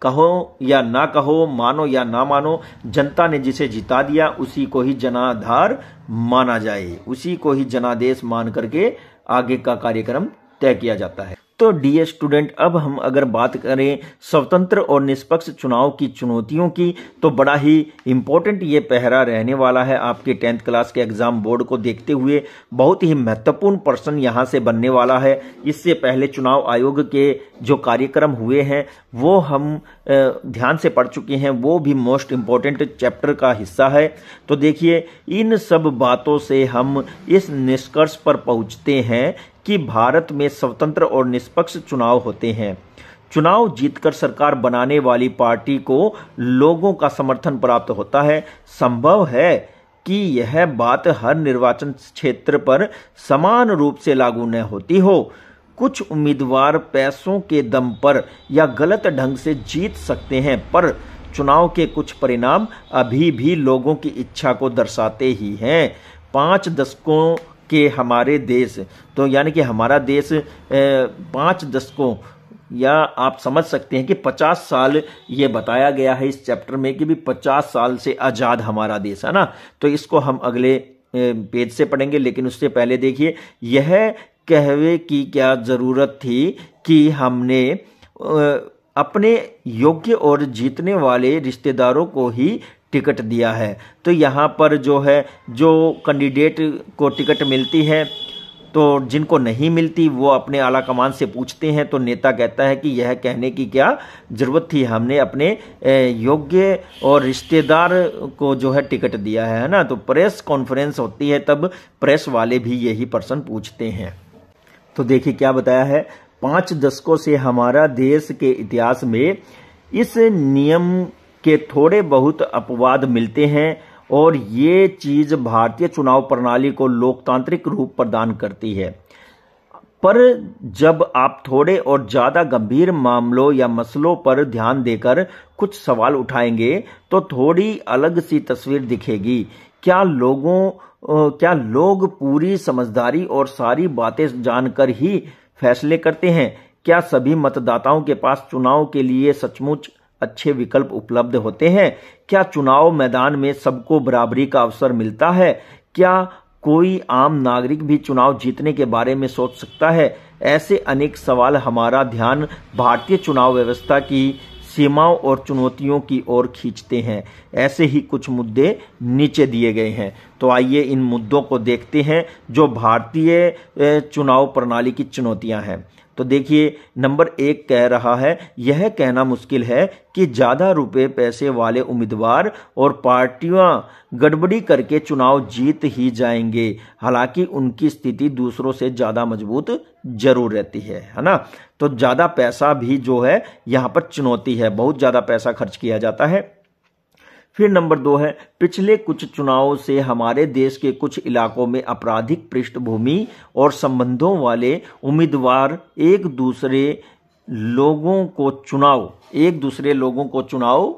कहो या ना कहो, मानो या ना मानो, जनता ने जिसे जिता दिया उसी को ही जनाधार माना जाए, उसी को ही जनादेश मान करके आगे का कार्यक्रम तय किया जाता है। तो डियर स्टूडेंट, अब हम अगर बात करें स्वतंत्र और निष्पक्ष चुनाव की चुनौतियों की, तो बड़ा ही इंपॉर्टेंट ये पहरा रहने वाला है आपके 10th क्लास के एग्जाम बोर्ड को देखते हुए। बहुत ही महत्वपूर्ण प्रश्न यहां से बनने वाला है। इससे पहले चुनाव आयोग के जो कार्यक्रम हुए हैं वो हम ध्यान से पढ़ चुके हैं, वो भी मोस्ट इंपॉर्टेंट चैप्टर का हिस्सा है। तो देखिए, इन सब बातों से हम इस निष्कर्ष पर पहुंचते हैं कि भारत में स्वतंत्र और निष्पक्ष चुनाव होते हैं। चुनाव जीतकर सरकार बनाने वाली पार्टी को लोगों का समर्थन प्राप्त होता है। संभव है कि यह बात हर निर्वाचन क्षेत्र पर समान रूप से लागू न होती हो। कुछ उम्मीदवार पैसों के दम पर या गलत ढंग से जीत सकते हैं, पर चुनाव के कुछ परिणाम अभी भी लोगों की इच्छा को दर्शाते ही हैं। 5 दशकों के हमारे देश, तो यानी कि हमारा देश 5 दशकों या आप समझ सकते हैं कि 50 साल ये बताया गया है इस चैप्टर में कि भी 50 साल से आज़ाद हमारा देश है ना। तो इसको हम अगले पेज से पढ़ेंगे, लेकिन उससे पहले देखिए, यह कहवे की क्या जरूरत थी कि हमने अपने योग्य और जीतने वाले रिश्तेदारों को ही टिकट दिया है। तो यहाँ पर जो है, जो कैंडिडेट को टिकट मिलती है तो जिनको नहीं मिलती वो अपने आला कमान से पूछते हैं, तो नेता कहता है कि यह कहने की क्या जरूरत थी, हमने अपने योग्य और रिश्तेदार को जो है टिकट दिया है ना। तो प्रेस कॉन्फ्रेंस होती है, तब प्रेस वाले भी यही प्रश्न पूछते हैं। तो देखिए क्या बताया है, 5 दशकों से हमारा देश के इतिहास में इस नियम के थोड़े बहुत अपवाद मिलते हैं और ये चीज भारतीय चुनाव प्रणाली को लोकतांत्रिक रूप प्रदान करती है। पर जब आप थोड़े और ज्यादा गंभीर मामलों या मसलों पर ध्यान देकर कुछ सवाल उठाएंगे तो थोड़ी अलग सी तस्वीर दिखेगी। क्या लोग पूरी समझदारी और सारी बातें जानकर ही फैसले करते हैं? क्या सभी मतदाताओं के पास चुनाव के लिए सचमुच अच्छे विकल्प उपलब्ध होते हैं? क्या चुनाव मैदान में सबको बराबरी का अवसर मिलता है? क्या कोई आम नागरिक भी चुनाव जीतने के बारे में सोच सकता है? ऐसे अनेक सवाल हमारा ध्यान भारतीय चुनाव व्यवस्था की सीमाओं और चुनौतियों की ओर खींचते हैं। ऐसे ही कुछ मुद्दे नीचे दिए गए हैं। तो आइए इन मुद्दों को देखते हैं जो भारतीय चुनाव प्रणाली की चुनौतियां हैं। तो देखिए, नंबर 1 कह रहा है, यह कहना मुश्किल है कि ज्यादा रुपए पैसे वाले उम्मीदवार और पार्टियां गड़बड़ी करके चुनाव जीत ही जाएंगे, हालांकि उनकी स्थिति दूसरों से ज्यादा मजबूत जरूर रहती है ना। तो ज्यादा पैसा भी जो है यहां पर चुनौती है, बहुत ज्यादा पैसा खर्च किया जाता है। फिर नंबर 2 है, पिछले कुछ चुनावों से हमारे देश के कुछ इलाकों में आपराधिक पृष्ठभूमि और संबंधों वाले उम्मीदवार एक दूसरे लोगों को चुनाव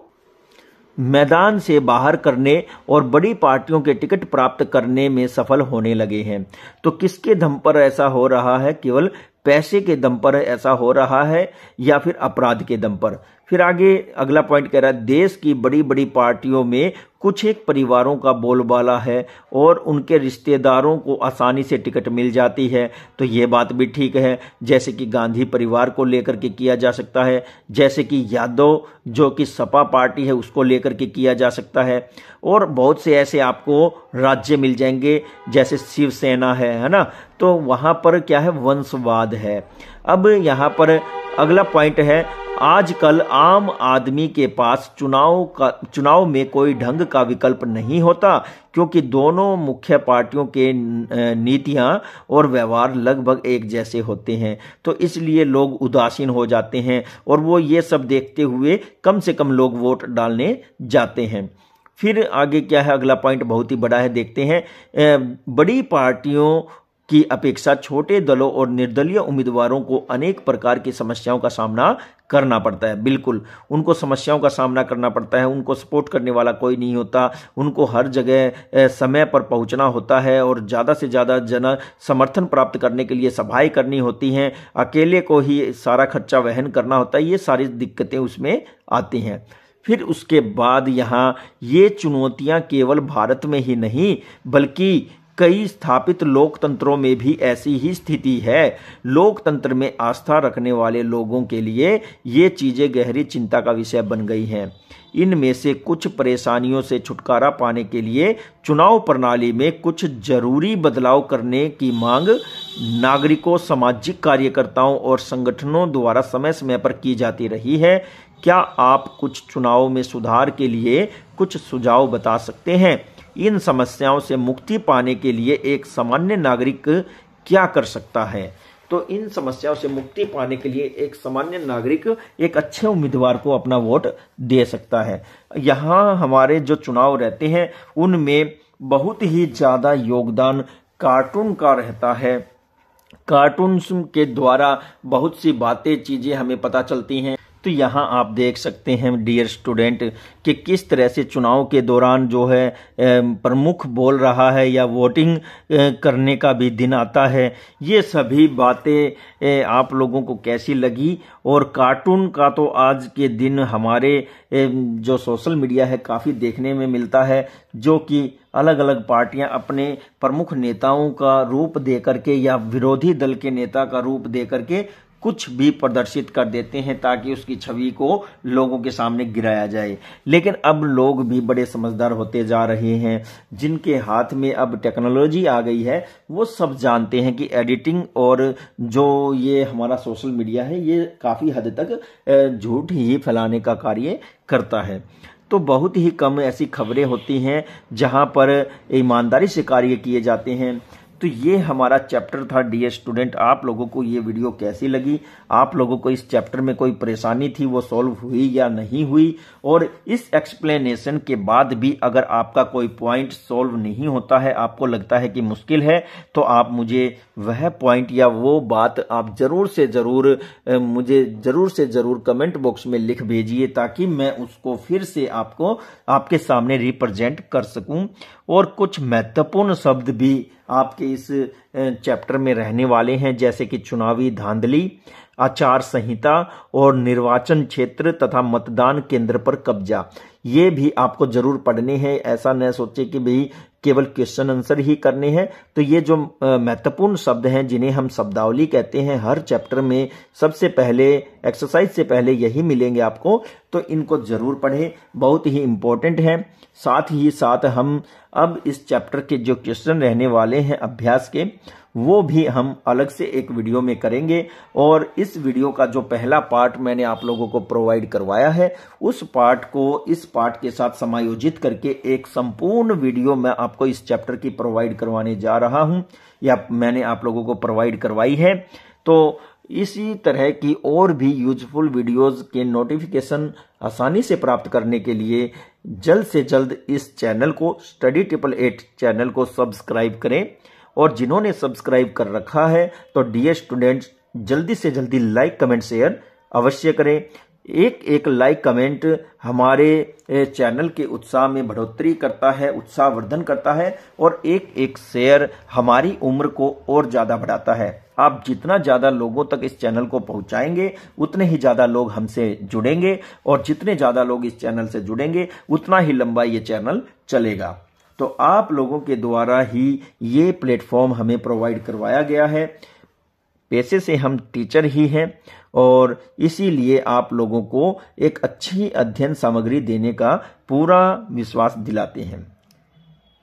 मैदान से बाहर करने और बड़ी पार्टियों के टिकट प्राप्त करने में सफल होने लगे हैं। तो किसके दम पर ऐसा हो रहा है? केवल पैसे के दम पर ऐसा हो रहा है या फिर अपराध के दम पर? फिर आगे अगला पॉइंट कह रहा है देश की बड़ी बड़ी पार्टियों में कुछ एक परिवारों का बोलबाला है और उनके रिश्तेदारों को आसानी से टिकट मिल जाती है। तो ये बात भी ठीक है, जैसे कि गांधी परिवार को लेकर के किया जा सकता है, जैसे कि यादव जो कि सपा पार्टी है उसको लेकर के किया जा सकता है, और बहुत से ऐसे आपको राज्य मिल जाएंगे जैसे शिवसेना है ना। तो वहां पर क्या है, वंशवाद है। अब यहां पर अगला पॉइंट है आजकल आम आदमी के पास चुनाव में कोई ढंग का विकल्प नहीं होता, क्योंकि दोनों मुख्य पार्टियों के नीतियां और व्यवहार लगभग एक जैसे होते हैं। तो इसलिए लोग उदासीन हो जाते हैं और वो ये सब देखते हुए कम से कम लोग वोट डालने जाते हैं। फिर आगे क्या है, अगला पॉइंट बहुत ही बड़ा है, देखते हैं। बड़ी पार्टियों की अपेक्षा छोटे दलों और निर्दलीय उम्मीदवारों को अनेक प्रकार की समस्याओं का सामना करना पड़ता है। बिल्कुल, उनको समस्याओं का सामना करना पड़ता है, उनको सपोर्ट करने वाला कोई नहीं होता, उनको हर जगह समय पर पहुंचना होता है और ज़्यादा से ज़्यादा जन समर्थन प्राप्त करने के लिए सभाएं करनी होती हैं, अकेले को ही सारा खर्चा वहन करना होता है। ये सारी दिक्कतें उसमें आती हैं। फिर उसके बाद यहाँ ये चुनौतियाँ केवल भारत में ही नहीं बल्कि कई स्थापित लोकतंत्रों में भी ऐसी ही स्थिति है। लोकतंत्र में आस्था रखने वाले लोगों के लिए ये चीजें गहरी चिंता का विषय बन गई हैं। इनमें से कुछ परेशानियों से छुटकारा पाने के लिए चुनाव प्रणाली में कुछ जरूरी बदलाव करने की मांग नागरिकों, सामाजिक कार्यकर्ताओं और संगठनों द्वारा समय समय पर की जाती रही है। क्या आप कुछ चुनाव में सुधार के लिए कुछ सुझाव बता सकते हैं? इन समस्याओं से मुक्ति पाने के लिए एक सामान्य नागरिक क्या कर सकता है? तो इन समस्याओं से मुक्ति पाने के लिए एक सामान्य नागरिक एक अच्छे उम्मीदवार को अपना वोट दे सकता है। यहाँ हमारे जो चुनाव रहते हैं उनमें बहुत ही ज्यादा योगदान कार्टून का रहता है। कार्टून के द्वारा बहुत सी बातें, चीजें हमें पता चलती हैं। तो यहाँ आप देख सकते हैं डियर स्टूडेंट कि किस तरह से चुनाव के दौरान जो है प्रमुख बोल रहा है या वोटिंग करने का भी दिन आता है। ये सभी बातें आप लोगों को कैसी लगी? और कार्टून का तो आज के दिन हमारे जो सोशल मीडिया है काफ़ी देखने में मिलता है, जो कि अलग अलग पार्टियां अपने प्रमुख नेताओं का रूप दे करके या विरोधी दल के नेता का रूप दे करके कुछ भी प्रदर्शित कर देते हैं ताकि उसकी छवि को लोगों के सामने गिराया जाए। लेकिन अब लोग भी बड़े समझदार होते जा रहे हैं, जिनके हाथ में अब टेक्नोलॉजी आ गई है, वो सब जानते हैं कि एडिटिंग और जो ये हमारा सोशल मीडिया है ये काफ़ी हद तक झूठ ही फैलाने का कार्य करता है। तो बहुत ही कम ऐसी खबरें होती हैं जहां पर ईमानदारी से कार्य किए जाते हैं। तो ये हमारा चैप्टर था डियर स्टूडेंट। आप लोगों को ये वीडियो कैसी लगी? आप लोगों को इस चैप्टर में कोई परेशानी थी वो सॉल्व हुई या नहीं हुई? और इस एक्सप्लेनेशन के बाद भी अगर आपका कोई पॉइंट सॉल्व नहीं होता है, आपको लगता है कि मुश्किल है, तो आप मुझे वह पॉइंट या वो बात आप जरूर से जरूर कमेंट बॉक्स में लिख भेजिए, ताकि मैं उसको फिर से आपके सामने रिप्रेजेंट कर सकूं। और कुछ महत्वपूर्ण शब्द भी आपके इस चैप्टर में रहने वाले हैं, जैसे कि चुनावी धांधली, आचार संहिता और निर्वाचन क्षेत्र तथा मतदान केंद्र पर कब्जा। ये भी आपको जरूर पढ़ने हैं। ऐसा न सोचे कि भाई केवल क्वेश्चन आंसर ही करने हैं। तो ये जो महत्वपूर्ण शब्द हैं जिन्हें हम शब्दावली कहते हैं, हर चैप्टर में सबसे पहले एक्सरसाइज से पहले यही मिलेंगे आपको, तो इनको जरूर पढ़ें, बहुत ही इंपॉर्टेंट है। साथ ही साथ हम अब इस चैप्टर के जो क्वेश्चन रहने वाले हैं अभ्यास के, वो भी हम अलग से एक वीडियो में करेंगे। और इस वीडियो का जो पहला पार्ट मैंने आप लोगों को प्रोवाइड करवाया है, उस पार्ट को इस पार्ट के साथ समायोजित करके एक संपूर्ण वीडियो मैं आपको इस चैप्टर की प्रोवाइड करवाने जा रहा हूं, या मैंने आप लोगों को प्रोवाइड करवाई है। तो इसी तरह की और भी यूजफुल वीडियोस के नोटिफिकेशन आसानी से प्राप्त करने के लिए जल्द से जल्द इस चैनल को, स्टडी 888 चैनल को सब्सक्राइब करें। और जिन्होंने सब्सक्राइब कर रखा है तो डियर स्टूडेंट्स जल्दी से जल्दी लाइक, कमेंट, शेयर अवश्य करें। एक एक लाइक कमेंट हमारे चैनल के उत्साह में बढ़ोतरी करता है, उत्साहवर्धन करता है, और एक एक शेयर हमारी उम्र को और ज्यादा बढ़ाता है। आप जितना ज्यादा लोगों तक इस चैनल को पहुंचाएंगे उतने ही ज्यादा लोग हमसे जुड़ेंगे, और जितने ज्यादा लोग इस चैनल से जुड़ेंगे उतना ही लंबा ये चैनल चलेगा। तो आप लोगों के द्वारा ही ये प्लेटफॉर्म हमें प्रोवाइड करवाया गया है। पैसे से हम टीचर ही हैं और इसीलिए आप लोगों को एक अच्छी अध्ययन सामग्री देने का पूरा विश्वास दिलाते हैं।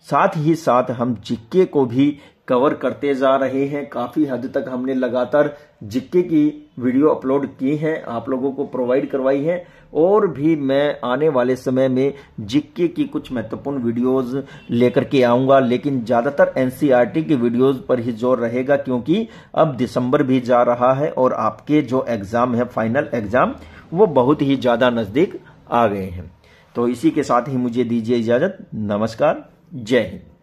साथ ही साथ हम जीके को भी कवर करते जा रहे हैं। काफी हद तक हमने लगातार जीके की वीडियो अपलोड की है, आप लोगों को प्रोवाइड करवाई है, और भी मैं आने वाले समय में जीके की कुछ महत्वपूर्ण वीडियोस लेकर के आऊंगा, लेकिन ज्यादातर एनसीईआरटी की वीडियोस पर ही जोर रहेगा, क्योंकि अब दिसंबर भी जा रहा है और आपके जो एग्जाम है, फाइनल एग्जाम, वो बहुत ही ज्यादा नजदीक आ गए हैं। तो इसी के साथ ही मुझे दीजिए इजाजत। नमस्कार, जय हिंद।